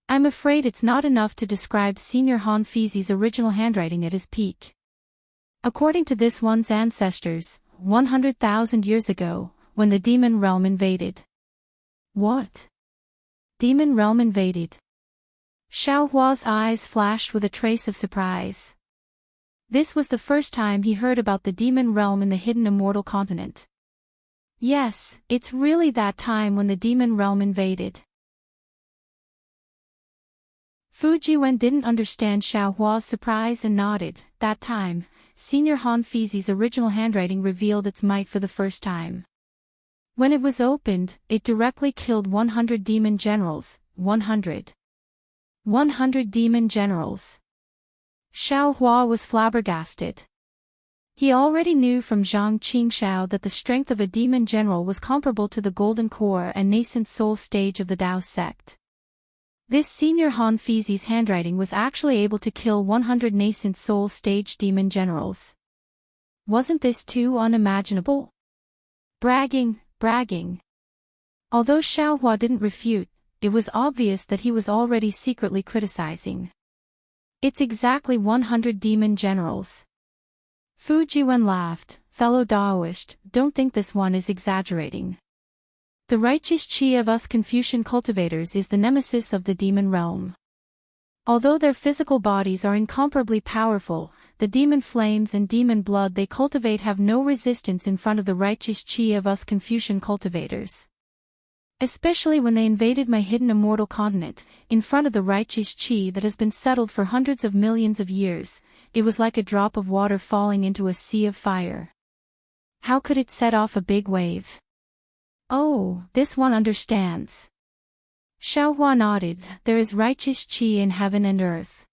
I'm afraid it's not enough to describe Senior Han Fizi's original handwriting at his peak. According to this one's ancestors, 100,000 years ago, when the demon realm invaded. What? Demon realm invaded? Xiaohua's eyes flashed with a trace of surprise. This was the first time he heard about the demon realm in the hidden immortal continent. Yes, it's really that time when the demon realm invaded. Fu Jiwen didn't understand Xiao Hua's surprise and nodded. That time, Senior Han Fizi's original handwriting revealed its might for the first time. When it was opened, it directly killed 100 demon generals. 100 demon generals. Xiao Hua was flabbergasted. He already knew from Zhang Qingxiao that the strength of a demon general was comparable to the golden core and nascent soul stage of the Dao sect. This senior Han Fizi's handwriting was actually able to kill 100 nascent soul stage demon generals. Wasn't this too unimaginable? Bragging. Although Xiao Hua didn't refute, it was obvious that he was already secretly criticizing. It's exactly 100 demon generals. Fu Jiwen laughed. Fellow Daoist, don't think this one is exaggerating. The righteous qi of us Confucian cultivators is the nemesis of the demon realm. Although their physical bodies are incomparably powerful, the demon flames and demon blood they cultivate have no resistance in front of the righteous qi of us Confucian cultivators. Especially when they invaded my hidden immortal continent, in front of the righteous qi that has been settled for hundreds of millions of years, it was like a drop of water falling into a sea of fire. How could it set off a big wave? Oh, this one understands. Xiao Hua nodded. There is righteous qi in heaven and earth.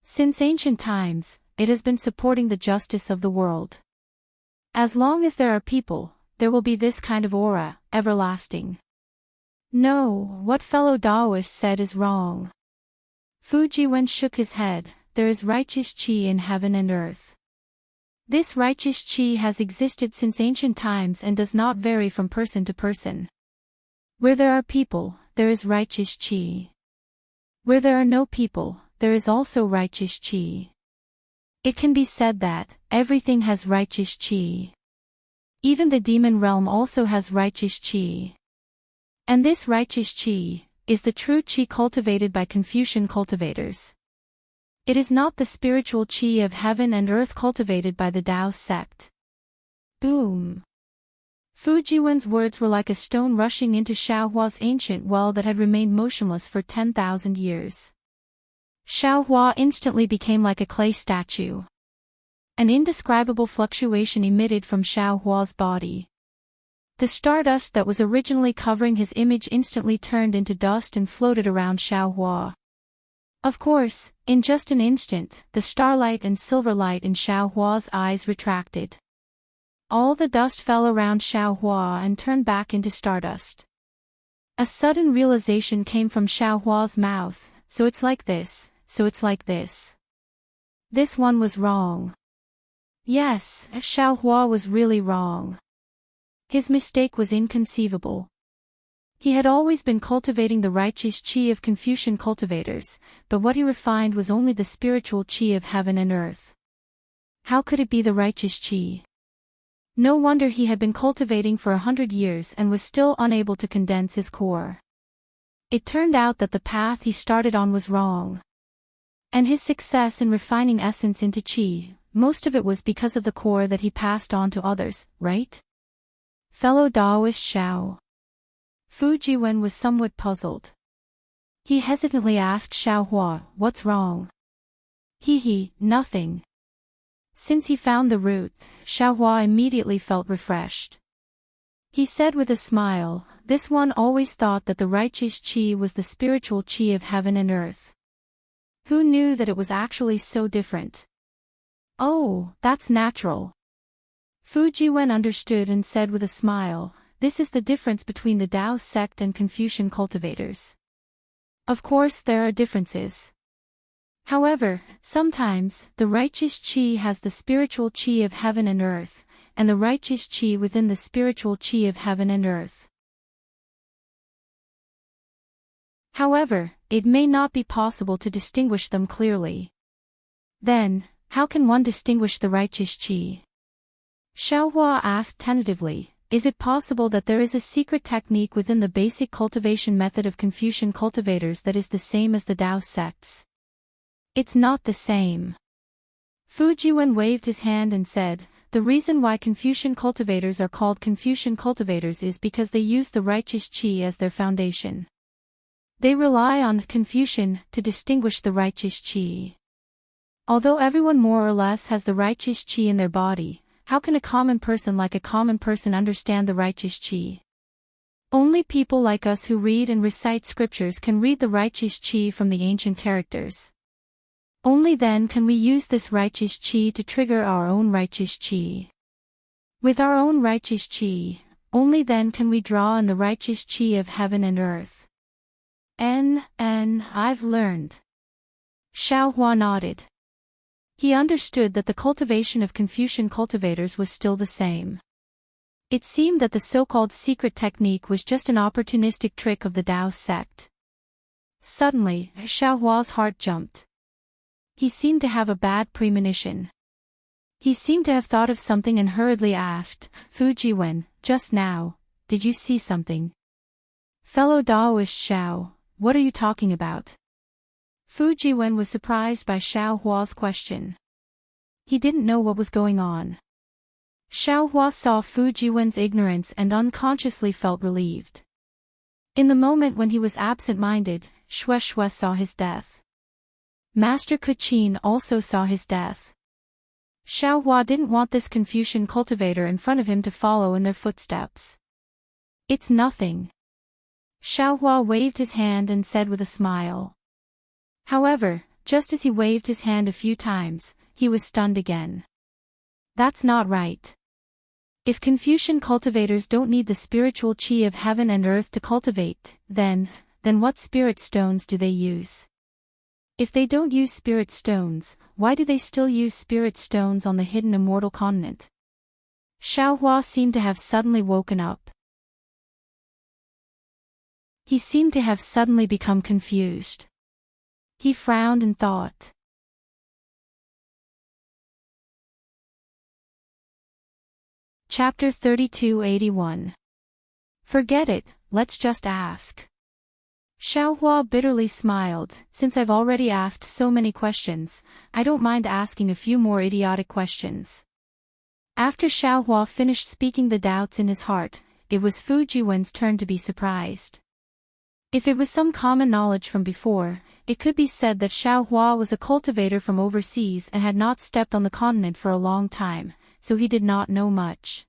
Since ancient times, it has been supporting the justice of the world. As long as there are people, there will be this kind of aura, everlasting. No, what fellow Daoist said is wrong. Fu Jiwen shook his head. There is righteous qi in heaven and earth. This righteous qi has existed since ancient times and does not vary from person to person. Where there are people, there is righteous qi. Where there are no people, there is also righteous qi. It can be said that everything has righteous qi. Even the demon realm also has righteous qi. And this righteous qi is the true qi cultivated by Confucian cultivators. It is not the spiritual qi of heaven and earth cultivated by the Dao sect. Boom! Fu Jiwen's words were like a stone rushing into Xiao Hua's ancient well that had remained motionless for 10,000 years. Xiao Hua instantly became like a clay statue. An indescribable fluctuation emitted from Xiao Hua's body. The stardust that was originally covering his image instantly turned into dust and floated around Xiao Hua. Of course, in just an instant, the starlight and silver light in Xiao Hua's eyes retracted. All the dust fell around Xiao Hua and turned back into stardust. A sudden realization came from Xiao Hua's mouth. So it's like this, so it's like this. This one was wrong. Yes, Xiao Hua was really wrong. His mistake was inconceivable. He had always been cultivating the righteous qi of Confucian cultivators, but what he refined was only the spiritual qi of heaven and earth. How could it be the righteous qi? No wonder he had been cultivating for 100 years and was still unable to condense his core. It turned out that the path he started on was wrong. And his success in refining essence into qi, most of it was because of the core that he passed on to others, right? Fellow Daoist Xiao. Fu Jiwen was somewhat puzzled. He hesitantly asked Xiao Hua, "What's wrong?" Nothing. Since he found the root, Xiao Hua immediately felt refreshed. He said with a smile, "This one always thought that the righteous qi was the spiritual qi of heaven and earth. Who knew that it was actually so different?" "Oh, that's natural." Fu Jiwen understood and said with a smile, "This is the difference between the Dao sect and Confucian cultivators. Of course there are differences. However, sometimes, the righteous qi has the spiritual qi of heaven and earth, and the righteous qi within the spiritual qi of heaven and earth. However, it may not be possible to distinguish them clearly. Then, how can one distinguish the righteous qi?" Xiao Hua asked tentatively, "Is it possible that there is a secret technique within the basic cultivation method of Confucian cultivators that is the same as the Dao sects?" "It's not the same." Fu Jiwen waved his hand and said, "The reason why Confucian cultivators are called Confucian cultivators is because they use the righteous qi as their foundation. They rely on Confucian to distinguish the righteous qi. Although everyone more or less has the righteous qi in their body, how can a common person like a common person understand the righteous qi? Only people like us who read and recite scriptures can read the righteous qi from the ancient characters. Only then can we use this righteous qi to trigger our own righteous qi. With our own righteous qi, only then can we draw on the righteous qi of heaven and earth. I've learned. Xiao Hua nodded. He understood that the cultivation of Confucian cultivators was still the same. It seemed that the so-called secret technique was just an opportunistic trick of the Tao sect. Suddenly, Xiao Hua's heart jumped. He seemed to have a bad premonition. He seemed to have thought of something and hurriedly asked, Fujiwen, just now, did you see something? Fellow Daoist Xiao, what are you talking about? Fujiwen was surprised by Xiao Hua's question. He didn't know what was going on. Xiao Hua saw Fujiwen's ignorance and unconsciously felt relieved. In the moment when he was absent-minded, Xue Xue saw his death. Master Kuqin also saw his death. Xiao Hua didn't want this Confucian cultivator in front of him to follow in their footsteps. It's nothing. Xiao Hua waved his hand and said with a smile. However, just as he waved his hand a few times, he was stunned again. That's not right. If Confucian cultivators don't need the spiritual qi of heaven and earth to cultivate, then what spirit stones do they use? If they don't use spirit stones, why do they still use spirit stones on the hidden immortal continent? Xiao Hua seemed to have suddenly woken up. He seemed to have suddenly become confused. He frowned and thought. Chapter 3281. Forget it, let's just ask. Xiao Hua bitterly smiled. Since I've already asked so many questions, I don't mind asking a few more idiotic questions. After Xiao Hua finished speaking the doubts in his heart, it was Fujiwen's turn to be surprised. If it was some common knowledge from before, it could be said that Xiao Hua was a cultivator from overseas and had not stepped on the continent for a long time, so he did not know much.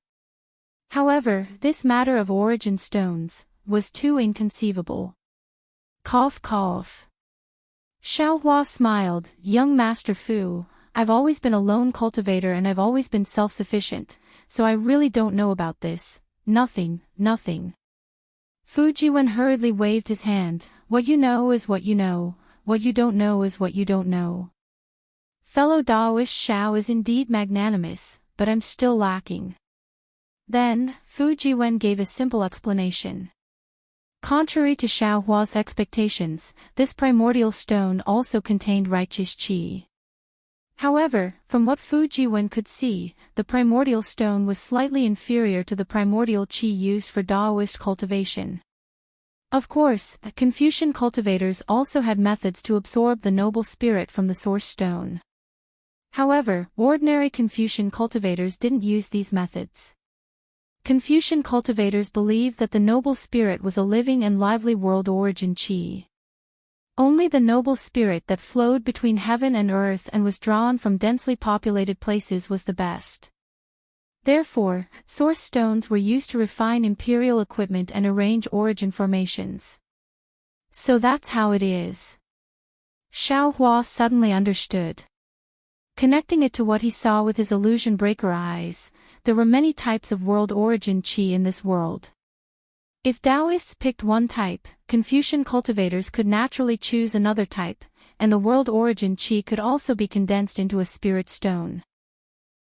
However, this matter of origin stones was too inconceivable. Cough cough. Xiao Hua smiled. Young Master Fu, I've always been a lone cultivator and I've always been self-sufficient, so I really don't know about this. Nothing. Fujiwen hurriedly waved his hand. What you know is what you know, what you don't know is what you don't know. Fellow Daoist Xiao is indeed magnanimous, but I'm still lacking. Then, Fujiwen gave a simple explanation. Contrary to Xiao Hua's expectations, this primordial stone also contained righteous qi. However, from what Fujiwen could see, the primordial stone was slightly inferior to the primordial qi used for Daoist cultivation. Of course, Confucian cultivators also had methods to absorb the noble spirit from the source stone. However, ordinary Confucian cultivators didn't use these methods. Confucian cultivators believed that the noble spirit was a living and lively world origin qi. Only the noble spirit that flowed between heaven and earth and was drawn from densely populated places was the best. Therefore, source stones were used to refine imperial equipment and arrange origin formations. So that's how it is. Xiao Hua suddenly understood. Connecting it to what he saw with his illusion breaker eyes, there were many types of world origin qi in this world. If Taoists picked one type, Confucian cultivators could naturally choose another type, and the world origin qi could also be condensed into a spirit stone.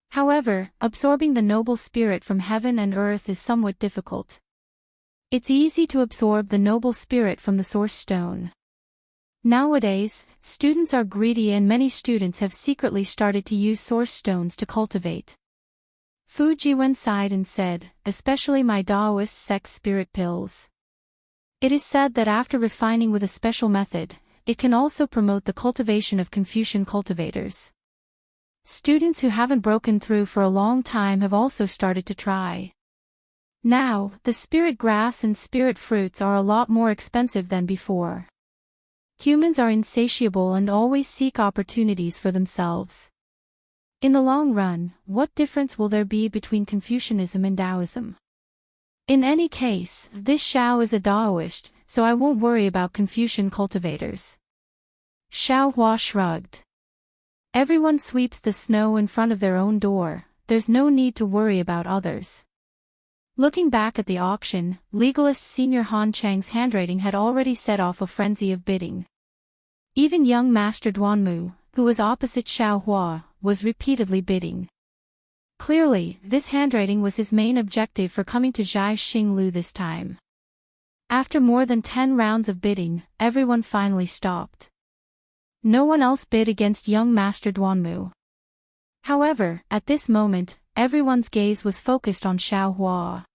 However, absorbing the noble spirit from heaven and earth is somewhat difficult. It's easy to absorb the noble spirit from the source stone. Nowadays, students are greedy and many students have secretly started to use source stones to cultivate. Fujiwen sighed and said, especially my Daoist sect spirit pills. It is said that after refining with a special method, it can also promote the cultivation of Confucian cultivators. Students who haven't broken through for a long time have also started to try. Now, the spirit grass and spirit fruits are a lot more expensive than before. Humans are insatiable and always seek opportunities for themselves. In the long run, what difference will there be between Confucianism and Taoism? In any case, this Xiao is a Taoist, so I won't worry about Confucian cultivators. Xiao Hua shrugged. Everyone sweeps the snow in front of their own door, there's no need to worry about others. Looking back at the auction, legalist Senior Han Cheng's handwriting had already set off a frenzy of bidding. Even young Master Duanmu, who was opposite Xiao Hua, was repeatedly bidding. Clearly, this handwriting was his main objective for coming to Zhai Xinglu this time. After more than 10 rounds of bidding, everyone finally stopped. No one else bid against young Master Duanmu. However, at this moment, everyone's gaze was focused on Xiao Hua.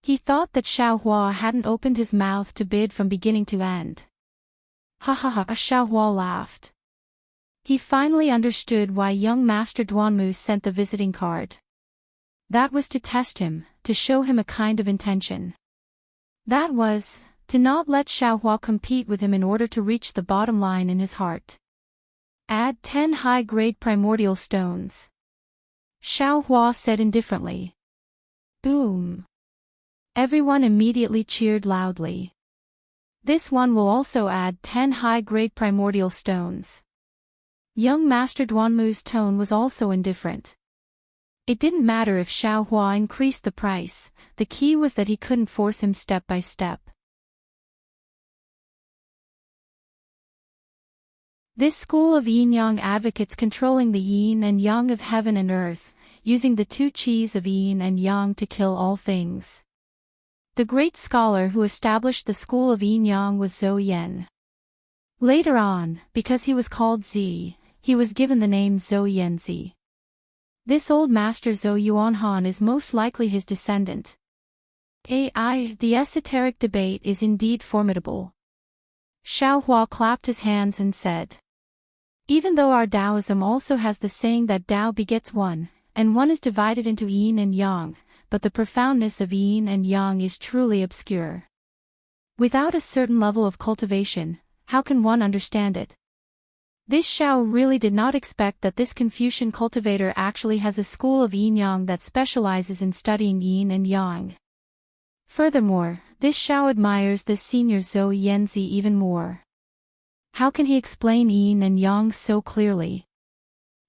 He thought that Xiao Hua hadn't opened his mouth to bid from beginning to end. Ha ha ha, Xiao Hua laughed. He finally understood why young Master Duanmu sent the visiting card. That was to test him, to show him a kind of intention. That was, to not let Xiao Hua compete with him in order to reach the bottom line in his heart. Add 10 high-grade primordial stones. Xiao Hua said indifferently. Boom. Everyone immediately cheered loudly. This one will also add 10 high-grade primordial stones. Young Master Duanmu's tone was also indifferent. It didn't matter if Xiao Hua increased the price, the key was that he couldn't force him step by step. This school of yin-yang advocates controlling the yin and yang of heaven and earth, using the two qis of yin and yang to kill all things. The great scholar who established the school of yin-yang was Zhou Yan. Later on, because he was called Zi, he was given the name Zhou Yanzi. This old master Zhou Yuanhan is most likely his descendant. The esoteric debate is indeed formidable. Xiao Hua clapped his hands and said. Even though our Taoism also has the saying that Tao begets one, and one is divided into yin and yang, but the profoundness of yin and yang is truly obscure. Without a certain level of cultivation, how can one understand it? This Xiao really did not expect that this Confucian cultivator actually has a school of yin-yang that specializes in studying yin and yang. Furthermore, this Xiao admires this senior Zhou Yanzi even more. How can he explain yin and yang so clearly?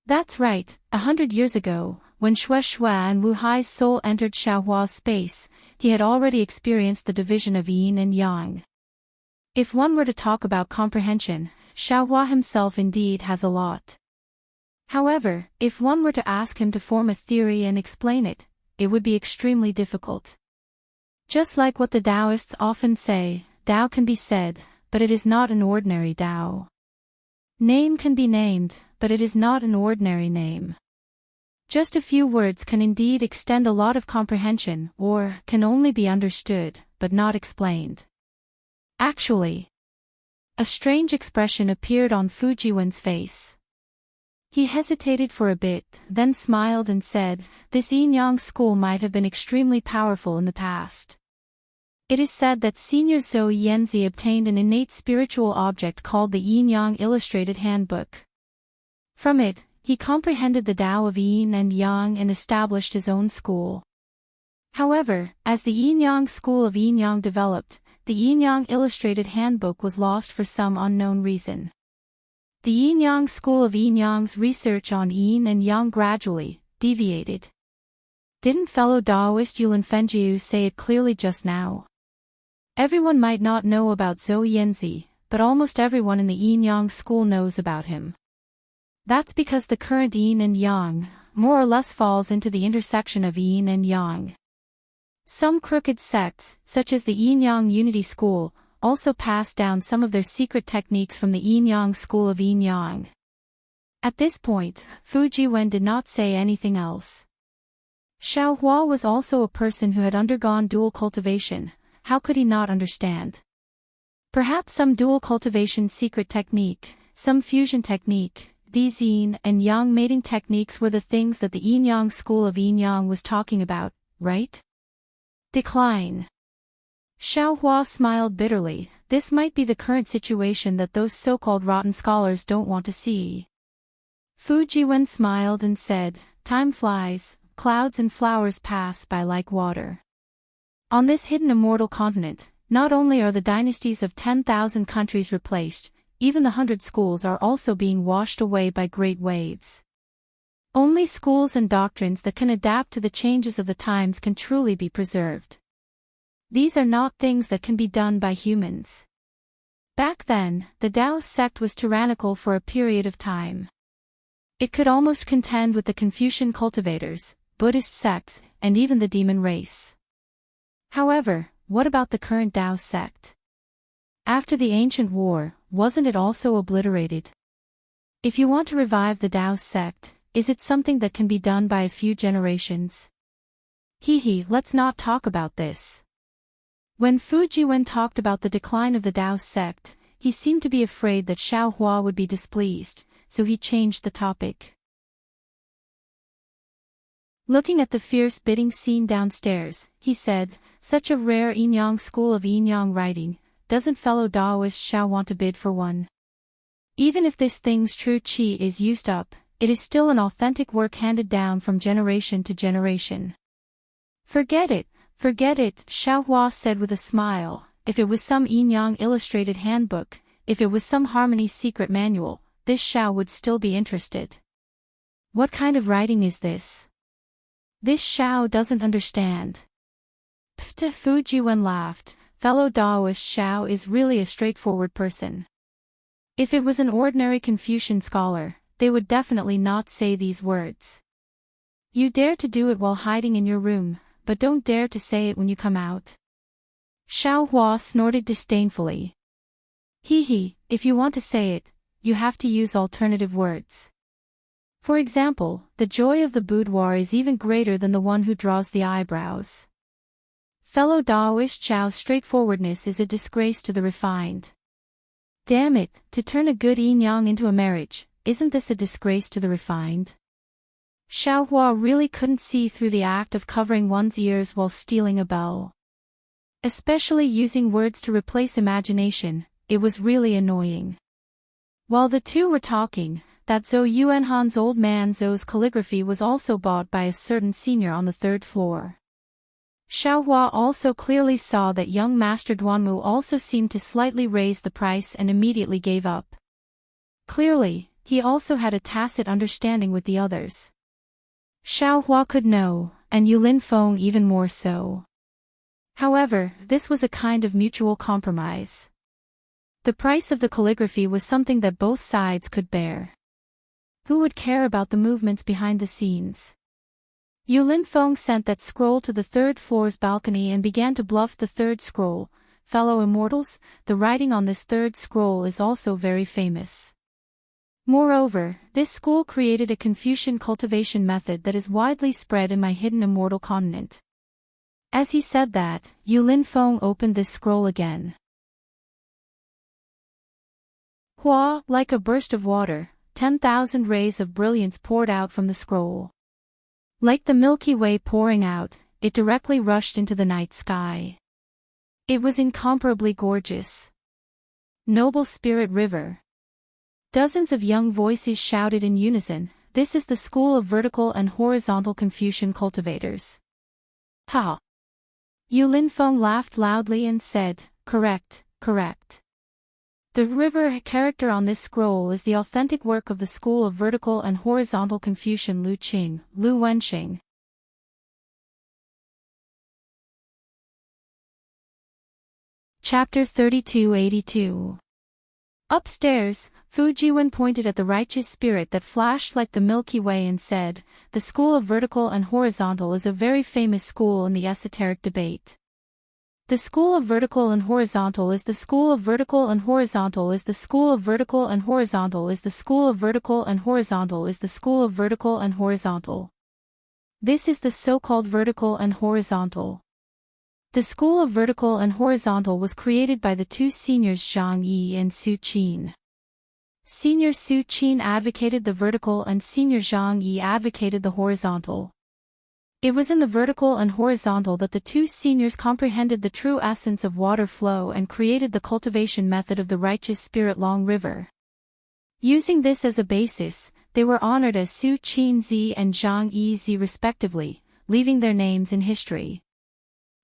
That's right, 100 years ago, when Xue Xue and Wu Hai's soul entered Xiao Hua's space, he had already experienced the division of yin and yang. If one were to talk about comprehension, Xiao Hua himself indeed has a lot. However, if one were to ask him to form a theory and explain it, it would be extremely difficult. Just like what the Taoists often say, Tao can be said, but it is not an ordinary Tao. Name can be named, but it is not an ordinary name. Just a few words can indeed extend a lot of comprehension, or can only be understood, but not explained. Actually, a strange expression appeared on Fujiwen's face. He hesitated for a bit, then smiled and said, this yin-yang school might have been extremely powerful in the past. It is said that Senior Zhou Yanzi obtained an innate spiritual object called the Yin-Yang Illustrated Handbook. From it, he comprehended the Tao of yin and yang and established his own school. However, as the yin-yang school of yin-yang developed, the Yin-Yang Illustrated Handbook was lost for some unknown reason. The yin-yang school of yin-yang's research on yin and yang gradually deviated. Didn't fellow Taoist Yulin Fengjiu say it clearly just now? Everyone might not know about Zhou Yanzi, but almost everyone in the yin-yang school knows about him. That's because the current yin and yang, more or less falls into the intersection of yin and yang. Some crooked sects, such as the Yin-Yang Unity School, also pass down some of their secret techniques from the Yin-Yang School of Yin-Yang. At this point, Fujiwen did not say anything else. Xiao Hua was also a person who had undergone dual cultivation, how could he not understand? Perhaps some dual cultivation secret technique, some fusion technique, these yin and yang mating techniques were the things that the Yin-Yang School of Yin-Yang was talking about, right? Decline. Xiao Hua smiled bitterly, this might be the current situation that those so-called rotten scholars don't want to see. Fu Jiwen smiled and said, time flies, clouds and flowers pass by like water. On this hidden immortal continent, not only are the dynasties of 10,000 countries replaced, even the 100 schools are also being washed away by great waves. Only schools and doctrines that can adapt to the changes of the times can truly be preserved. These are not things that can be done by humans. Back then, the Taoist sect was tyrannical for a period of time. It could almost contend with the Confucian cultivators, Buddhist sects, and even the demon race. However, what about the current Tao sect? After the ancient war, wasn't it also obliterated? If you want to revive the Tao sect, is it something that can be done by a few generations? Let's not talk about this. When Fu Jiwen talked about the decline of the Tao sect, he seemed to be afraid that Xiao Hua would be displeased, so he changed the topic. Looking at the fierce bidding scene downstairs, he said, such a rare Yinyang school of Yinyang writing, doesn't fellow Daoist Xiao want to bid for one? Even if this thing's true qi is used up, it is still an authentic work handed down from generation to generation. Forget it, Xiao Hua said with a smile. If it was some Yinyang illustrated handbook, if it was some harmony secret manual, this Xiao would still be interested. What kind of writing is this? This Xiao doesn't understand. Pfft, Fu Jiwen laughed. Fellow Daoist Xiao is really a straightforward person. If it was an ordinary Confucian scholar, they would definitely not say these words. You dare to do it while hiding in your room, but don't dare to say it when you come out. Xiao Hua snorted disdainfully. If you want to say it, you have to use alternative words. For example, the joy of the boudoir is even greater than the one who draws the eyebrows. Fellow Daoist Xiao's straightforwardness is a disgrace to the refined. Damn it, to turn a good yin-yang into a marriage, isn't this a disgrace to the refined? Xiao Hua really couldn't see through the act of covering one's ears while stealing a bell. Especially using words to replace imagination, it was really annoying. While the two were talking, that Zhou Yuanhan's old man Zhou's calligraphy was also bought by a certain senior on the 3rd floor. Xiao Hua also clearly saw that young Master Duanmu also seemed to slightly raise the price and immediately gave up. Clearly, he also had a tacit understanding with the others. Xiao Hua could know, and Yulin Feng even more so. However, this was a kind of mutual compromise. The price of the calligraphy was something that both sides could bear. Who would care about the movements behind the scenes? Yulin Feng sent that scroll to the 3rd floor's balcony and began to bluff the 3rd scroll. Fellow immortals, the writing on this 3rd scroll is also very famous. Moreover, this school created a Confucian cultivation method that is widely spread in my hidden immortal continent. As he said that, Yulin Feng opened this scroll again. Hua, like a burst of water, 10,000 rays of brilliance poured out from the scroll. Like the Milky Way pouring out, it directly rushed into the night sky. It was incomparably gorgeous. Noble Spirit River. Dozens of young voices shouted in unison, this is the school of vertical and horizontal Confucian cultivators. Ha! Yulin Feng laughed loudly and said, correct. The river character on this scroll is the authentic work of the school of vertical and horizontal Confucian Lu Wenxing. Chapter 3282. Upstairs, Fu Jiwen pointed at the righteous spirit that flashed like the Milky Way and said, the school of vertical and horizontal is a very famous school in the esoteric debate. The school of vertical and horizontal is the school of vertical and horizontal is the school of vertical and horizontal is the school of vertical and horizontal is the school of vertical and horizontal. This is the so-called vertical and horizontal. The school of vertical and horizontal was created by the two seniors Zhang Yi and Su Qin. Senior Su Qin advocated the vertical and Senior Zhang Yi advocated the horizontal. It was in the vertical and horizontal that the two seniors comprehended the true essence of water flow and created the cultivation method of the righteous spirit Long River. Using this as a basis, they were honored as Su Qin Zi and Zhang Yi Zi respectively, leaving their names in history.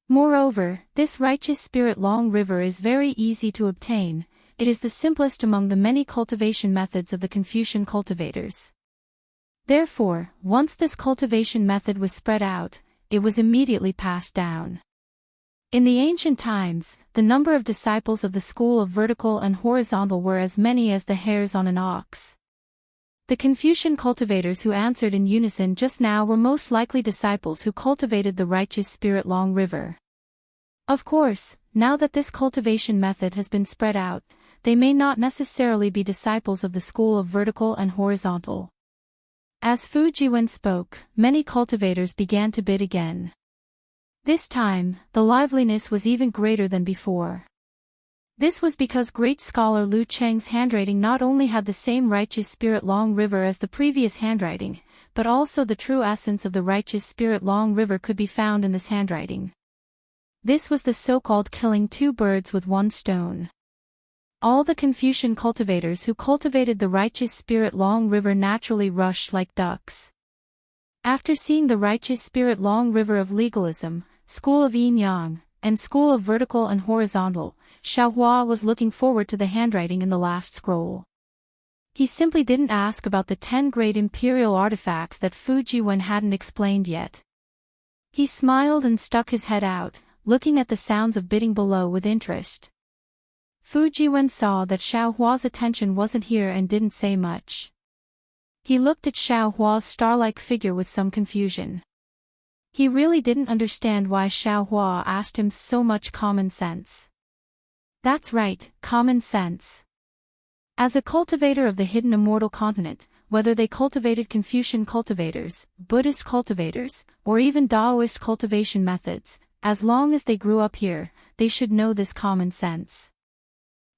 Moreover, this righteous spirit Long River is very easy to obtain. It is the simplest among the many cultivation methods of the Confucian cultivators. Therefore, once this cultivation method was spread out, it was immediately passed down. In the ancient times, the number of disciples of the school of vertical and horizontal were as many as the hairs on an ox. The Confucian cultivators who answered in unison just now were most likely disciples who cultivated the righteous spirit Long River. Of course, now that this cultivation method has been spread out, they may not necessarily be disciples of the school of vertical and horizontal. As Fu Jiwen spoke, many cultivators began to bid again. This time, the liveliness was even greater than before. This was because great scholar Lu Cheng's handwriting not only had the same righteous spirit Long River as the previous handwriting, but also the true essence of the righteous spirit Long River could be found in this handwriting. This was the so-called killing two birds with one stone. All the Confucian cultivators who cultivated the righteous spirit Long River naturally rushed like ducks. After seeing the righteous spirit Long River of legalism, school of yin yang, and school of vertical and horizontal, Xiaohua was looking forward to the handwriting in the last scroll. He simply didn't ask about the 10 great imperial artifacts that Fu Jiwen hadn't explained yet. He smiled and stuck his head out, looking at the sounds of bidding below with interest. Fu Jiwen saw that Xiaohua's attention wasn't here and didn't say much. He looked at Xiaohua's star-like figure with some confusion. He really didn't understand why Xiaohua asked him so much common sense. That's right, common sense. As a cultivator of the hidden immortal continent, whether they cultivated Confucian cultivators, Buddhist cultivators, or even Taoist cultivation methods, as long as they grew up here, they should know this common sense.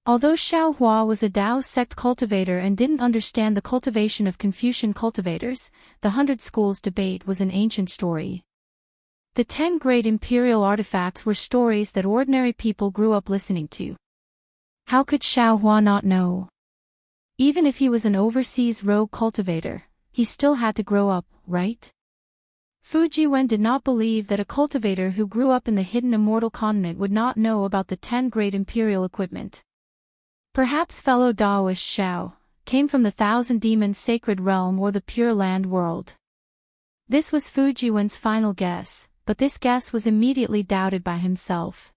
Although Xiaohua was a Tao sect cultivator and didn't understand the cultivation of Confucian cultivators, the 100 Schools debate was an ancient story. The 10 great imperial artifacts were stories that ordinary people grew up listening to. How could Xiaohua not know? Even if he was an overseas rogue cultivator, he still had to grow up, right? Fu Jiwen did not believe that a cultivator who grew up in the hidden immortal continent would not know about the 10 great imperial equipment. Perhaps fellow Taoist Xiao came from the Thousand Demons sacred realm or the Pure Land world. This was Fu Jiwen's final guess, but this guess was immediately doubted by himself.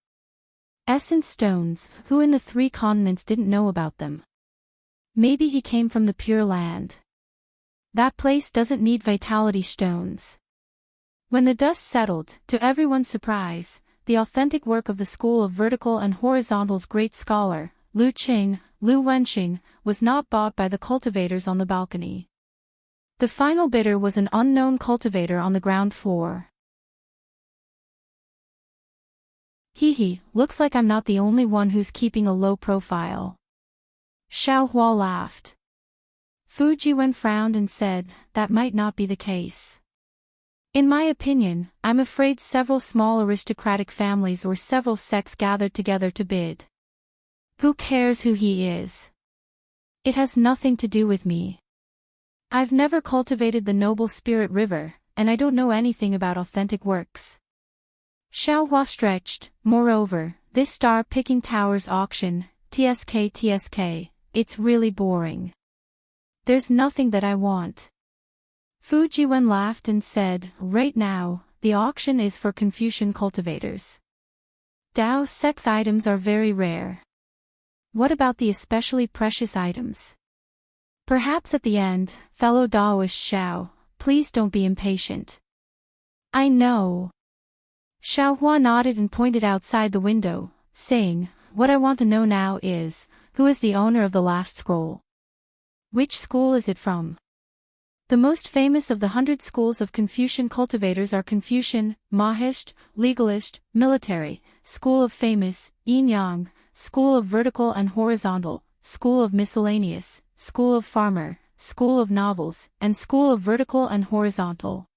Essence stones, who in the 3 continents didn't know about them? Maybe he came from the Pure Land. That place doesn't need vitality stones. When the dust settled, to everyone's surprise, the authentic work of the school of vertical and horizontal's great scholar, Lu Wenqing, was not bought by the cultivators on the balcony. The final bidder was an unknown cultivator on the ground floor. Hee, looks like I'm not the only one who's keeping a low profile. Xiaohua laughed. Fu Jiwen frowned and said, that might not be the case. In my opinion, I'm afraid several small aristocratic families or several sects gathered together to bid. Who cares who he is? It has nothing to do with me. I've never cultivated the noble spirit river, and I don't know anything about authentic works. Xiaohua stretched. Moreover, this star-picking towers auction, TSK, it's really boring. There's nothing that I want. Fu Jiwen laughed and said, right now, the auction is for Confucian cultivators. Tao sex items are very rare. What about the especially precious items? Perhaps at the end, fellow Taoist Xiao, please don't be impatient. I know. Xiaohua nodded and pointed outside the window, saying, what I want to know now is, who is the owner of the last scroll? Which school is it from? The most famous of the 100 schools of Confucian cultivators are Confucian, Mahist, Legalist, Military, School of Famous, Yin Yang, School of Vertical and Horizontal, School of Miscellaneous, School of Farmer, School of Novels, and School of Vertical and Horizontal.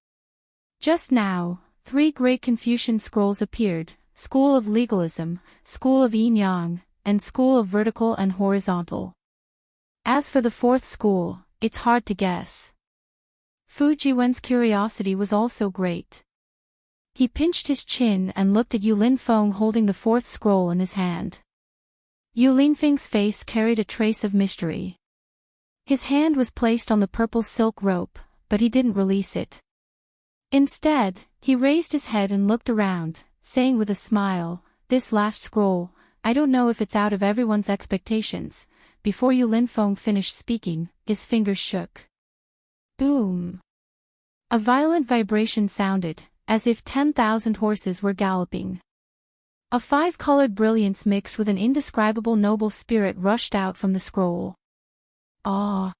Just now, 3 great Confucian scrolls appeared: School of Legalism, School of Yin-Yang, and School of Vertical and Horizontal. As for the 4th school, it's hard to guess. Fu Jiwen's curiosity was also great. He pinched his chin and looked at Yu Linfeng holding the 4th scroll in his hand. Yu Linfeng's face carried a trace of mystery. His hand was placed on the purple silk rope, but he didn't release it. Instead, he raised his head and looked around, saying with a smile, "This last scroll, I don't know if it's out of everyone's expectations." Before Yu Linfeng finished speaking, his fingers shook. Boom! A violent vibration sounded, as if 10,000 horses were galloping. A 5-colored brilliance mixed with an indescribable noble spirit rushed out from the scroll. Ah!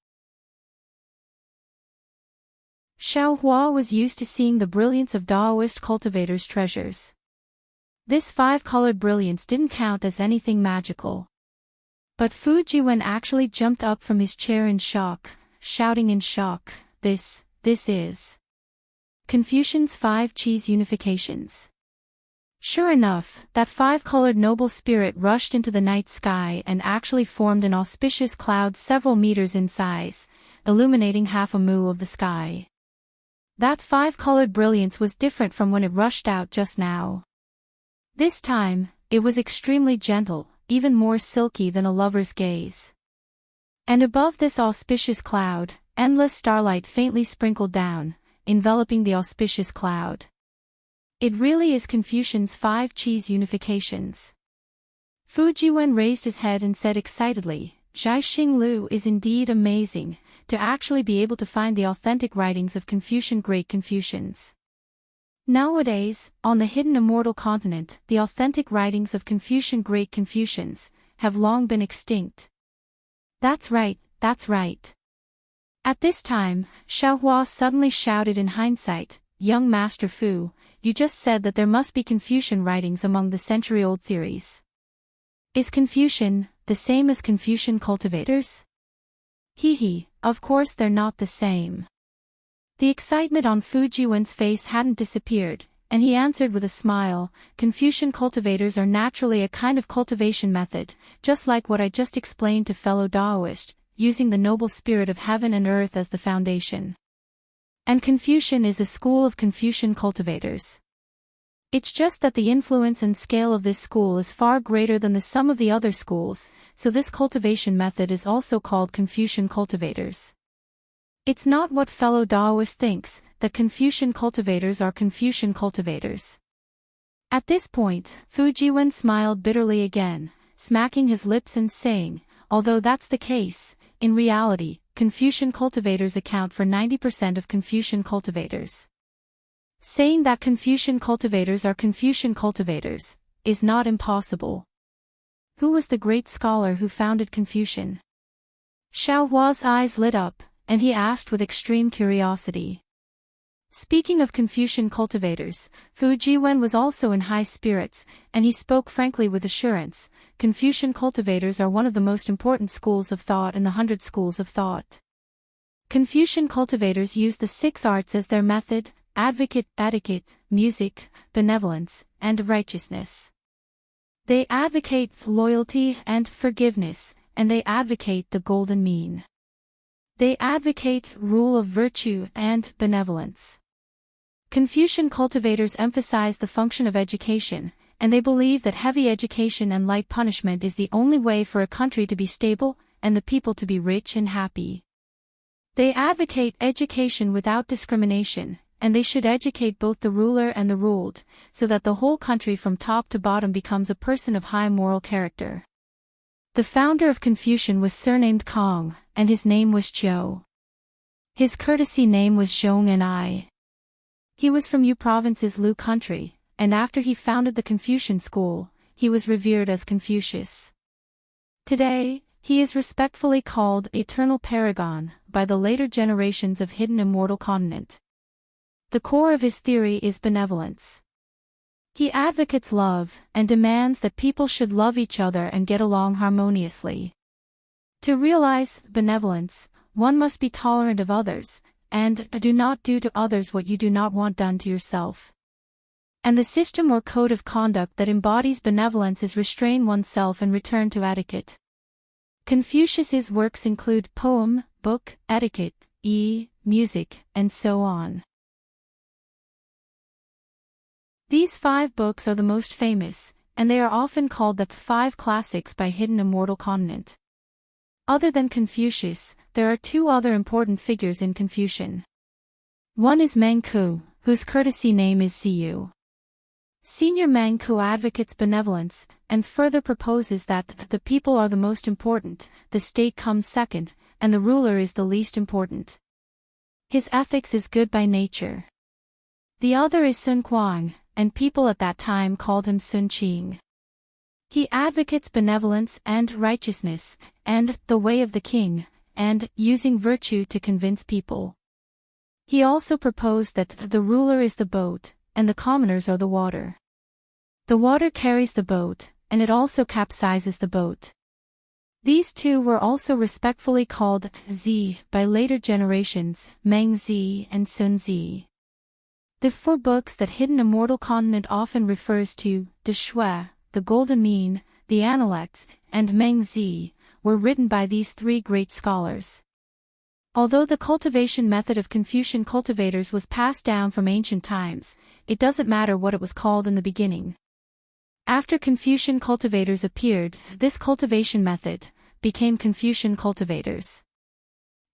Xiao Hua was used to seeing the brilliance of Daoist cultivators' treasures. This 5-colored brilliance didn't count as anything magical. But Fu Jiwen actually jumped up from his chair in shock, shouting in shock, This is Confucian's 5 cheese unifications." Sure enough, that 5-colored noble spirit rushed into the night sky and actually formed an auspicious cloud several meters in size, illuminating half a mu of the sky. That 5-colored brilliance was different from when it rushed out just now. This time, it was extremely gentle, even more silky than a lover's gaze. And above this auspicious cloud, endless starlight faintly sprinkled down, enveloping the auspicious cloud. It really is Confucian's 5 cheese unifications. Fu Jiwen raised his head and said excitedly, "Zhai Xinglu is indeed amazing, to actually be able to find the authentic writings of Confucian great Confucians." Nowadays, on the hidden immortal continent, the authentic writings of Confucian great Confucians have long been extinct. That's right, that's right. At this time, Xiao Hua suddenly shouted in hindsight, "Young Master Fu, you just said that there must be Confucian writings among the century-old theories. Is Confucian the same as Confucian cultivators?" Hee, of course they're not the same. The excitement on Fu Jiwen's face hadn't disappeared, and he answered with a smile, "Confucian cultivators are naturally a kind of cultivation method, just like what I just explained to fellow Daoist, using the noble spirit of heaven and earth as the foundation. And Confucian is a school of Confucian cultivators. It's just that the influence and scale of this school is far greater than the sum of the other schools, so this cultivation method is also called Confucian cultivators. It's not what fellow Daoist thinks, that Confucian cultivators are Confucian cultivators." At this point, Fu Jiwen smiled bitterly again, smacking his lips and saying, "Although that's the case, in reality, Confucian cultivators account for 90% of Confucian cultivators. Saying that Confucian cultivators are Confucian cultivators is not impossible." Who was the great scholar who founded Confucian? Xiao Hua's eyes lit up, and he asked with extreme curiosity. Speaking of Confucian cultivators, Fu Jiwen was also in high spirits, and he spoke frankly with assurance. Confucian cultivators are one of the most important schools of thought in the 100 schools of thought. Confucian cultivators use the 6 arts as their method: advocate, etiquette, music, benevolence, and righteousness. They advocate loyalty and forgiveness, and they advocate the golden mean. They advocate rule of virtue and benevolence. Confucian cultivators emphasize the function of education, and they believe that heavy education and light punishment is the only way for a country to be stable, and the people to be rich and happy. They advocate education without discrimination, and they should educate both the ruler and the ruled, so that the whole country from top to bottom becomes a person of high moral character. The founder of Confucian was surnamed Kong, and his name was Chiu. His courtesy name was Zhong Ni. He was from Yu Province's Lu country, and after he founded the Confucian school, he was revered as Confucius. Today, he is respectfully called Eternal Paragon by the later generations of Hidden Immortal Continent. The core of his theory is benevolence. He advocates love, and demands that people should love each other and get along harmoniously. To realize benevolence, one must be tolerant of others, and do not do to others what you do not want done to yourself. And the system or code of conduct that embodies benevolence is restrain oneself and return to etiquette. Confucius's works include poem, book, etiquette, music, and so on. These 5 books are the most famous, and they are often called the 5 classics by Hidden Immortal Continent. Other than Confucius, there are 2 other important figures in Confucian. One is Meng Ku, whose courtesy name is Ziyu. Senior Meng Ku advocates benevolence, and further proposes that the people are the most important, the state comes second, and the ruler is the least important. His ethics is good by nature. The other is Sun Kuang, and people at that time called him Sun Qing. He advocates benevolence and righteousness, and the way of the king, and using virtue to convince people. He also proposed that the ruler is the boat, and the commoners are the water. The water carries the boat, and it also capsizes the boat. These 2 were also respectfully called Zi by later generations, Meng Zi and Sun Zi. The 4 books that Hidden Immortal Continent often refers to, De Shui, the Golden Mean, the Analects, and Meng Zi, were written by these 3 great scholars. Although the cultivation method of Confucian cultivators was passed down from ancient times, it doesn't matter what it was called in the beginning. After Confucian cultivators appeared, this cultivation method became Confucian cultivators.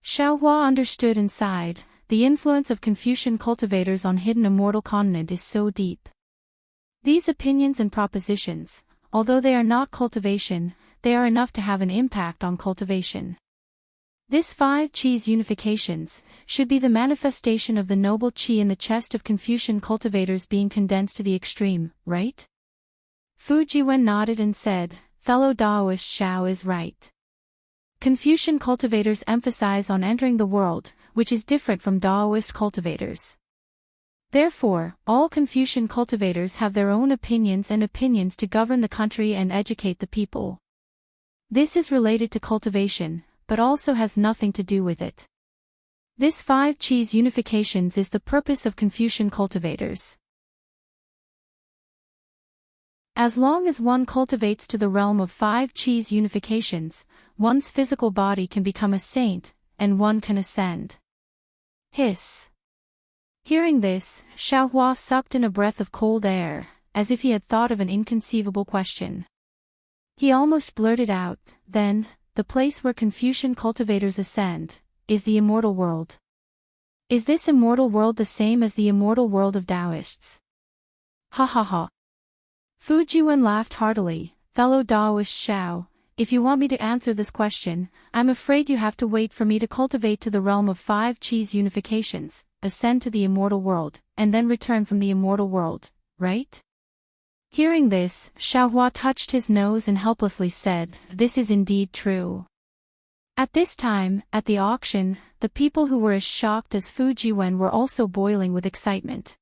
Xiaohua understood and sighed, the influence of Confucian cultivators on Hidden Immortal Continent is so deep. These opinions and propositions, although they are not cultivation, they are enough to have an impact on cultivation. This 5 Qis unifications should be the manifestation of the noble Qi in the chest of Confucian cultivators being condensed to the extreme, right? Fu Jiwen nodded and said, fellow Daoist Xiao is right. Confucian cultivators emphasize on entering the world, which is different from Daoist cultivators. Therefore, all Confucian cultivators have their own opinions to govern the country and educate the people. This is related to cultivation, but also has nothing to do with it. This 5 Qis unifications is the purpose of Confucian cultivators. As long as one cultivates to the realm of 5 Qis unifications, one's physical body can become a saint, and one can ascend. Hiss. Hearing this, Xiaohua sucked in a breath of cold air, as if he had thought of an inconceivable question. He almost blurted out, then, the place where Confucian cultivators ascend, is the immortal world. Is this immortal world the same as the immortal world of Taoists? Ha ha ha. Fu Jiwen laughed heartily, fellow Taoist Xiao, if you want me to answer this question, I'm afraid you have to wait for me to cultivate to the realm of 5 Qis unifications, ascend to the immortal world, and then return from the immortal world, right? Hearing this, Xiaohua touched his nose and helplessly said, this is indeed true. At this time, at the auction, the people who were as shocked as Fu Jiwen were also boiling with excitement.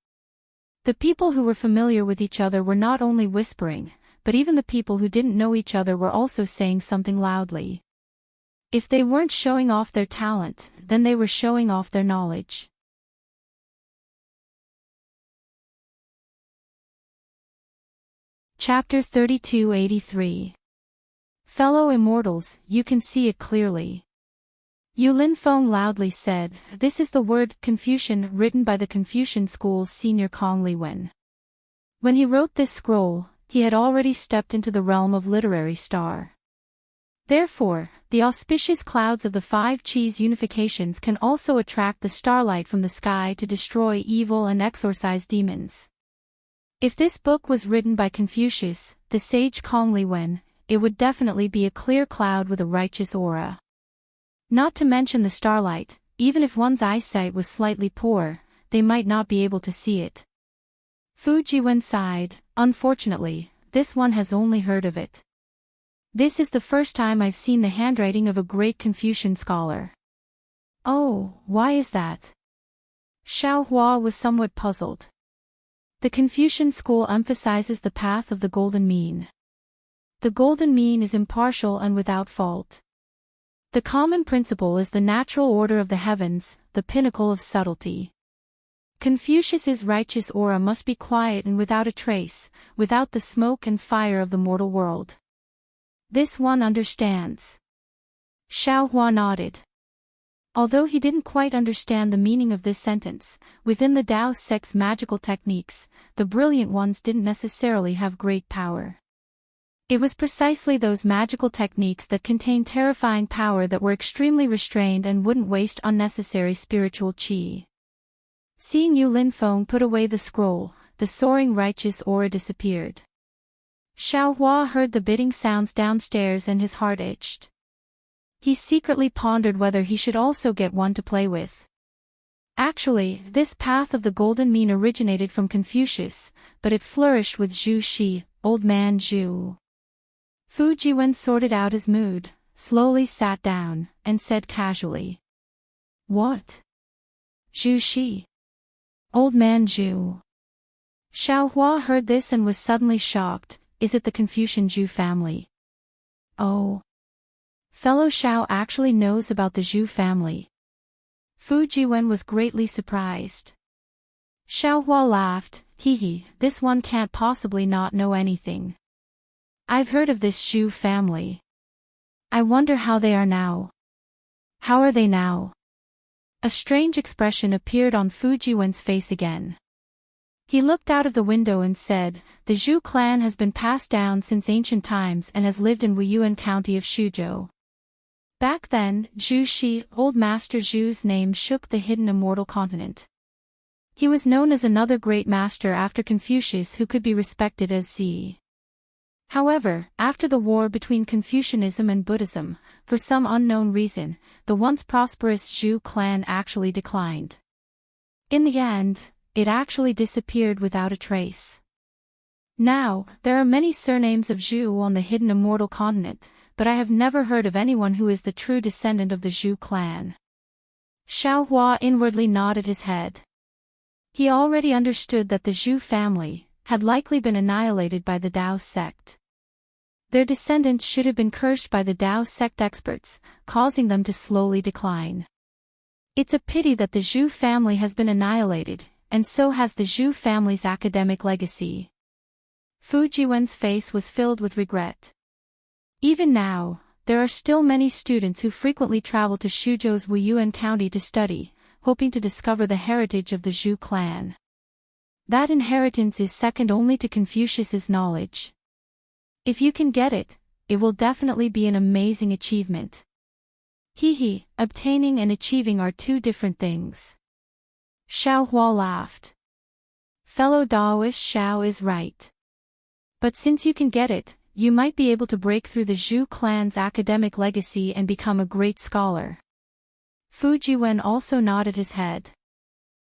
The people who were familiar with each other were not only whispering, but even the people who didn't know each other were also saying something loudly. If they weren't showing off their talent, then they were showing off their knowledge. Chapter 3283. Fellow immortals, you can see it clearly. Yu Linfeng loudly said, this is the word Confucian written by the Confucian school's senior Kong Liwen. When he wrote this scroll, he had already stepped into the realm of literary star. Therefore, the auspicious clouds of the 5 Qis unifications can also attract the starlight from the sky to destroy evil and exorcise demons. If this book was written by Confucius, the sage Kong Liwen, it would definitely be a clear cloud with a righteous aura. Not to mention the starlight, even if one's eyesight was slightly poor, they might not be able to see it. Fu Jiwen sighed, unfortunately, this one has only heard of it. This is the first time I've seen the handwriting of a great Confucian scholar. Oh, why is that? Xiaohua was somewhat puzzled. The Confucian school emphasizes the path of the golden mean. The golden mean is impartial and without fault. The common principle is the natural order of the heavens, the pinnacle of subtlety. Confucius's righteous aura must be quiet and without a trace, without the smoke and fire of the mortal world. This one understands. Xiao Hua nodded. Although he didn't quite understand the meaning of this sentence, within the Tao sect's magical techniques, the brilliant ones didn't necessarily have great power. It was precisely those magical techniques that contained terrifying power that were extremely restrained and wouldn't waste unnecessary spiritual qi. Seeing Yu Linfeng put away the scroll, the soaring righteous aura disappeared. Xiao Hua heard the bidding sounds downstairs and his heart itched. He secretly pondered whether he should also get one to play with. Actually, this path of the golden mean originated from Confucius, but it flourished with Zhu Xi, old man Zhu. Fu Jiwen sorted out his mood, slowly sat down, and said casually. What? Zhu Xi. Old man Zhu. Xiao Hua heard this and was suddenly shocked. Is it the Confucian Zhu family? Oh. Fellow Xiao actually knows about the Zhu family. Fu Jiwen was greatly surprised. Xiao Hua laughed, hee, this one can't possibly not know anything. I've heard of this Zhu family. I wonder how they are now. How are they now? A strange expression appeared on Fu Jiwen's face again. He looked out of the window and said, the Zhu clan has been passed down since ancient times and has lived in Wuyuan County of Shuzhou. Back then, Zhu Xi, old master Zhu's name shook the hidden immortal continent. He was known as another great master after Confucius who could be respected as Zi. However, after the war between Confucianism and Buddhism, for some unknown reason, the once prosperous Zhu clan actually declined. In the end, it actually disappeared without a trace. Now, there are many surnames of Zhu on the hidden immortal continent, but I have never heard of anyone who is the true descendant of the Zhu clan. Xiao Hua inwardly nodded his head. He already understood that the Zhu family had likely been annihilated by the Tao sect. Their descendants should have been cursed by the Tao sect experts, causing them to slowly decline. It's a pity that the Zhu family has been annihilated, and so has the Zhu family's academic legacy. Fu Jiwen's face was filled with regret. Even now, there are still many students who frequently travel to Shuzhou's Wuyuan County to study, hoping to discover the heritage of the Zhu clan. That inheritance is second only to Confucius's knowledge. If you can get it, it will definitely be an amazing achievement. Obtaining and achieving are two different things. Xiao Hua laughed. Fellow Taoist Xiao is right. But since you can get it, you might be able to break through the Zhu clan's academic legacy and become a great scholar. Fu Jiwen also nodded his head.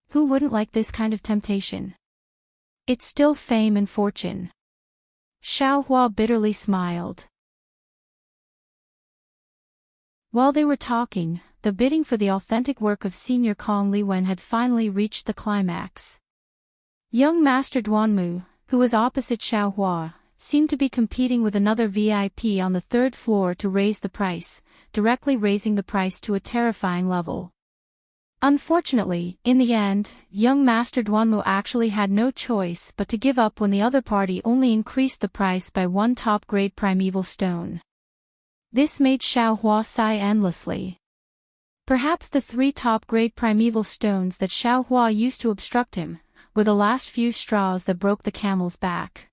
Who wouldn't like this kind of temptation? It's still fame and fortune. Xiao Hua bitterly smiled. While they were talking, the bidding for the authentic work of Senior Kong Liwen had finally reached the climax. Young Master Duanmu, who was opposite Xiao Hua, seemed to be competing with another VIP on the third floor to raise the price, directly raising the price to a terrifying level. Unfortunately, in the end, young Master Duanmu actually had no choice but to give up when the other party only increased the price by one top-grade primeval stone. This made Xiao Hua sigh endlessly. Perhaps the 3 top-grade primeval stones that Xiao Hua used to obstruct him were the last few straws that broke the camel's back.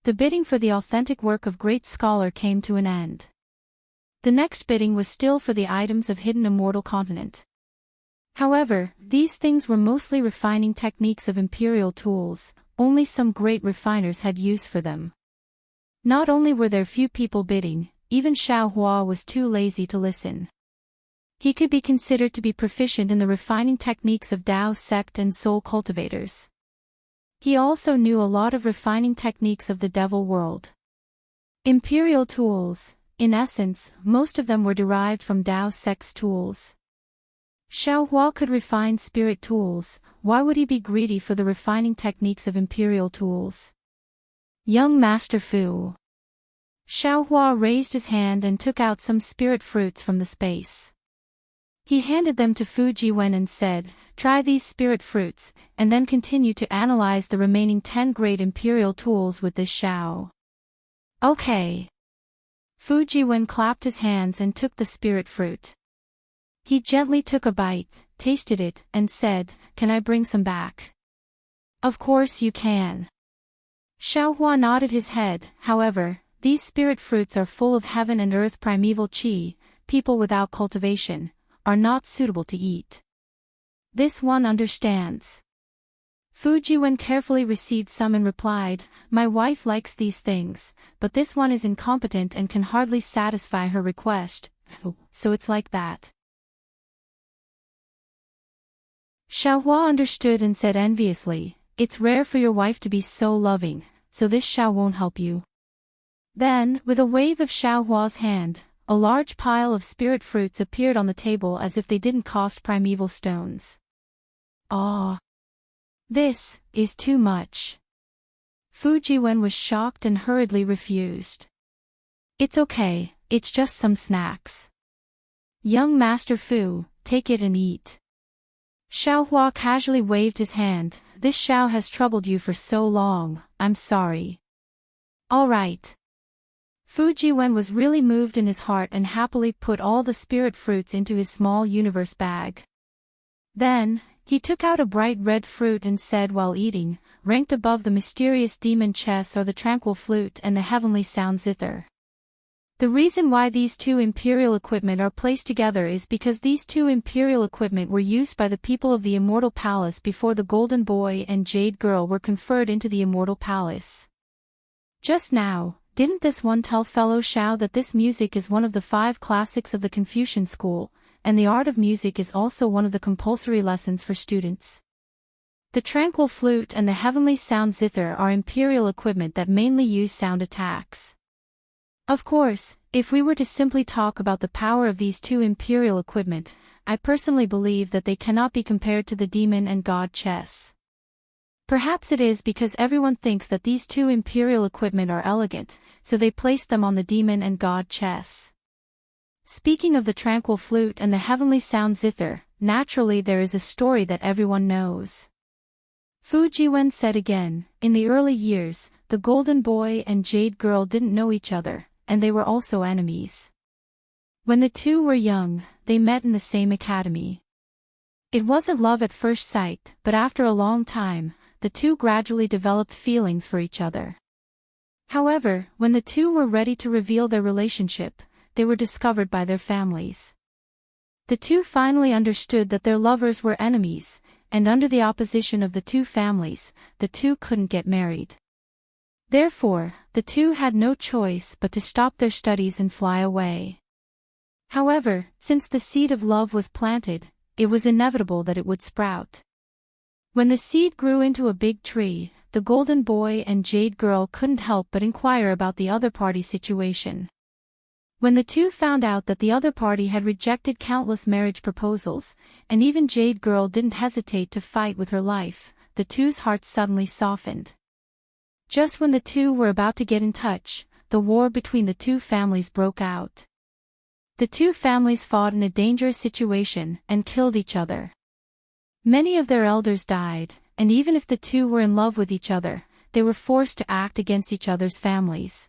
The bidding for the authentic work of great scholar came to an end. The next bidding was still for the items of hidden immortal continent. However, these things were mostly refining techniques of imperial tools, only some great refiners had use for them. Not only were there few people bidding, even Xiao Hua was too lazy to listen. He could be considered to be proficient in the refining techniques of Tao sect and soul cultivators. He also knew a lot of refining techniques of the devil world. Imperial tools, in essence, most of them were derived from Tao sect's tools. Xiao Hua could refine spirit tools, why would he be greedy for the refining techniques of imperial tools? Young Master Fu. Xiaohua raised his hand and took out some spirit fruits from the space. He handed them to Fu Jiwen and said, "Try these spirit fruits, and then continue to analyze the remaining 10 great imperial tools with this Xiao." Okay. Fu Jiwen clapped his hands and took the spirit fruit. He gently took a bite, tasted it, and said, "Can I bring some back?" "Of course you can." Xiaohua nodded his head. However, these spirit fruits are full of heaven and earth primeval qi. People without cultivation are not suitable to eat. This one understands. Fu Jiwen carefully received some and replied, "My wife likes these things, but this one is incompetent and can hardly satisfy her request, so it's like that." Xiaohua understood and said enviously, "It's rare for your wife to be so loving, so this Xiao won't help you." Then, with a wave of Xiaohua's hand, a large pile of spirit fruits appeared on the table as if they didn't cost primeval stones. Ah! This is too much. Fu Jiwen was shocked and hurriedly refused. "It's okay, it's just some snacks. Young Master Fu, take it and eat." Xiaohua casually waved his hand. "This Xiao has troubled you for so long, I'm sorry." "All right." Fu Jiwen was really moved in his heart and happily put all the spirit fruits into his small universe bag. Then, he took out a bright red fruit and said while eating, "Ranked above the mysterious demon chess are the tranquil flute and the heavenly sound zither." The reason why these two imperial equipment are placed together is because these two imperial equipment were used by the people of the Immortal Palace before the Golden Boy and Jade Girl were conferred into the Immortal Palace. Just now, didn't this one tell fellow Xiao that this music is one of the 5 classics of the Confucian school, and the art of music is also one of the compulsory lessons for students? The tranquil flute and the heavenly sound zither are imperial equipment that mainly use sound attacks. Of course, if we were to simply talk about the power of these two imperial equipment, I personally believe that they cannot be compared to the demon and god chess. Perhaps it is because everyone thinks that these two imperial equipment are elegant, so they place them on the demon and god chess. Speaking of the tranquil flute and the heavenly sound zither, naturally there is a story that everyone knows. Fu Jiwen said again, "In the early years, the Golden Boy and Jade Girl didn't know each other, and they were also enemies. When the two were young, they met in the same academy. It wasn't love at first sight, but after a long time, the two gradually developed feelings for each other. However, when the two were ready to reveal their relationship, they were discovered by their families. The two finally understood that their lovers were enemies, and under the opposition of the two families, the two couldn't get married. Therefore, the two had no choice but to stop their studies and fly away. However, since the seed of love was planted, it was inevitable that it would sprout. When the seed grew into a big tree, the Golden Boy and Jade Girl couldn't help but inquire about the other party's situation. When the two found out that the other party had rejected countless marriage proposals, and even Jade Girl didn't hesitate to fight with her life, the two's hearts suddenly softened. Just when the two were about to get in touch, the war between the two families broke out. The two families fought in a dangerous situation and killed each other. Many of their elders died, and even if the two were in love with each other, they were forced to act against each other's families.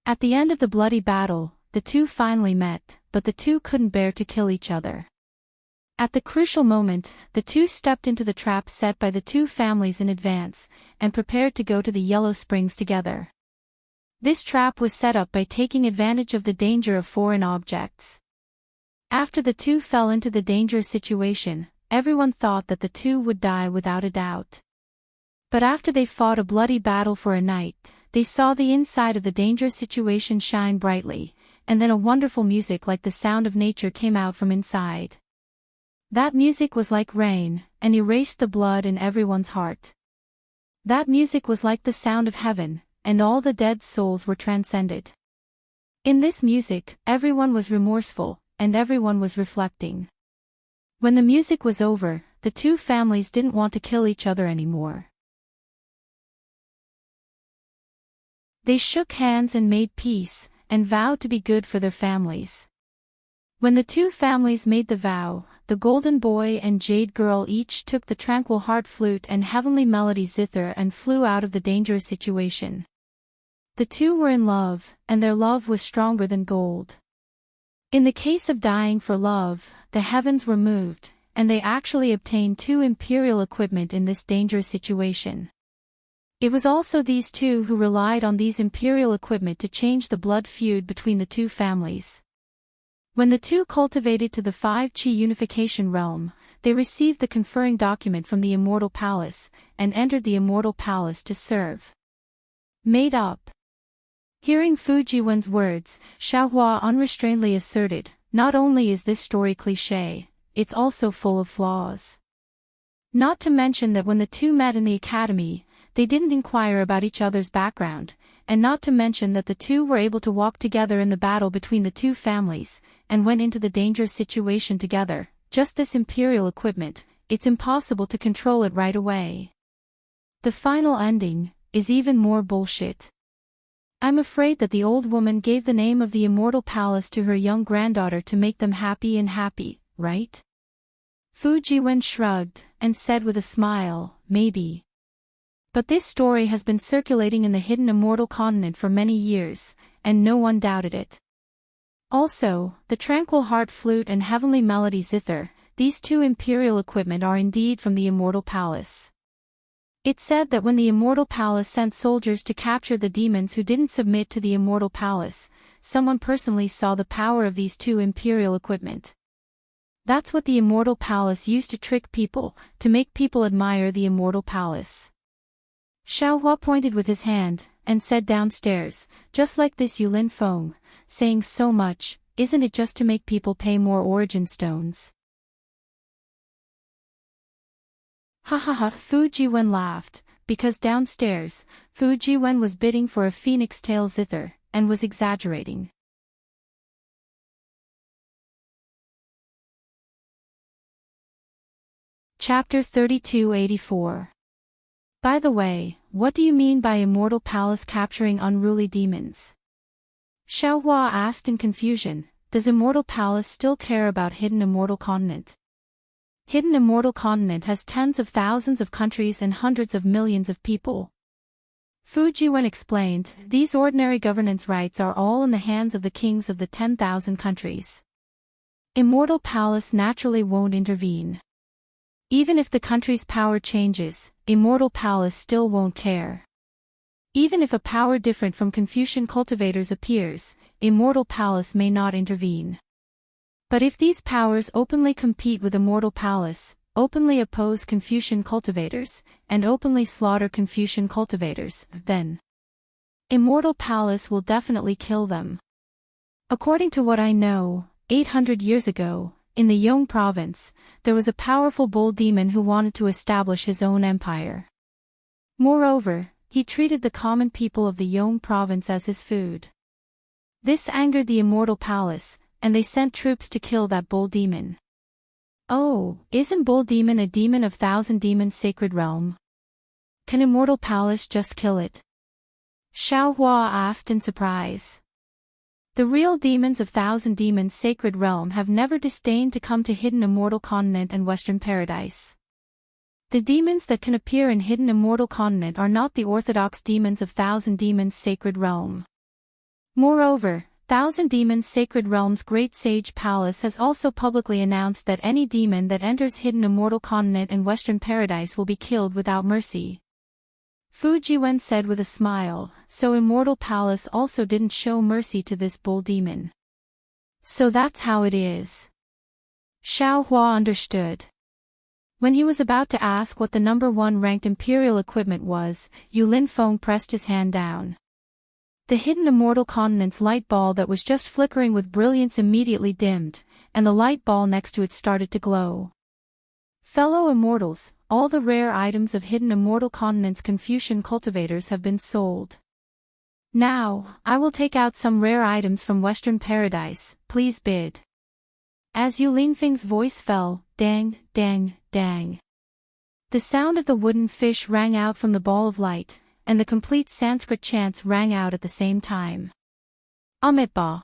At the end of the bloody battle, the two finally met, but the two couldn't bear to kill each other. At the crucial moment, the two stepped into the trap set by the two families in advance, and prepared to go to the Yellow Springs together. This trap was set up by taking advantage of the danger of foreign objects. After the two fell into the dangerous situation, everyone thought that the two would die without a doubt. But after they fought a bloody battle for a night, they saw the inside of the dangerous situation shine brightly, and then a wonderful music like the sound of nature came out from inside. That music was like rain, and erased the blood in everyone's heart. That music was like the sound of heaven, and all the dead souls were transcended. In this music, everyone was remorseful, and everyone was reflecting. When the music was over, the two families didn't want to kill each other anymore. They shook hands and made peace, and vowed to be good for their families. When the two families made the vow, the golden boy and jade girl each took the tranquil heart flute and heavenly melody zither and flew out of the dangerous situation. The two were in love, and their love was stronger than gold. In the case of dying for love, the heavens were moved, and they actually obtained two imperial equipment in this dangerous situation. It was also these two who relied on these imperial equipment to change the blood feud between the two families. When the two cultivated to the 5 Chi unification realm, they received the conferring document from the Immortal Palace, and entered the Immortal Palace to serve. Made up. Hearing Fu Jiwen's words, Xiaohua unrestrainedly asserted, not only is this story cliché, it's also full of flaws. Not to mention that when the two met in the academy, they didn't inquire about each other's background, and not to mention that the two were able to walk together in the battle between the two families, and went into the dangerous situation together. Just this imperial equipment, it's impossible to control it right away. The final ending is even more bullshit. I'm afraid that the old woman gave the name of the Immortal Palace to her young granddaughter to make them happy, right? Fu Jiwen shrugged, and said with a smile, maybe. But this story has been circulating in the hidden immortal continent for many years, and no one doubted it. Also, the tranquil heart flute and heavenly melody zither, these two imperial equipment are indeed from the Immortal Palace. It said that when the Immortal Palace sent soldiers to capture the demons who didn't submit to the Immortal Palace, someone personally saw the power of these two imperial equipment. That's what the Immortal Palace used to trick people, to make people admire the Immortal Palace. Xiaohua pointed with his hand, and said downstairs, just like this Yulin Feng, saying so much, isn't it just to make people pay more origin stones? Ha ha ha, Fu Jiwen laughed, because downstairs, Fu Jiwen was bidding for a phoenix tail zither, and was exaggerating. Chapter 3284. By the way, what do you mean by Immortal Palace capturing unruly demons? Xiaohua asked in confusion, does Immortal Palace still care about Hidden Immortal Continent? Hidden Immortal Continent has tens of thousands of countries and hundreds of millions of people. Fu Jiwen explained, these ordinary governance rights are all in the hands of the kings of the 10,000 countries. Immortal Palace naturally won't intervene. Even if the country's power changes, Immortal Palace still won't care. Even if a power different from Confucian cultivators appears, Immortal Palace may not intervene. But if these powers openly compete with Immortal Palace, openly oppose Confucian cultivators, and openly slaughter Confucian cultivators, then Immortal Palace will definitely kill them. According to what I know, 800 years ago, in the Yong province, there was a powerful bull demon who wanted to establish his own empire. Moreover, he treated the common people of the Yong province as his food. This angered the Immortal Palace, and they sent troops to kill that bull demon. Oh, isn't bull demon a demon of Thousand Demons sacred realm? Can Immortal Palace just kill it? Xiaohua asked in surprise. The real demons of Thousand Demons sacred realm have never disdained to come to Hidden Immortal Continent and Western Paradise. The demons that can appear in Hidden Immortal Continent are not the orthodox demons of Thousand Demons sacred realm. Moreover, Thousand Demons sacred realm's great sage palace has also publicly announced that any demon that enters Hidden Immortal Continent and Western Paradise will be killed without mercy. Fu Jiwen said with a smile, so Immortal Palace also didn't show mercy to this bull demon. So that's how it is. Xiaohua understood. When he was about to ask what the number 1 ranked imperial equipment was, Yulin Feng pressed his hand down. The Hidden Immortal Continent's light ball that was just flickering with brilliance immediately dimmed, and the light ball next to it started to glow. Fellow immortals, all the rare items of Hidden Immortal Continent's Confucian cultivators have been sold. Now, I will take out some rare items from Western Paradise, please bid. As Yulin Feng's voice fell, dang, dang, dang. The sound of the wooden fish rang out from the ball of light, and the complete Sanskrit chants rang out at the same time. Amitba.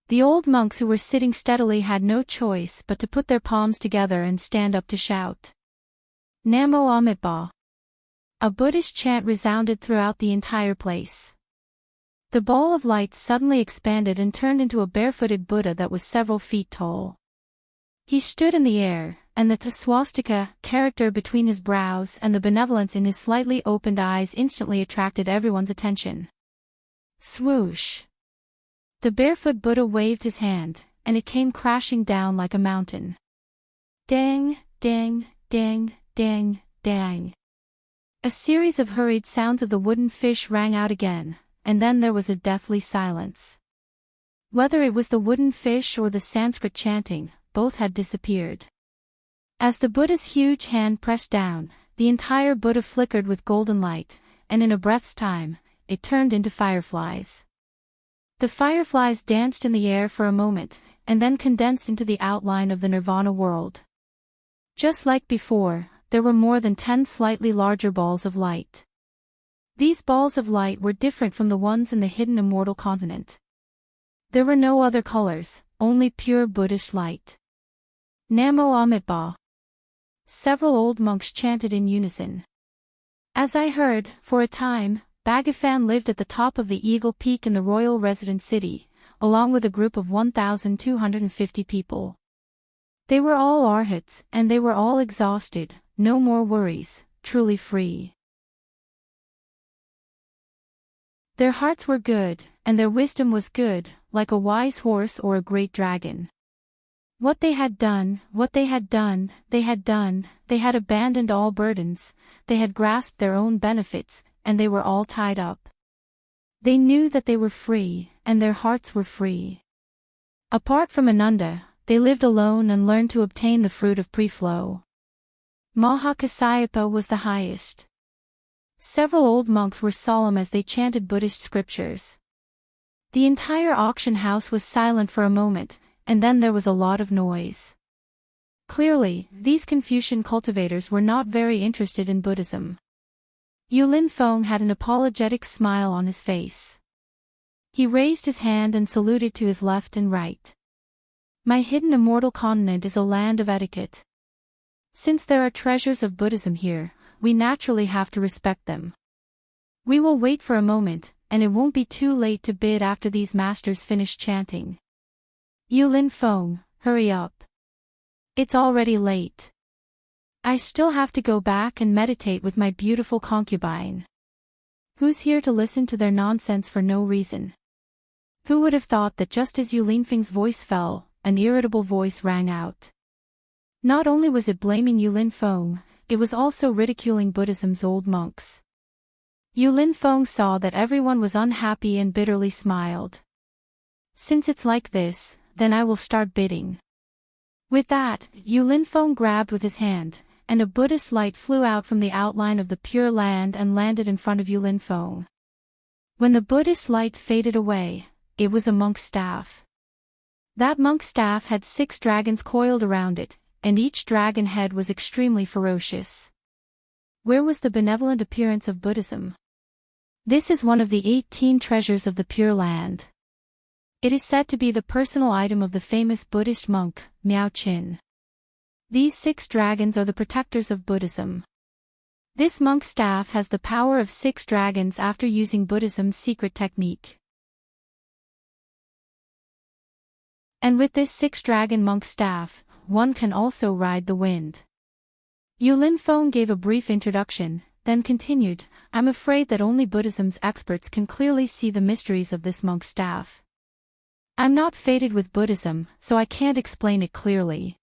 The old monks who were sitting steadily had no choice but to put their palms together and stand up to shout. Namo Amitba. A Buddhist chant resounded throughout the entire place. The ball of light suddenly expanded and turned into a barefooted Buddha that was several feet tall. He stood in the air, and the swastika character between his brows and the benevolence in his slightly opened eyes instantly attracted everyone's attention. Swoosh! The barefoot Buddha waved his hand, and it came crashing down like a mountain. Dang, dang, dang, dang, dang. A series of hurried sounds of the wooden fish rang out again, and then there was a deathly silence. Whether it was the wooden fish or the Sanskrit chanting, both had disappeared. As the Buddha's huge hand pressed down, the entire Buddha flickered with golden light, and in a breath's time, it turned into fireflies. The fireflies danced in the air for a moment, and then condensed into the outline of the Nirvana world. Just like before, there were more than 10 slightly larger balls of light. These balls of light were different from the ones in the hidden immortal continent. There were no other colors, only pure Buddhist light. Namo Amitba. Several old monks chanted in unison. As I heard, for a time, Bagafan lived at the top of the Eagle Peak in the royal resident city, along with a group of 1,250 people. They were all arhats, and they were all exhausted, no more worries, truly free. Their hearts were good, and their wisdom was good, like a wise horse or a great dragon. What they had done, they had abandoned all burdens, they had grasped their own benefits, and they were all tied up. They knew that they were free, and their hearts were free. Apart from Ananda, they lived alone and learned to obtain the fruit of pre-flow. Mahakasyapa was the highest. Several old monks were solemn as they chanted Buddhist scriptures. The entire auction house was silent for a moment, and then there was a lot of noise. Clearly, these Confucian cultivators were not very interested in Buddhism. Yulin Feng had an apologetic smile on his face. He raised his hand and saluted to his left and right. My hidden immortal continent is a land of etiquette. Since there are treasures of Buddhism here, we naturally have to respect them. We will wait for a moment, and it won't be too late to bid after these masters finish chanting. Yulin Feng, hurry up. It's already late. I still have to go back and meditate with my beautiful concubine. Who's here to listen to their nonsense for no reason? Who would have thought that just as Yulin Feng's voice fell, an irritable voice rang out. Not only was it blaming Yulin Feng, it was also ridiculing Buddhism's old monks. Yulin Feng saw that everyone was unhappy and bitterly smiled. Since it's like this, then I will start bidding. With that, Yulin Feng grabbed with his hand, and a Buddhist light flew out from the outline of the Pure Land and landed in front of Yulin Feng. When the Buddhist light faded away, it was a monk's staff. That monk's staff had 6 dragons coiled around it, and each dragon head was extremely ferocious. Where was the benevolent appearance of Buddhism? This is one of the 18 treasures of the Pure Land. It is said to be the personal item of the famous Buddhist monk, Miao Qin. These 6 dragons are the protectors of Buddhism. This monk's staff has the power of 6 dragons after using Buddhism's secret technique. And with this 6-dragon monk staff, one can also ride the wind. Yulin Feng gave a brief introduction, then continued, I'm afraid that only Buddhism's experts can clearly see the mysteries of this monk's staff. I'm not fated with Buddhism, so I can't explain it clearly.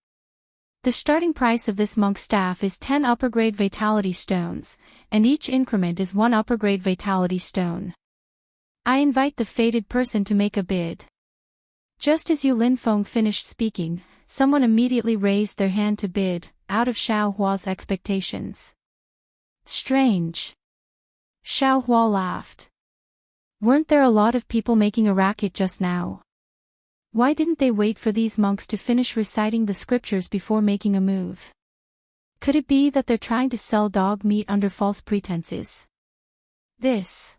The starting price of this monk's staff is 10 upper-grade vitality stones, and each increment is 1 upper-grade vitality stone. I invite the fated person to make a bid. Just as Yulin Feng finished speaking, someone immediately raised their hand to bid, out of Xiao Hua's expectations. Strange. Xiao Hua laughed. Weren't there a lot of people making a racket just now? Why didn't they wait for these monks to finish reciting the scriptures before making a move? Could it be that they're trying to sell dog meat under false pretenses? This.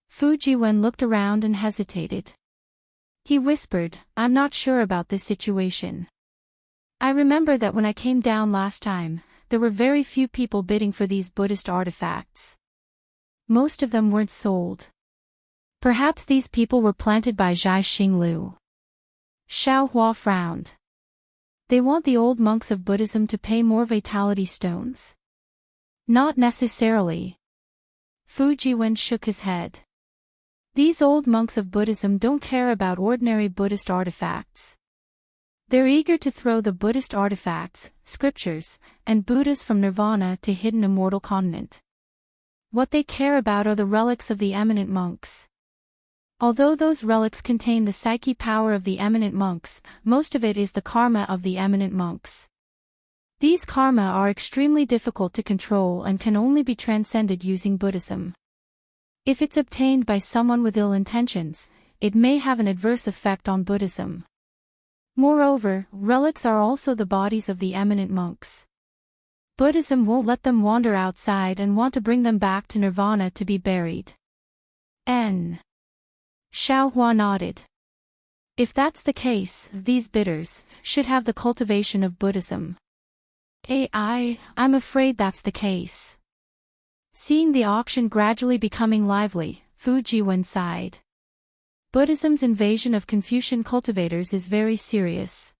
Fu Jiwen looked around and hesitated. He whispered, "I'm not sure about this situation. I remember that when I came down last time, there were very few people bidding for these Buddhist artifacts. Most of them weren't sold. Perhaps these people were planted by Zhai Xinglu." Xiao Hua frowned. "They want the old monks of Buddhism to pay more vitality stones." "Not necessarily." Fu Jiwen shook his head. "These old monks of Buddhism don't care about ordinary Buddhist artifacts. They're eager to throw the Buddhist artifacts, scriptures, and Buddhas from Nirvana to hidden immortal continent. What they care about are the relics of the eminent monks. Although those relics contain the psyche power of the eminent monks, most of it is the karma of the eminent monks. These karma are extremely difficult to control and can only be transcended using Buddhism. If it's obtained by someone with ill intentions, it may have an adverse effect on Buddhism. Moreover, relics are also the bodies of the eminent monks. Buddhism won't let them wander outside and want to bring them back to Nirvana to be buried." Xiao Hua nodded. "If that's the case, these bidders should have the cultivation of Buddhism." I'm afraid that's the case." Seeing the auction gradually becoming lively, Fu Jiwen sighed. Buddhism's invasion of Confucian cultivators is very serious.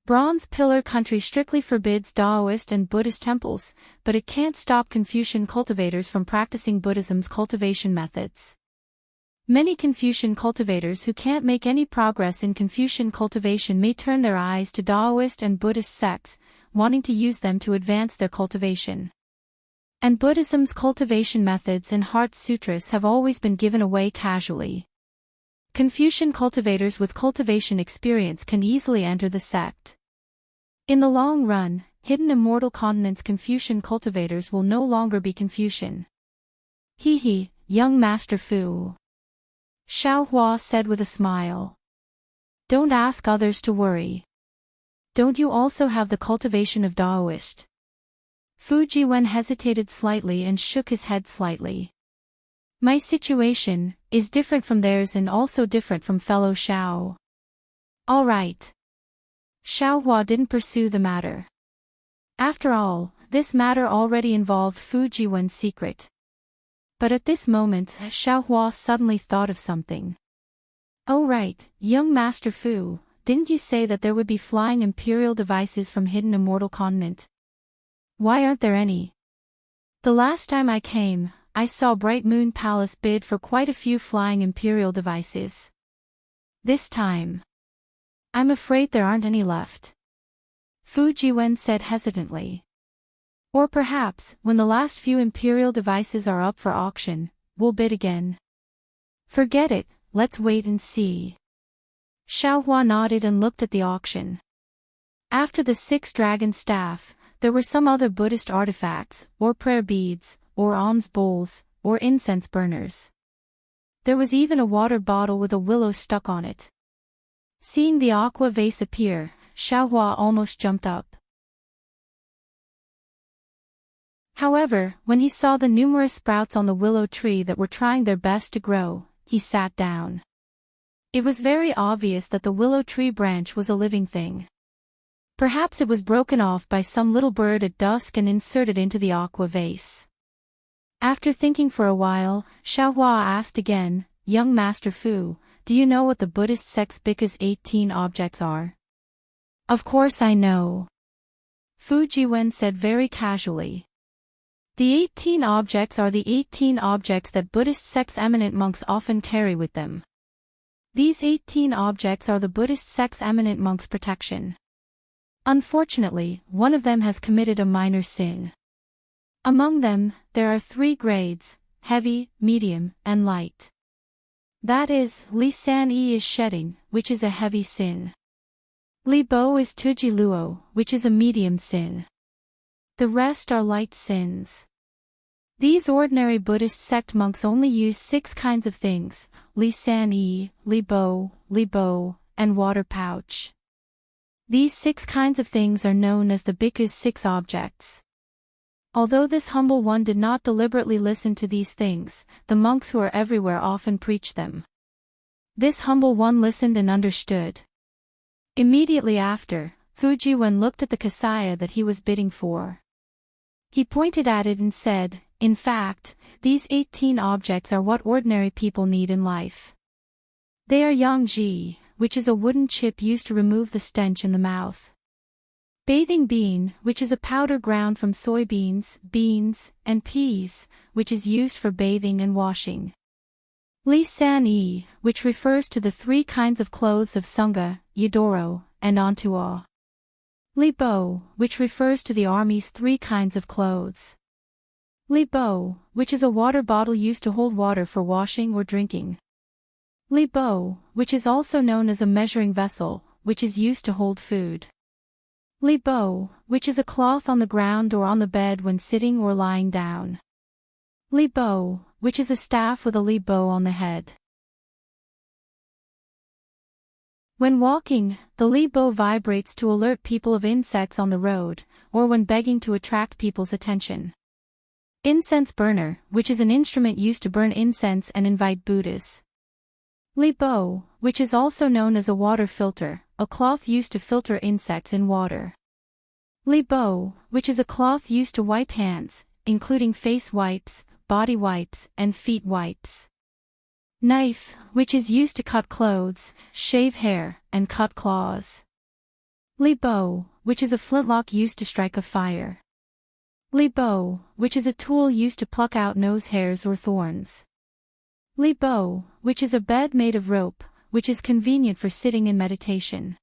Bronze Pillar country strictly forbids Taoist and Buddhist temples, but it can't stop Confucian cultivators from practicing Buddhism's cultivation methods. Many Confucian cultivators who can't make any progress in Confucian cultivation may turn their eyes to Taoist and Buddhist sects, wanting to use them to advance their cultivation. And Buddhism's cultivation methods and heart sutras have always been given away casually. Confucian cultivators with cultivation experience can easily enter the sect. In the long run, hidden immortal continent's Confucian cultivators will no longer be Confucian. Young Master Fu," Xiao Hua said with a smile. "Don't ask others to worry. Don't you also have the cultivation of Taoist?" Fu Jiwen hesitated slightly and shook his head slightly. "My situation is different from theirs and also different from fellow Xiao." "All right." Xiao Hua didn't pursue the matter. After all, this matter already involved Fu Jiwen's secret. But at this moment, Xiao Hua suddenly thought of something. "Oh right, young Master Fu, didn't you say that there would be flying imperial devices from hidden immortal continent? Why aren't there any? The last time I came, I saw Bright Moon Palace bid for quite a few flying imperial devices. This time, I'm afraid there aren't any left," Fu Jiwen said hesitantly. "Or perhaps, when the last few imperial devices are up for auction, we'll bid again." "Forget it, let's wait and see." Xiao Hua nodded and looked at the auction. After the 6-dragon staff, there were some other Buddhist artifacts, or prayer beads, or alms bowls, or incense burners. There was even a water bottle with a willow stuck on it. Seeing the aqua vase appear, Xiao Hua almost jumped up. However, when he saw the numerous sprouts on the willow tree that were trying their best to grow, he sat down. It was very obvious that the willow tree branch was a living thing. Perhaps it was broken off by some little bird at dusk and inserted into the aqua vase. After thinking for a while, Xiao Hua asked again, "Young Master Fu, do you know what the Buddhist sect's biggest 18 objects are?" "Of course I know," Fu Jiwen said very casually. "The 18 objects are the 18 objects that Buddhist sect's eminent monks often carry with them. These 18 objects are the Buddhist sect's eminent monks' protection. Unfortunately, one of them has committed a minor sin. Among them, there are 3 grades, heavy, medium, and light. That is, Li San Yi is shedding, which is a heavy sin. Li Bo is Tuji Luo, which is a medium sin. The rest are light sins. These ordinary Buddhist sect monks only use 6 kinds of things, Li San Yi, Li Bo, and water pouch. These 6 kinds of things are known as the Bhikkhu's 6 objects. Although this humble one did not deliberately listen to these things, the monks who are everywhere often preach them. This humble one listened and understood. Immediately after, Fujiwen looked at the kasaya that he was bidding for. He pointed at it and said, "In fact, these 18 objects are what ordinary people need in life. They are yangji, which is a wooden chip used to remove the stench in the mouth. Bathing bean, which is a powder ground from soybeans, beans, and peas, which is used for bathing and washing. Li san-e, which refers to the 3 kinds of clothes of sunga, yadoro, and ontua. Li bo, which refers to the army's 3 kinds of clothes. Li bo, which is a water bottle used to hold water for washing or drinking. Li bo, which is also known as a measuring vessel, which is used to hold food. Li bo, which is a cloth on the ground or on the bed when sitting or lying down. Li bo, which is a staff with a li bo on the head. When walking, the li bo vibrates to alert people of insects on the road, or when begging to attract people's attention. Incense burner, which is an instrument used to burn incense and invite Buddhas. Li bo, which is also known as a water filter, a cloth used to filter insects in water. Li bo, which is a cloth used to wipe hands, including face wipes, body wipes, and feet wipes. Knife, which is used to cut clothes, shave hair, and cut claws. Li bo, which is a flintlock used to strike a fire. Li bo, which is a tool used to pluck out nose hairs or thorns. Li bo, which is a bed made of rope, which is convenient for sitting in meditation.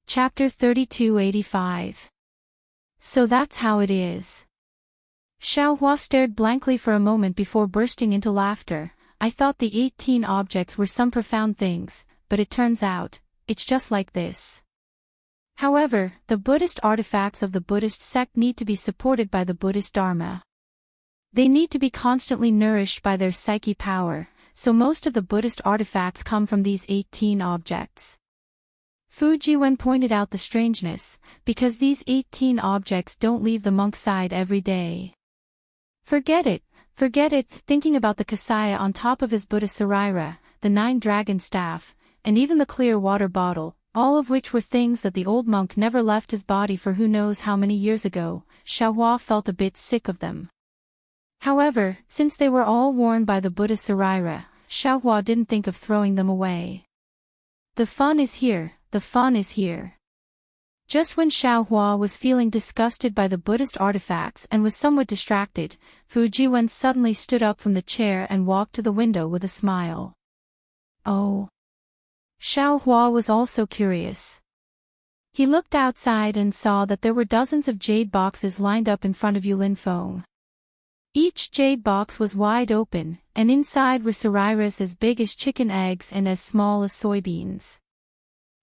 Chapter 3285. So that's how it is. Xiaohua stared blankly for a moment before bursting into laughter. I thought the 18 objects were some profound things, but it turns out, it's just like this. However, the Buddhist artifacts of the Buddhist sect need to be supported by the Buddhist Dharma. They need to be constantly nourished by their psyche power, so most of the Buddhist artifacts come from these 18 objects. Fujiwen pointed out the strangeness, because these 18 objects don't leave the monk's side every day. Forget it, thinking about the kasaya on top of his Buddha Saraira, the 9-dragon staff, and even the clear water bottle, all of which were things that the old monk never left his body for who knows how many years ago. Xiaohua felt a bit sick of them. However, since they were all worn by the Buddha Saraira, Xiaohua didn't think of throwing them away. The fun is here. Just when Xiaohua was feeling disgusted by the Buddhist artifacts and was somewhat distracted, Fujiwen suddenly stood up from the chair and walked to the window with a smile. Oh. Xiaohua was also curious. He looked outside and saw that there were dozens of jade boxes lined up in front of Yulin Feng. Each jade box was wide open, and inside were sarairas as big as chicken eggs and as small as soybeans.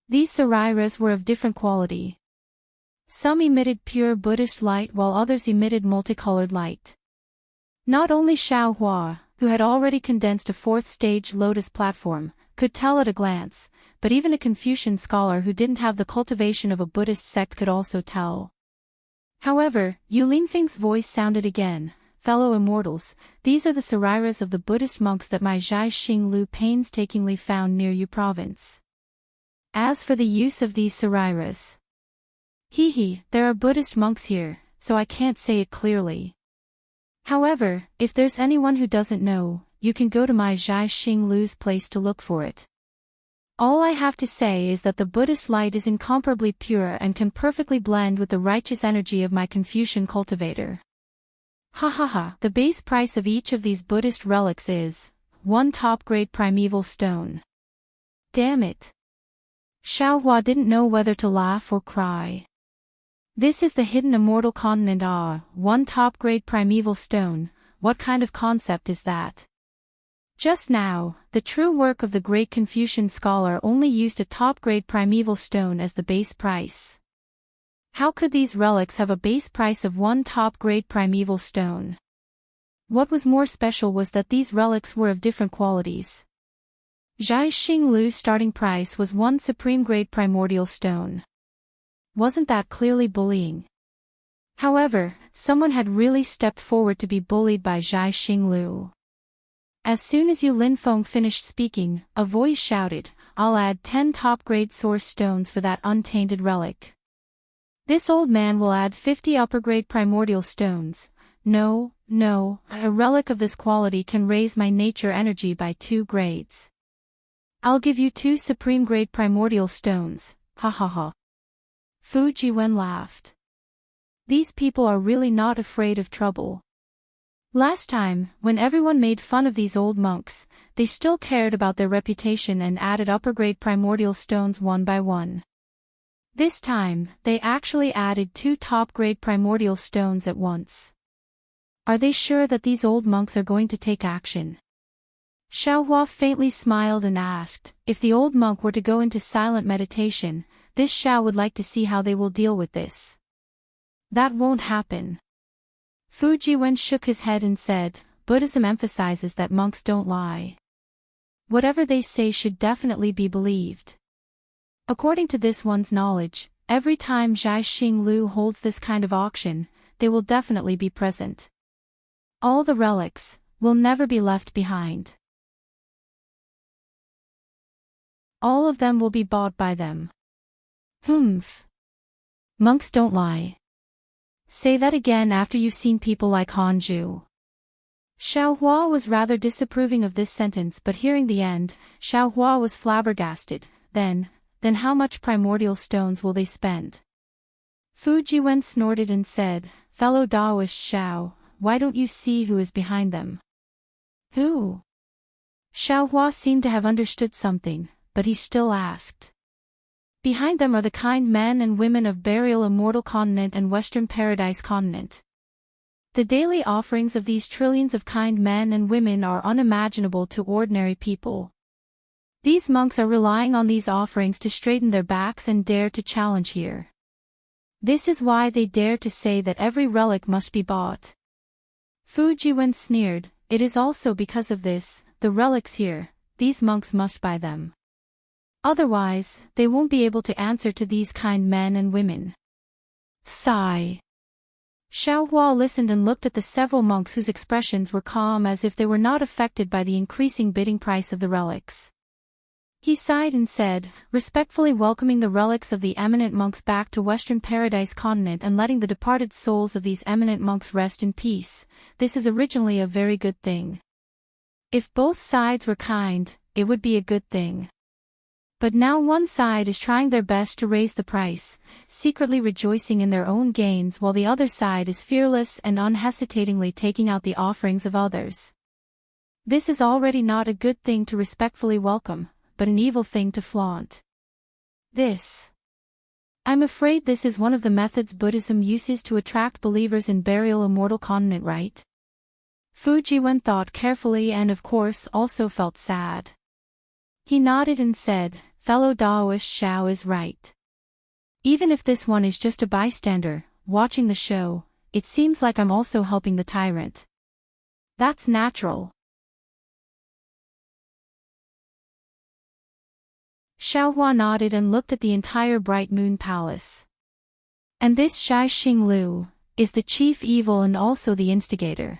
These sarairas were of different quality. Some emitted pure Buddhist light while others emitted multicolored light. Not only Xiaohua, who had already condensed a 4th-stage lotus platform, could tell at a glance, but even a Confucian scholar who didn't have the cultivation of a Buddhist sect could also tell. However, Yu Linfeng's voice sounded again. Fellow immortals, these are the sarairas of the Buddhist monks that my Zhai Xing Lu painstakingly found near Yu province. As for the use of these sarairas, there are Buddhist monks here, so I can't say it clearly. However, if there's anyone who doesn't know, you can go to my Zhai Xing Lu's place to look for it. All I have to say is that the Buddhist light is incomparably pure and can perfectly blend with the righteous energy of my Confucian cultivator. The base price of each of these Buddhist relics is 1 top-grade primeval stone. Damn it. Xiaohua didn't know whether to laugh or cry. This is the hidden immortal continent. 1 top-grade primeval stone, what kind of concept is that? Just now, the true work of the great Confucian scholar only used a top-grade primeval stone as the base price. How could these relics have a base price of 1 top-grade primeval stone? What was more special was that these relics were of different qualities. Zhai Xinglu's starting price was one supreme-grade primordial stone. Wasn't that clearly bullying? However, someone had really stepped forward to be bullied by Zhai Xinglu. As soon as Yu Linfeng finished speaking, a voice shouted, "I'll add 10 top-grade source stones for that untainted relic. This old man will add 50 upper-grade primordial stones. No, a relic of this quality can raise my nature energy by 2 grades. I'll give you 2 supreme-grade primordial stones, ha ha ha." Fu Jiwen laughed. These people are really not afraid of trouble. Last time, when everyone made fun of these old monks, they still cared about their reputation and added upper-grade primordial stones one by one. This time, they actually added 2 top-grade primordial stones at once. Are they sure that these old monks are going to take action? Xiaohua faintly smiled and asked, if the old monk were to go into silent meditation, this Xiao would like to see how they will deal with this. That won't happen. Fu Jiwen shook his head and said, Buddhism emphasizes that monks don't lie. Whatever they say should definitely be believed. According to this one's knowledge, every time Zhai Xinglu holds this kind of auction, they will definitely be present. All the relics will never be left behind. All of them will be bought by them. Humph. Monks don't lie. Say that again after you've seen people like Hanju. Xiaohua was rather disapproving of this sentence, but hearing the end, Xiaohua was flabbergasted. Then how much primordial stones will they spend? Fu Jiwen snorted and said, fellow Daoist Xiao, why don't you see who is behind them? Who? Xiaohua seemed to have understood something, but he still asked. Behind them are the kind men and women of Burial Immortal Continent and Western Paradise Continent. The daily offerings of these trillions of kind men and women are unimaginable to ordinary people. These monks are relying on these offerings to straighten their backs and dare to challenge here. This is why they dare to say that every relic must be bought. Fu Jiwen sneered, it is also because of this, the relics here, these monks must buy them. Otherwise, they won't be able to answer to these kind men and women. Sigh. Xiaohua listened and looked at the several monks whose expressions were calm as if they were not affected by the increasing bidding price of the relics. He sighed and said, respectfully welcoming the relics of the eminent monks back to Western Paradise Continent and letting the departed souls of these eminent monks rest in peace, this is originally a very good thing. If both sides were kind, it would be a good thing. But now one side is trying their best to raise the price, secretly rejoicing in their own gains while the other side is fearless and unhesitatingly taking out the offerings of others. This is already not a good thing to respectfully welcome, but an evil thing to flaunt. I'm afraid this is one of the methods Buddhism uses to attract believers in Burial Immortal Continent, right? Fu Jiwen thought carefully and of course also felt sad. He nodded and said, fellow Daoist Xiao is right. Even if this one is just a bystander, watching the show, it seems like I'm also helping the tyrant. That's natural. Xiaohua nodded and looked at the entire Bright Moon Palace. And this Zhai Xinglu is the chief evil and also the instigator.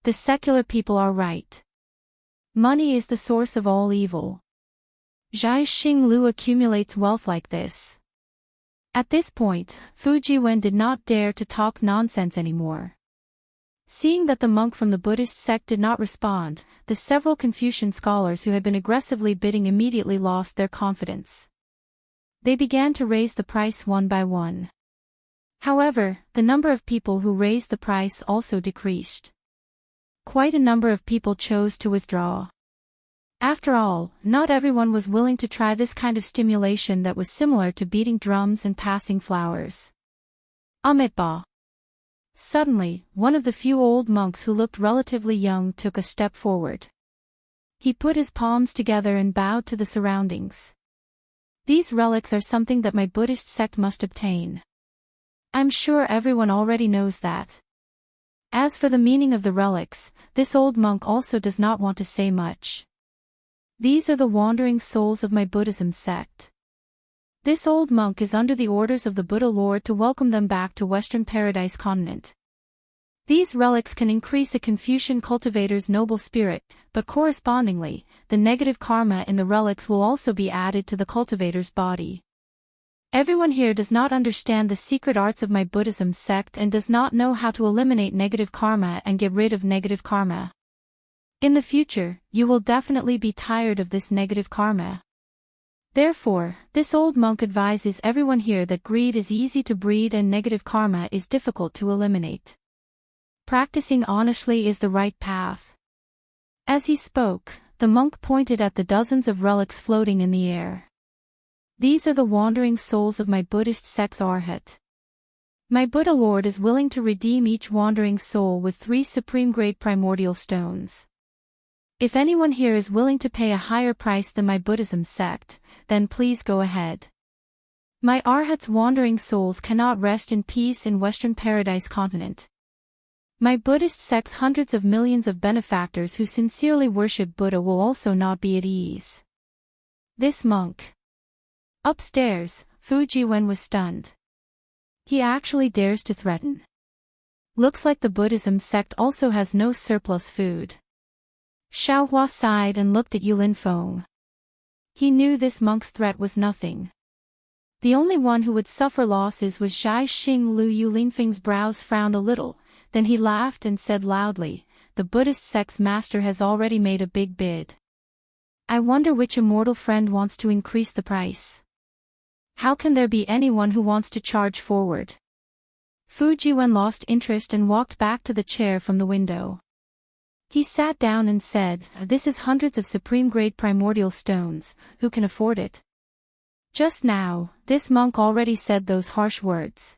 The secular people are right. Money is the source of all evil. Zhai Xinglu accumulates wealth like this. At this point, Fu Jiwen did not dare to talk nonsense anymore. Seeing that the monk from the Buddhist sect did not respond, the several Confucian scholars who had been aggressively bidding immediately lost their confidence. They began to raise the price one by one. However, the number of people who raised the price also decreased. Quite a number of people chose to withdraw. After all, not everyone was willing to try this kind of stimulation that was similar to beating drums and passing flowers. Amitabha. Suddenly, one of the few old monks who looked relatively young took a step forward. He put his palms together and bowed to the surroundings. These relics are something that my Buddhist sect must obtain. I'm sure everyone already knows that. As for the meaning of the relics, this old monk also does not want to say much. These are the wandering souls of my Buddhism sect. This old monk is under the orders of the Buddha Lord to welcome them back to Western Paradise Continent. These relics can increase a Confucian cultivator's noble spirit, but correspondingly, the negative karma in the relics will also be added to the cultivator's body. Everyone here does not understand the secret arts of my Buddhism sect and does not know how to eliminate negative karma and get rid of negative karma. In the future, you will definitely be tired of this negative karma. Therefore, this old monk advises everyone here that greed is easy to breed and negative karma is difficult to eliminate. Practicing honestly is the right path. As he spoke, the monk pointed at the dozens of relics floating in the air. These are the wandering souls of my Buddhist sect's arhat. My Buddha Lord is willing to redeem each wandering soul with 3 supreme-grade primordial stones. If anyone here is willing to pay a higher price than my Buddhism sect, then please go ahead. My arhat's wandering souls cannot rest in peace in Western Paradise Continent. My Buddhist sect's hundreds of millions of benefactors who sincerely worship Buddha will also not be at ease. This monk. Upstairs, Fujiwen was stunned. He actually dares to threaten. Looks like the Buddhism sect also has no surplus food. Xiaohua sighed and looked at Yulin Feng. He knew this monk's threat was nothing. The only one who would suffer losses was Zhai Xing Lu. Yulin Feng's brows frowned a little, then he laughed and said loudly, "The Buddhist sect's master has already made a big bid. I wonder which immortal friend wants to increase the price. How can there be anyone who wants to charge forward?" Fujiwen lost interest and walked back to the chair from the window. He sat down and said, "This is hundreds of supreme-grade primordial stones, who can afford it?" Just now, this monk already said those harsh words.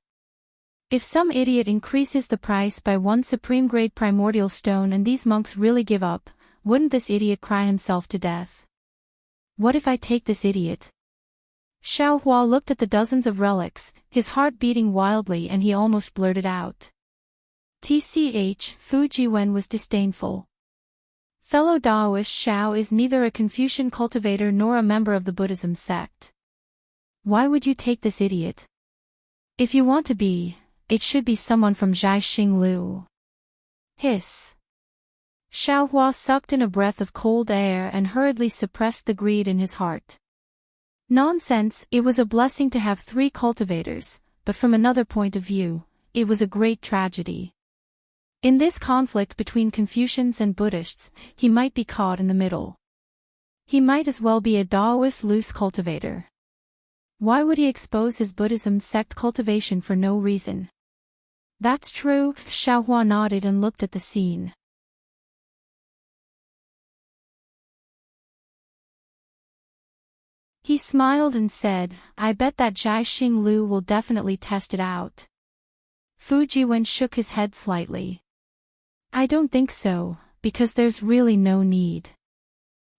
If some idiot increases the price by 1 supreme-grade primordial stone and these monks really give up, wouldn't this idiot cry himself to death? What if I take this idiot? Xiaohua looked at the dozens of relics, his heart beating wildly, and he almost blurted out. "Tch, Fujiwen was disdainful. Fellow Daoist Xiao is neither a Confucian cultivator nor a member of the Buddhism sect. Why would you take this idiot? If you want to be, it should be someone from Zhai Xing Lu." Hiss. Xiaohua sucked in a breath of cold air and hurriedly suppressed the greed in his heart. Nonsense, it was a blessing to have 3 cultivators, but from another point of view, it was a great tragedy. In this conflict between Confucians and Buddhists, he might be caught in the middle. He might as well be a Daoist loose cultivator. Why would he expose his Buddhism sect cultivation for no reason? That's true, Xiaohua nodded and looked at the scene. He smiled and said, "I bet that Zhai Xing Lu will definitely test it out." Fujiwen shook his head slightly. "I don't think so, because there's really no need.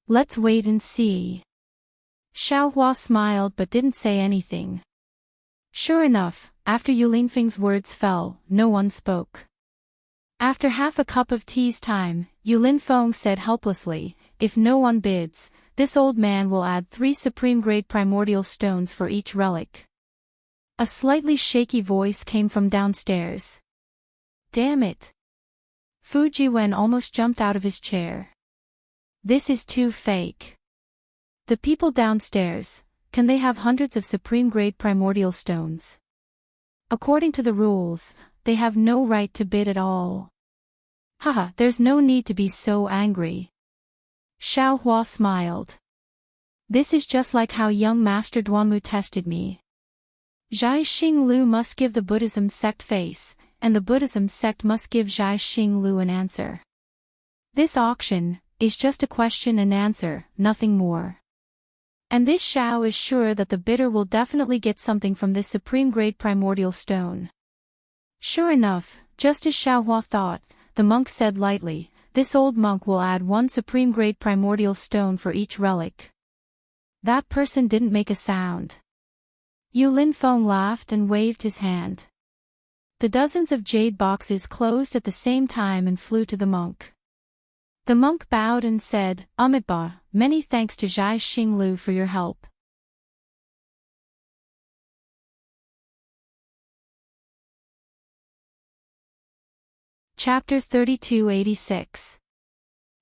Let's wait and see." Xiaohua smiled but didn't say anything. Sure enough, after Yulin Feng's words fell, no one spoke. After half a cup of tea's time, Yulin Feng said helplessly, "If no one bids, this old man will add 3 supreme-grade primordial stones for each relic." A slightly shaky voice came from downstairs. "Damn it!" Fujiwen almost jumped out of his chair. "This is too fake. The people downstairs, can they have hundreds of supreme-grade primordial stones? According to the rules, they have no right to bid at all." "Haha, there's no need to be so angry." Xiaohua smiled. "This is just like how young Master Duanmu tested me. Zhai Xing Lu must give the Buddhism sect face, and the Buddhism sect must give Zhai Xing Lu an answer. This auction is just a question and answer, nothing more. And this Xiao is sure that the bidder will definitely get something from this supreme-grade primordial stone." Sure enough, just as Xiaohua thought, the monk said lightly, "This old monk will add 1 supreme-grade primordial stone for each relic." That person didn't make a sound. Yulin Feng laughed and waved his hand. The dozens of jade boxes closed at the same time and flew to the monk. The monk bowed and said, Amitabha, many thanks to Zhai Xinglu for your help. Chapter 3286.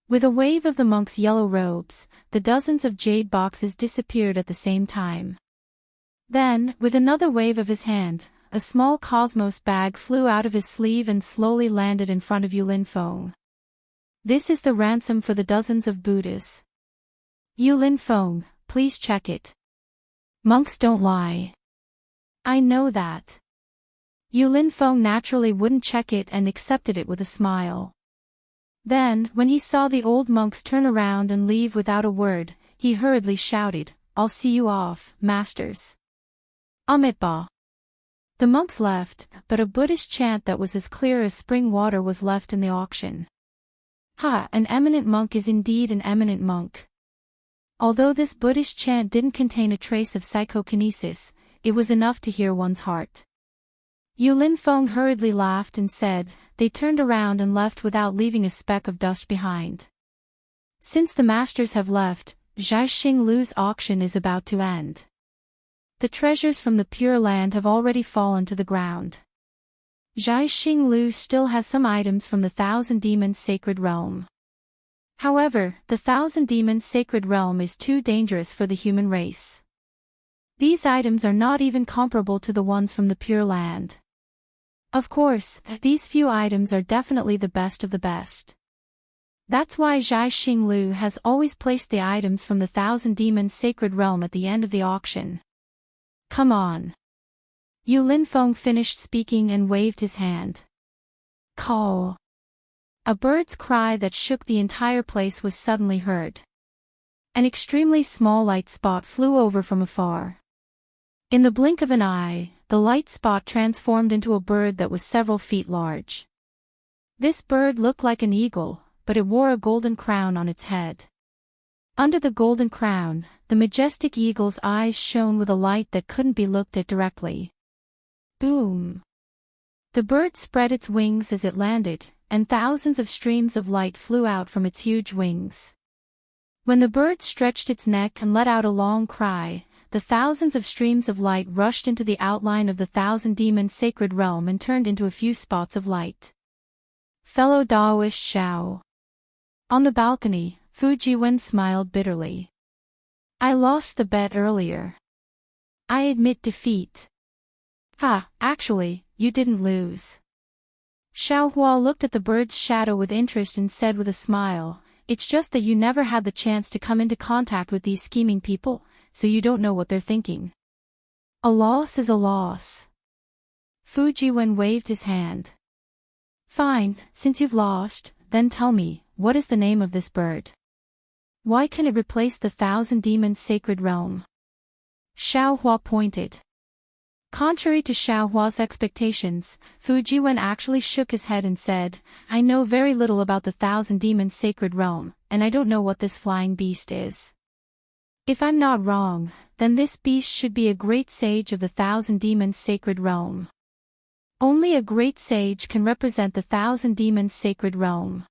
With a wave of the monk's yellow robes, the dozens of jade boxes disappeared at the same time. Then, with another wave of his hand, a small cosmos bag flew out of his sleeve and slowly landed in front of Yulin Feng. This is the ransom for the dozens of Buddhas. Yulin Feng, please check it. Monks don't lie. I know that. Yulin Feng naturally wouldn't check it and accepted it with a smile. Then, when he saw the old monks turn around and leave without a word, he hurriedly shouted, I'll see you off, masters. Amitabha. The monks left, but a Buddhist chant that was as clear as spring water was left in the auction. Ha, an eminent monk is indeed an eminent monk. Although this Buddhist chant didn't contain a trace of psychokinesis, it was enough to hear one's heart. Yulin Feng hurriedly laughed and said, they turned around and left without leaving a speck of dust behind. Since the masters have left, Zhai Xinglu's auction is about to end. The treasures from the Pure Land have already fallen to the ground. Zhai Xinglu still has some items from the Thousand Demons Sacred Realm. However, the Thousand Demons Sacred Realm is too dangerous for the human race. These items are not even comparable to the ones from the Pure Land. Of course, these few items are definitely the best of the best. That's why Zhai Xinglu has always placed the items from the Thousand Demons Sacred Realm at the end of the auction. Come on. Yulin Feng finished speaking and waved his hand. Call. A bird's cry that shook the entire place was suddenly heard. An extremely small light spot flew over from afar. In the blink of an eye, the light spot transformed into a bird that was several feet large. This bird looked like an eagle, but it wore a golden crown on its head. Under the golden crown, the majestic eagle's eyes shone with a light that couldn't be looked at directly. Boom! The bird spread its wings as it landed, and thousands of streams of light flew out from its huge wings. When the bird stretched its neck and let out a long cry, the thousands of streams of light rushed into the outline of the Thousand Demons Sacred Realm and turned into a few spots of light. Fellow Daoist Xiao. On the balcony, Fu Jiwen smiled bitterly. I lost the bet earlier. I admit defeat. Ha, actually, you didn't lose. Xiao Hua looked at the bird's shadow with interest and said with a smile, it's just that you never had the chance to come into contact with these scheming people, so you don't know what they're thinking. A loss is a loss. Fu Jiwen waved his hand. Fine, since you've lost, then tell me, what is the name of this bird? Why can it replace the Thousand Demons Sacred Realm? Xiao Hua pointed. Contrary to Xiao Hua's expectations, Fu Jiwen actually shook his head and said, I know very little about the Thousand Demons Sacred Realm, and I don't know what this flying beast is. If I'm not wrong, then this beast should be a great sage of the Thousand Demons Sacred Realm. Only a great sage can represent the Thousand Demons Sacred Realm.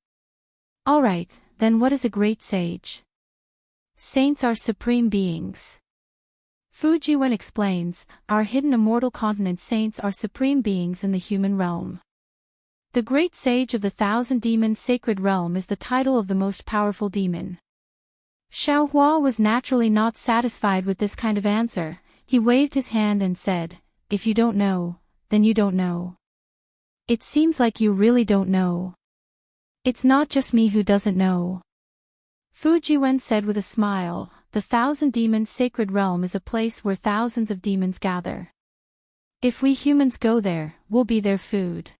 Alright, then what is a great sage? Saints are supreme beings. Fu Jiwen explains, our hidden immortal continent saints are supreme beings in the human realm. The great sage of the Thousand Demons Sacred Realm is the title of the most powerful demon. Xiao Hua was naturally not satisfied with this kind of answer. He waved his hand and said, if you don't know, then you don't know. It seems like you really don't know. It's not just me who doesn't know. Fu Jiwen said with a smile, the Thousand Demons Sacred Realm is a place where thousands of demons gather. If we humans go there, we'll be their food.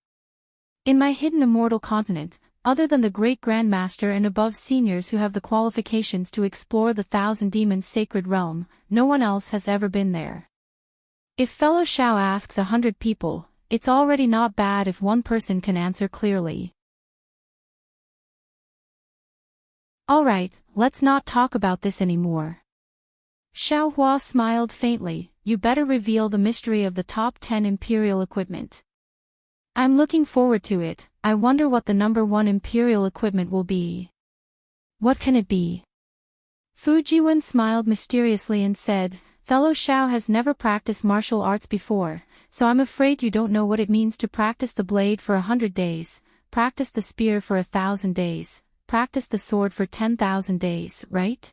In my hidden immortal continent, other than the great Grandmaster and above seniors who have the qualifications to explore the Thousand Demons Sacred Realm, no one else has ever been there. If fellow Xiao asks 100 people, it's already not bad if one person can answer clearly. Alright, let's not talk about this anymore. Xiao Hua smiled faintly, you better reveal the mystery of the top 10 Imperial equipment. I'm looking forward to it. I wonder what the number 1 Imperial equipment will be. What can it be? Fu Jiwen smiled mysteriously and said, Fellow Xiao has never practiced martial arts before, so I'm afraid you don't know what it means to practice the blade for 100 days, practice the spear for 1,000 days, practice the sword for 10,000 days, right?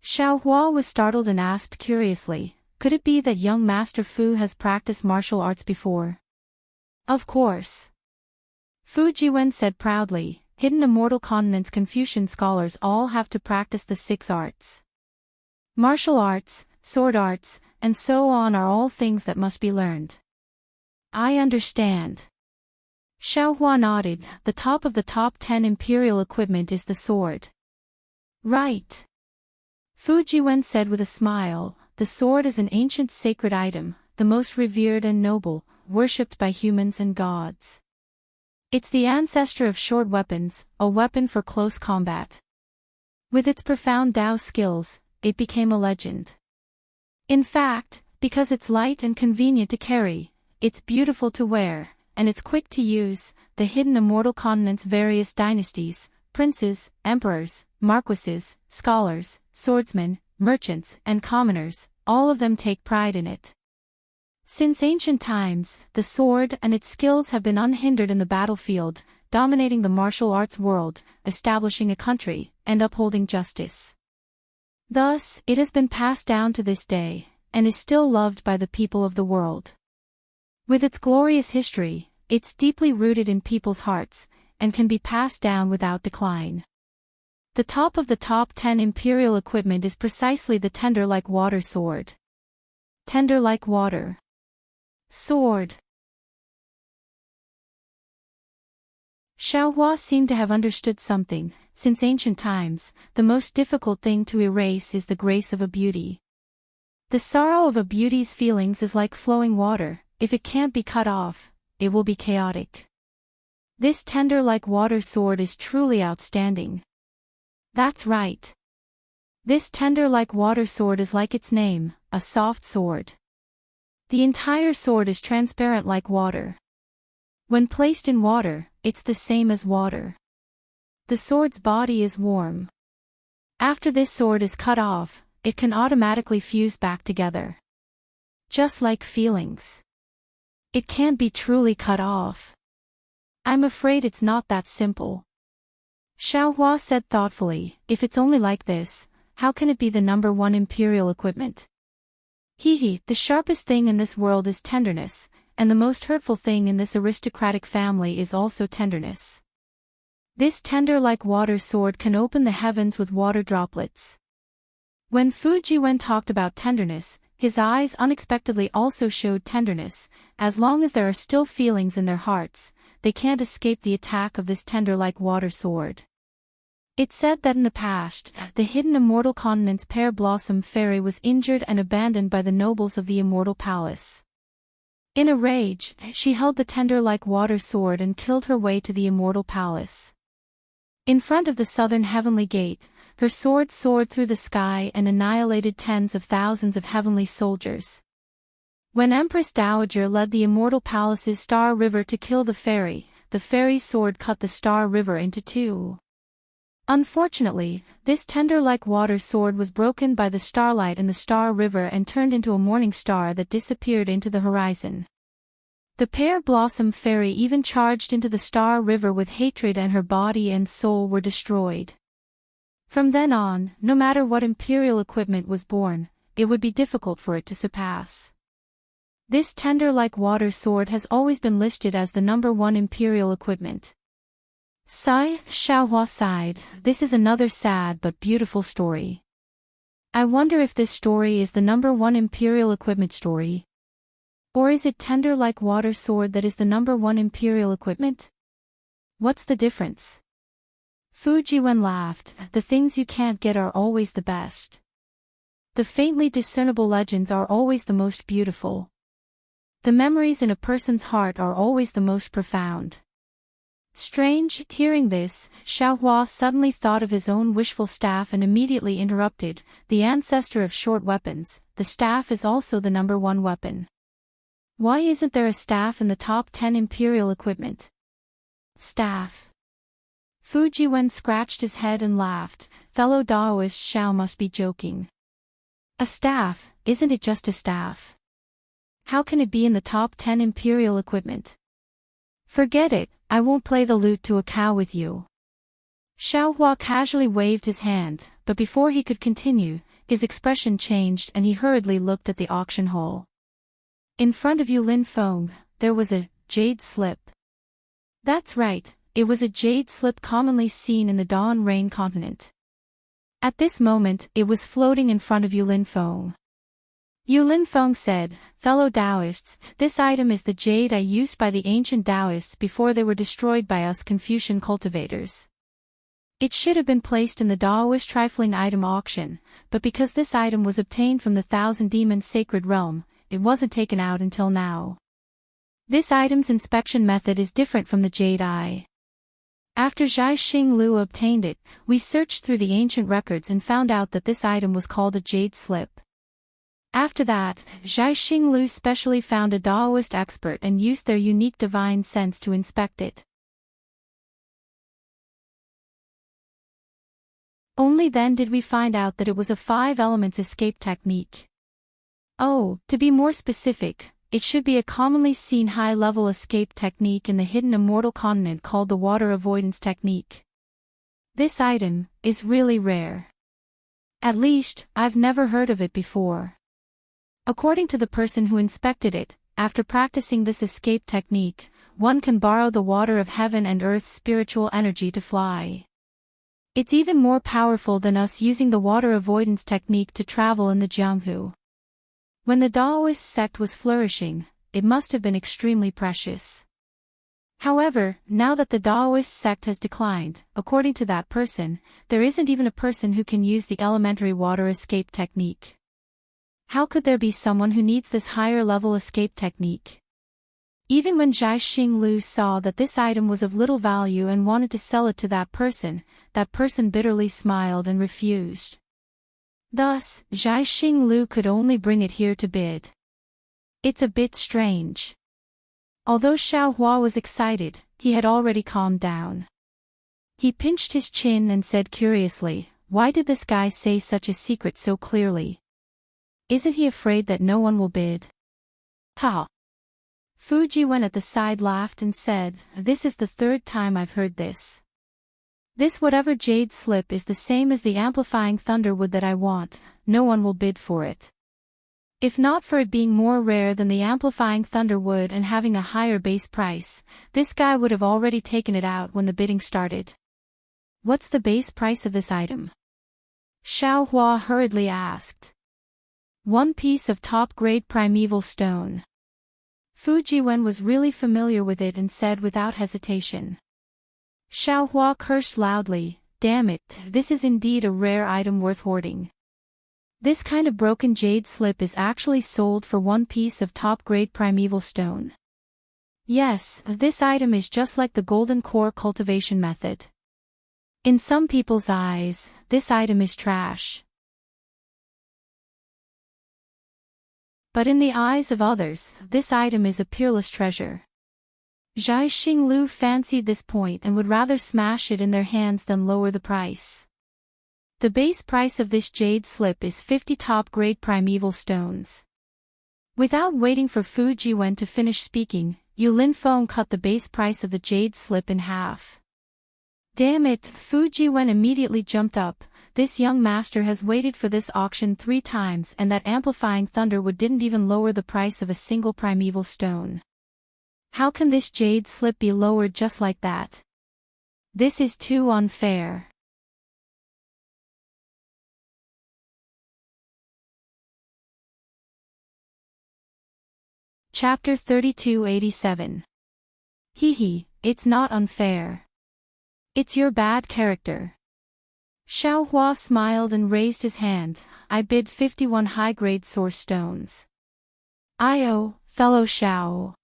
Xiao Hua was startled and asked curiously, could it be that young Master Fu has practiced martial arts before? Of course. Fu Jiwen said proudly, Hidden Immortal Continent's Confucian scholars all have to practice the 6 arts. Martial arts, sword arts, and so on are all things that must be learned. I understand. Xiao Hua nodded, the top of the top 10 imperial equipment is the sword. Right. Fu Jiwen said with a smile, the sword is an ancient sacred item, the most revered and noble, worshipped by humans and gods. It's the ancestor of short weapons, a weapon for close combat. With its profound Dao skills, it became a legend. In fact, because it's light and convenient to carry, it's beautiful to wear, and it's quick to use, the hidden immortal continent's various dynasties, princes, emperors, marquises, scholars, swordsmen, merchants, and commoners, all of them take pride in it. Since ancient times, the sword and its skills have been unhindered in the battlefield, dominating the martial arts world, establishing a country, and upholding justice. Thus, it has been passed down to this day, and is still loved by the people of the world. With its glorious history, it's deeply rooted in people's hearts, and can be passed down without decline. The top of the top 10 imperial equipment is precisely the tender like water sword. Tender like water. Sword. Xiao Hua seemed to have understood something. Since ancient times, the most difficult thing to erase is the grace of a beauty. The sorrow of a beauty's feelings is like flowing water, if it can't be cut off, it will be chaotic. This tender like water sword is truly outstanding. That's right. This tender like water sword is like its name, a soft sword. The entire sword is transparent like water. When placed in water, it's the same as water. The sword's body is warm. After this sword is cut off, it can automatically fuse back together. Just like feelings. It can't be truly cut off. I'm afraid it's not that simple. Xiao Hua said thoughtfully, if it's only like this, how can it be the number 1 imperial equipment? The sharpest thing in this world is tenderness, and the most hurtful thing in this aristocratic family is also tenderness. This tender like water sword can open the heavens with water droplets. When Fu Jiwen talked about tenderness, his eyes unexpectedly also showed tenderness. As long as there are still feelings in their hearts, they can't escape the attack of this tender like water sword. It's said that in the past, the hidden immortal continent's pear blossom fairy was injured and abandoned by the nobles of the immortal palace. In a rage, she held the tender like water sword and killed her way to the immortal palace. In front of the southern heavenly gate, her sword soared through the sky and annihilated tens of thousands of heavenly soldiers. When Empress Dowager led the immortal palace's Star River to kill the fairy's sword cut the Star River into 2. Unfortunately, this tender like water sword was broken by the starlight in the Star River and turned into a morning star that disappeared into the horizon. The pear blossom fairy even charged into the Star River with hatred, and her body and soul were destroyed. From then on, no matter what imperial equipment was born, it would be difficult for it to surpass. This tender like water sword has always been listed as the number 1 imperial equipment. Xiao Hua sighed, this is another sad but beautiful story. I wonder if this story is the number 1 imperial equipment story. Or is it tender like water sword that is the number 1 imperial equipment? What's the difference? Fu Jiwen laughed, the things you can't get are always the best. The faintly discernible legends are always the most beautiful. The memories in a person's heart are always the most profound. Strange, hearing this, Xiao Hua suddenly thought of his own wishful staff and immediately interrupted, the ancestor of short weapons, the staff is also the number 1 weapon. Why isn't there a staff in the top 10 imperial equipment? Staff. Fu Jiwen scratched his head and laughed. Fellow Daoist Xiao must be joking. A staff, isn't it just a staff? How can it be in the top 10 imperial equipment? Forget it, I won't play the lute to a cow with you. Xiao Hua casually waved his hand, but before he could continue, his expression changed and he hurriedly looked at the auction hall. In front of Yulin Feng, there was a jade slip. That's right, it was a jade slip commonly seen in the Dawn Rain continent. At this moment, it was floating in front of Yulin Feng. Yulin Feng said, "Fellow Taoists, this item is the jade I used by the ancient Taoists before they were destroyed by us Confucian cultivators. It should have been placed in the Daoist trifling item auction, but because this item was obtained from the Thousand Demons Sacred Realm, it wasn't taken out until now. This item's inspection method is different from the jade eye. After Zhai Xing Lu obtained it, we searched through the ancient records and found out that this item was called a jade slip. After that, Zhai Xing Lu specially found a Daoist expert and used their unique divine sense to inspect it. Only then did we find out that it was a 5 elements escape technique. Oh, to be more specific, it should be a commonly seen high-level escape technique in the hidden immortal continent called the water avoidance technique. This item is really rare. At least, I've never heard of it before. According to the person who inspected it, after practicing this escape technique, one can borrow the water of heaven and earth's spiritual energy to fly. It's even more powerful than us using the water avoidance technique to travel in the Jianghu. When the Daoist sect was flourishing, it must have been extremely precious. However, now that the Daoist sect has declined, according to that person, there isn't even a person who can use the elementary water escape technique. How could there be someone who needs this higher level escape technique? Even when Zhai Xing Lu saw that this item was of little value and wanted to sell it to that person bitterly smiled and refused. Thus, Zhai Xing Lu could only bring it here to bid. It's a bit strange. Although Xiao Hua was excited, he had already calmed down. He pinched his chin and said curiously, "Why did this guy say such a secret so clearly? Isn't he afraid that no one will bid?" Ha! Fu Jiwen at the side laughed and said, "This is the 3rd time I've heard this. This whatever jade slip is the same as the amplifying thunderwood that I want, no one will bid for it. If not for it being more rare than the amplifying thunderwood and having a higher base price, this guy would have already taken it out when the bidding started." "What's the base price of this item?" Xiao Hua hurriedly asked. "1 piece of top-grade primeval stone." Fu Jiwen was really familiar with it and said without hesitation. Xiao Hua cursed loudly, "Damn it, this is indeed a rare item worth hoarding. This kind of broken jade slip is actually sold for 1 piece of top-grade primeval stone. Yes, this item is just like the golden core cultivation method. In some people's eyes, this item is trash. But in the eyes of others, this item is a peerless treasure." Zhai Xing Lu fancied this point and would rather smash it in their hands than lower the price. The base price of this jade slip is 50 top-grade primeval stones. Without waiting for Fu Jiwen to finish speaking, Yulin Feng cut the base price of the jade slip in half. "Damn it!" Fu Jiwen immediately jumped up. "This young master has waited for this auction 3 times and that amplifying thunderwood didn't even lower the price of a single primeval stone. How can this jade slip be lowered just like that? This is too unfair." Chapter 3287. Hee, it's not unfair. It's your bad character. Xiao Hua smiled and raised his hand. "I bid 51 high-grade source stones." "Io, fellow Xiao."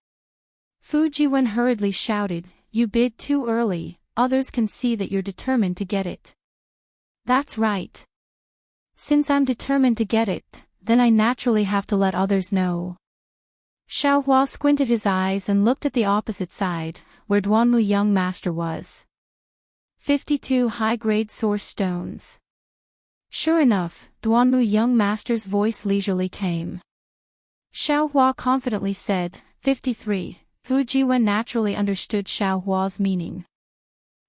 Fu Jiwen hurriedly shouted, "You bid too early, others can see that you're determined to get it." "That's right. Since I'm determined to get it, then I naturally have to let others know." Xiao Hua squinted his eyes and looked at the opposite side, where Duanmu young master was. 52 high-grade source stones. Sure enough, Duanmu young master's voice leisurely came. Xiao Hua confidently said, 53. Fu Jiwen naturally understood Xiao Hua's meaning.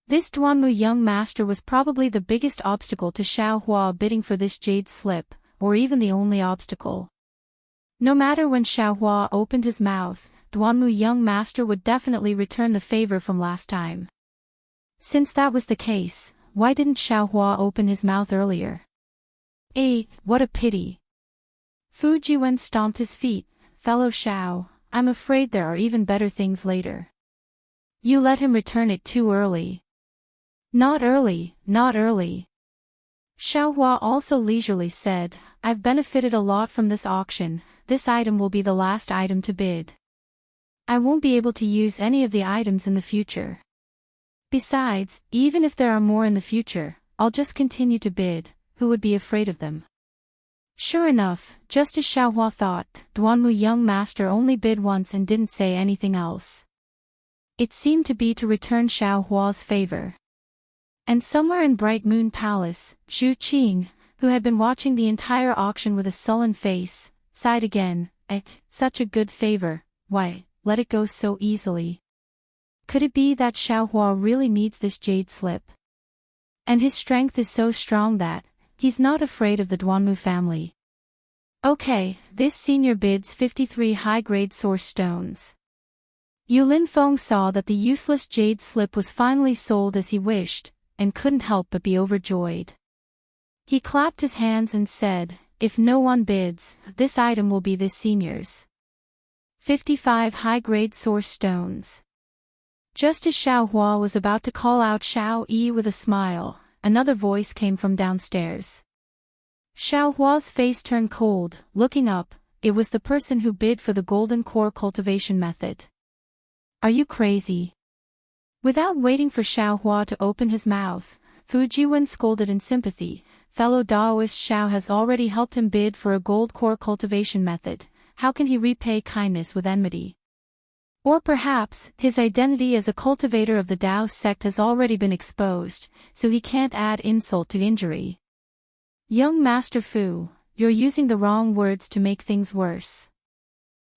This Duanmu young master was probably the biggest obstacle to Xiao Hua bidding for this jade slip, or even the only obstacle. No matter when Xiao Hua opened his mouth, Duanmu young master would definitely return the favor from last time. Since that was the case, why didn't Xiao Hua open his mouth earlier? What a pity. Fu Jiwen stomped his feet. Fellow Xiao, I'm afraid there are even better things later. You let him return it too early. Not early, not early. Xiao Hua also leisurely said, I've benefited a lot from this auction. This item will be the last item to bid. I won't be able to use any of the items in the future. Besides, even if there are more in the future, I'll just continue to bid. Who would be afraid of them? Sure enough, just as Xiao Hua thought, Duanmu young master only bid once and didn't say anything else. It seemed to be to return Xiao Hua's favor. And somewhere in Bright Moon Palace, Zhu Qing, who had been watching the entire auction with a sullen face, sighed again. Such a good favor, why, let it go so easily. Could it be that Xiao Hua really needs this jade slip? And his strength is so strong that he's not afraid of the Duanmu family. Okay, this senior bids 53 high-grade source stones. Yu Linfeng saw that the useless jade slip was finally sold as he wished, and couldn't help but be overjoyed. He clapped his hands and said, if no one bids, this item will be this senior's. 55 high-grade source stones. Just as Xiao Hua was about to call out Xiao Yi with a smile, another voice came from downstairs. Xiao Hua's face turned cold. Looking up, it was the person who bid for the golden core cultivation method. Are you crazy? Without waiting for Xiao Hua to open his mouth, Fu Jiwen scolded in sympathy. Fellow Daoist Xiao has already helped him bid for a gold core cultivation method. How can he repay kindness with enmity? Or perhaps, his identity as a cultivator of the Dao sect has already been exposed, so he can't add insult to injury. Young Master Fu, you're using the wrong words to make things worse.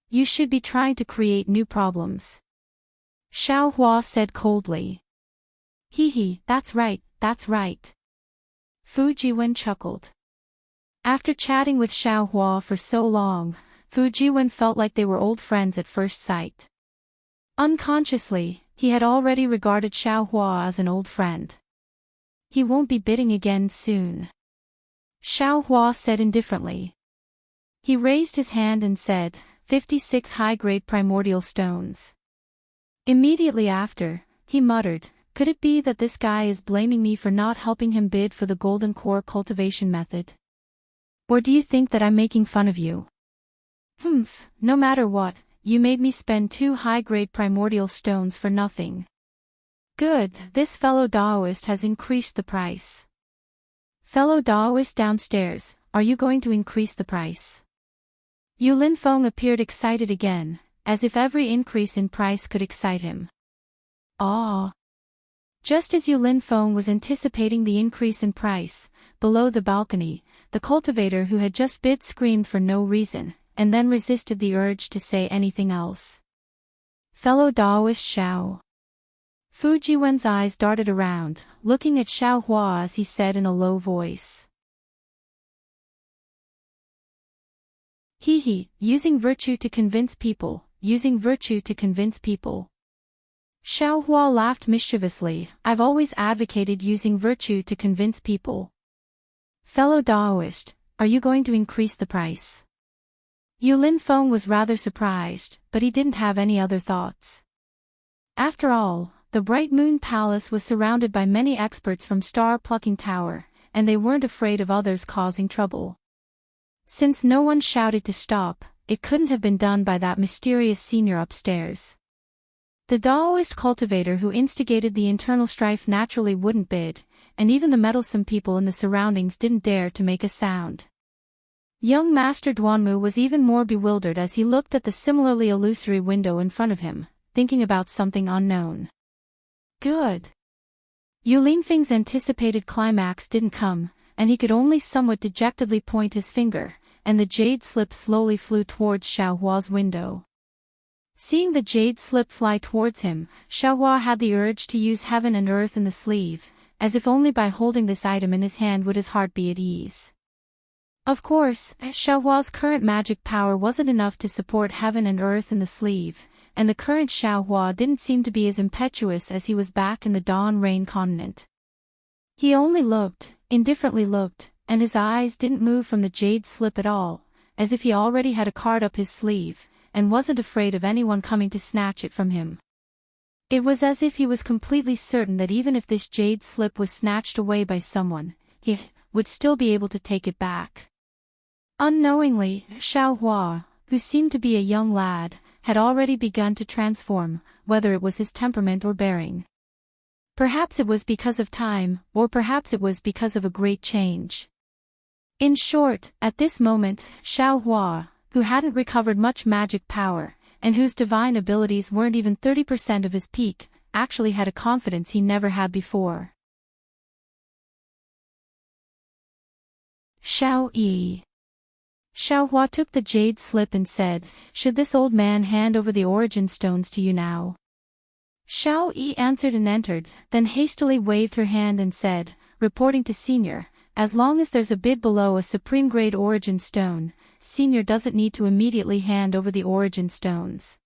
You should be trying to create new problems. Xiao Hua said coldly. That's right, that's right. Fu Jiwen chuckled. After chatting with Xiao Hua for so long, Fu Jiwen felt like they were old friends at first sight. Unconsciously, he had already regarded Xiao Hua as an old friend. He won't be bidding again soon. Xiao Hua said indifferently. He raised his hand and said, 56 high-grade primordial stones. Immediately after, he muttered, could it be that this guy is blaming me for not helping him bid for the golden core cultivation method? Or do you think that I'm making fun of you? No matter what, you made me spend 2 high-grade primordial stones for nothing. Good, this fellow Daoist has increased the price. Fellow Daoist downstairs, are you going to increase the price? Yu Linfeng appeared excited again, as if every increase in price could excite him. Just as Yu Linfeng was anticipating the increase in price, below the balcony, the cultivator who had just bid screamed for no reason, and then resisted the urge to say anything else. Fellow Daoist Xiao. Fu Jiwen's eyes darted around, looking at Xiao Hua as he said in a low voice. Using virtue to convince people, using virtue to convince people. Xiao Hua laughed mischievously. I've always advocated using virtue to convince people. Fellow Daoist, are you going to increase the price? Yu Linfeng was rather surprised, but he didn't have any other thoughts. After all, the Bright Moon Palace was surrounded by many experts from Star Plucking Tower, and they weren't afraid of others causing trouble. Since no one shouted to stop, it couldn't have been done by that mysterious senior upstairs. The Daoist cultivator who instigated the internal strife naturally wouldn't bid, and even the meddlesome people in the surroundings didn't dare to make a sound. Young Master Duanmu was even more bewildered as he looked at the similarly illusory window in front of him, thinking about something unknown. Good. Yu Linfeng's anticipated climax didn't come, and he could only somewhat dejectedly point his finger, and the jade slip slowly flew towards Xiaohua's window. Seeing the jade slip fly towards him, Xiaohua had the urge to use heaven and earth in the sleeve, as if only by holding this item in his hand would his heart be at ease. Of course, Xiaohua's current magic power wasn't enough to support heaven and earth in the sleeve, and the current Xiaohua didn't seem to be as impetuous as he was back in the Dawn Rain continent. He only looked, indifferently looked, and his eyes didn't move from the jade slip at all, as if he already had a card up his sleeve, and wasn't afraid of anyone coming to snatch it from him. It was as if he was completely certain that even if this jade slip was snatched away by someone, he would still be able to take it back. Unknowingly, Xiaohua, who seemed to be a young lad, had already begun to transform, whether it was his temperament or bearing. Perhaps it was because of time, or perhaps it was because of a great change. In short, at this moment, Xiaohua, who hadn't recovered much magic power, and whose divine abilities weren't even 30% of his peak, actually had a confidence he never had before. Xiao Yi. Xiaohua took the jade slip and said, "Should this old man hand over the origin stones to you now?" Xiao Yi answered and entered, then hastily waved her hand and said, reporting to Senior, "As long as there's a bid below a supreme-grade origin stone, Senior doesn't need to immediately hand over the origin stones.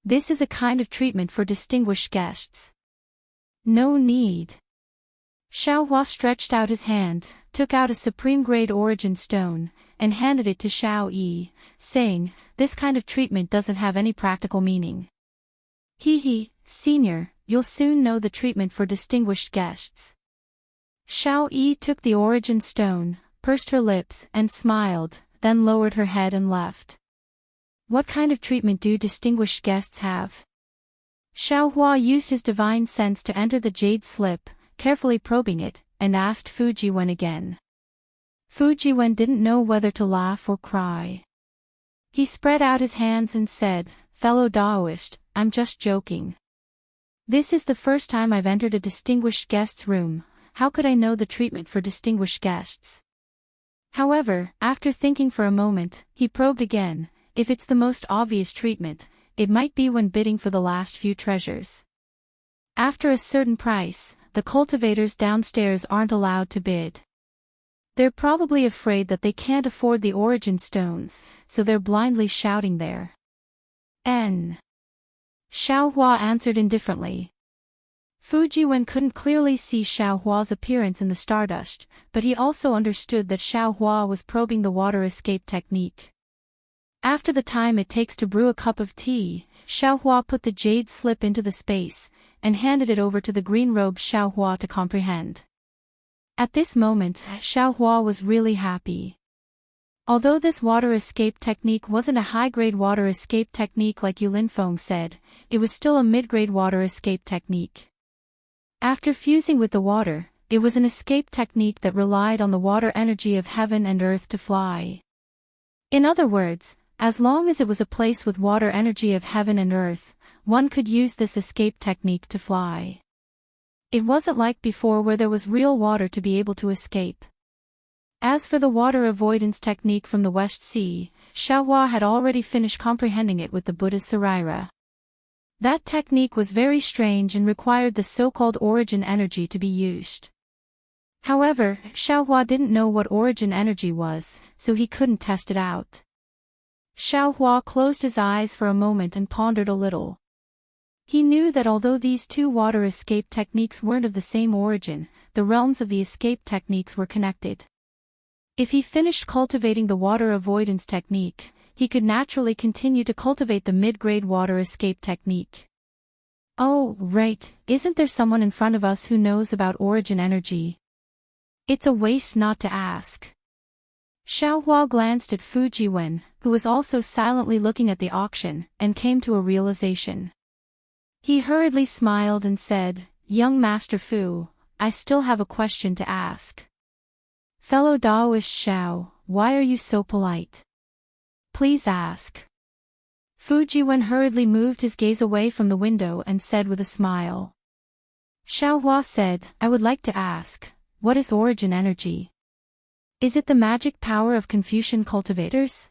This is a kind of treatment for distinguished guests." "No need." Xiaohua stretched out his hand, took out a supreme-grade origin stone, and handed it to Xiao Yi, saying, "This kind of treatment doesn't have any practical meaning. He, Senior, you'll soon know the treatment for distinguished guests." Xiao Yi took the origin stone, pursed her lips and smiled, then lowered her head and left. "What kind of treatment do distinguished guests have?" Xiaohua used his divine sense to enter the jade slip, carefully probing it, and asked Fujiwen again. Fujiwen didn't know whether to laugh or cry. He spread out his hands and said, "Fellow Daoist, I'm just joking. This is the first time I've entered a distinguished guest's room. How could I know the treatment for distinguished guests?" However, after thinking for a moment, he probed again. If it's the most obvious treatment, it might be when bidding for the last few treasures. After a certain price, the cultivators downstairs aren't allowed to bid. They're probably afraid that they can't afford the origin stones, so they're blindly shouting there. Xiaohua answered indifferently. Fujiwen couldn't clearly see Xiaohua's appearance in the stardust, but he also understood that Xiaohua was probing the water escape technique. After the time it takes to brew a cup of tea, Xiaohua put the jade slip into the space, and handed it over to the green-robed Xiaohua to comprehend. At this moment, Xiaohua was really happy. Although this water escape technique wasn't a high-grade water escape technique like Yu Linfeng said, it was still a mid-grade water escape technique. After fusing with the water, it was an escape technique that relied on the water energy of heaven and earth to fly. In other words, as long as it was a place with water energy of heaven and earth, one could use this escape technique to fly. It wasn't like before where there was real water to be able to escape. As for the water avoidance technique from the West Sea, Xiaohua had already finished comprehending it with the Buddha's Saraira. That technique was very strange and required the so-called origin energy to be used. However, Xiaohua didn't know what origin energy was, so he couldn't test it out. Xiaohua closed his eyes for a moment and pondered a little. He knew that although these two water escape techniques weren't of the same origin, the realms of the escape techniques were connected. If he finished cultivating the water avoidance technique, he could naturally continue to cultivate the mid-grade water escape technique. "Oh, right, isn't there someone in front of us who knows about origin energy? It's a waste not to ask." Xiaohua glanced at Fujiwen, who was also silently looking at the auction, and came to a realization. He hurriedly smiled and said, "Young Master Fu, I still have a question to ask." "Fellow Daoist Xiao, why are you so polite? Please ask." Fujiwen hurriedly moved his gaze away from the window and said with a smile. Xiaohua said, I would like to ask, what is origin energy? Is it the magic power of Confucian cultivators?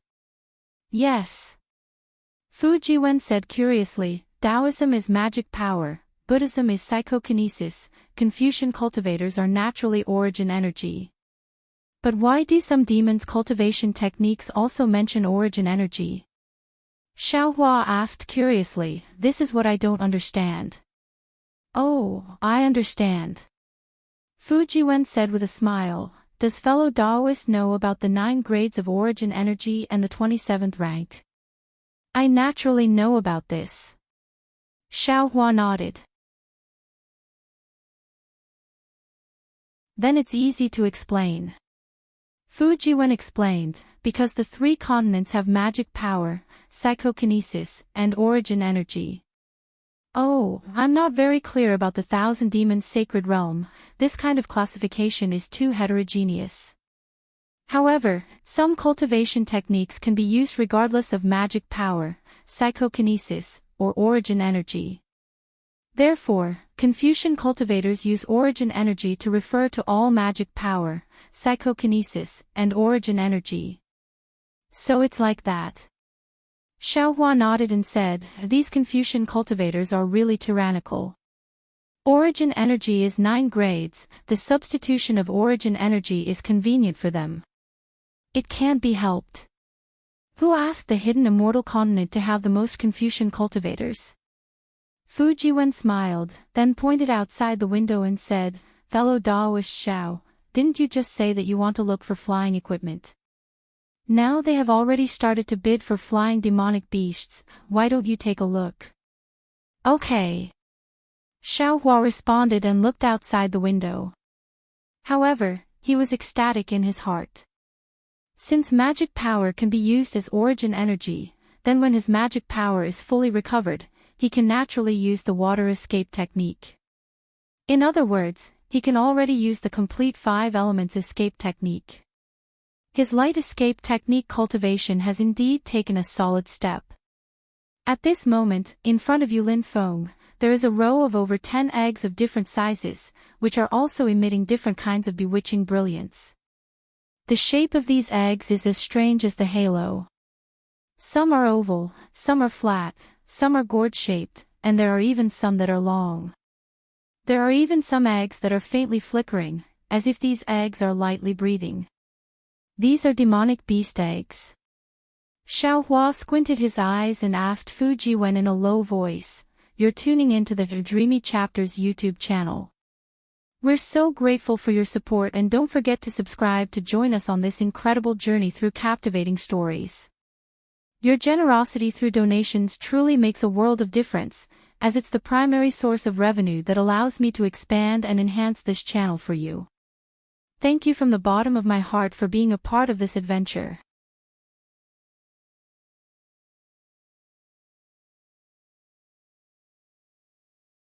Yes. Fu Jiwen said curiously, Taoism is magic power, Buddhism is psychokinesis, Confucian cultivators are naturally origin energy. But why do some demons' cultivation techniques also mention origin energy? Xiaohua asked curiously, this is what I don't understand. Oh, I understand. Fu Jiwen said with a smile, does fellow Taoist know about the 9 grades of origin energy and the 27th rank? I naturally know about this. Xiaohua nodded. Then it's easy to explain. Fu Jiwen explained, because the 3 continents have magic power, psychokinesis, and origin energy. Oh, I'm not very clear about the 1,000 demons sacred realm, this kind of classification is too heterogeneous. However, some cultivation techniques can be used regardless of magic power, psychokinesis, or origin energy. Therefore, Confucian cultivators use origin energy to refer to all magic power, psychokinesis, and origin energy. So it's like that. Xiaohua nodded and said, these Confucian cultivators are really tyrannical. Origin energy is 9 grades, the substitution of origin energy is convenient for them. It can't be helped. Who asked the hidden immortal continent to have the most Confucian cultivators? Fu Jiwen smiled, then pointed outside the window and said, fellow Daoist Xiao, didn't you just say that you want to look for flying equipment? Now they have already started to bid for flying demonic beasts, why don't you take a look? Okay. Xiaohua responded and looked outside the window. However, he was ecstatic in his heart. Since magic power can be used as origin energy, then when his magic power is fully recovered, he can naturally use the water escape technique. In other words, he can already use the complete 5 elements escape technique. His light escape technique cultivation has indeed taken a solid step. At this moment, in front of Yulin Feng, there is a row of over 10 eggs of different sizes, which are also emitting different kinds of bewitching brilliance. The shape of these eggs is as strange as the halo. Some are oval, some are flat, some are gourd-shaped, and there are even some that are long. There are even some eggs that are faintly flickering, as if these eggs are lightly breathing. These are demonic beast eggs. Xiaohua squinted his eyes and asked Fu Jiwen in a low voice, you're tuning into the Dreamy Chapters YouTube channel. We're so grateful for your support and don't forget to subscribe to join us on this incredible journey through captivating stories. Your generosity through donations truly makes a world of difference, as it's the primary source of revenue that allows me to expand and enhance this channel for you. Thank you from the bottom of my heart for being a part of this adventure.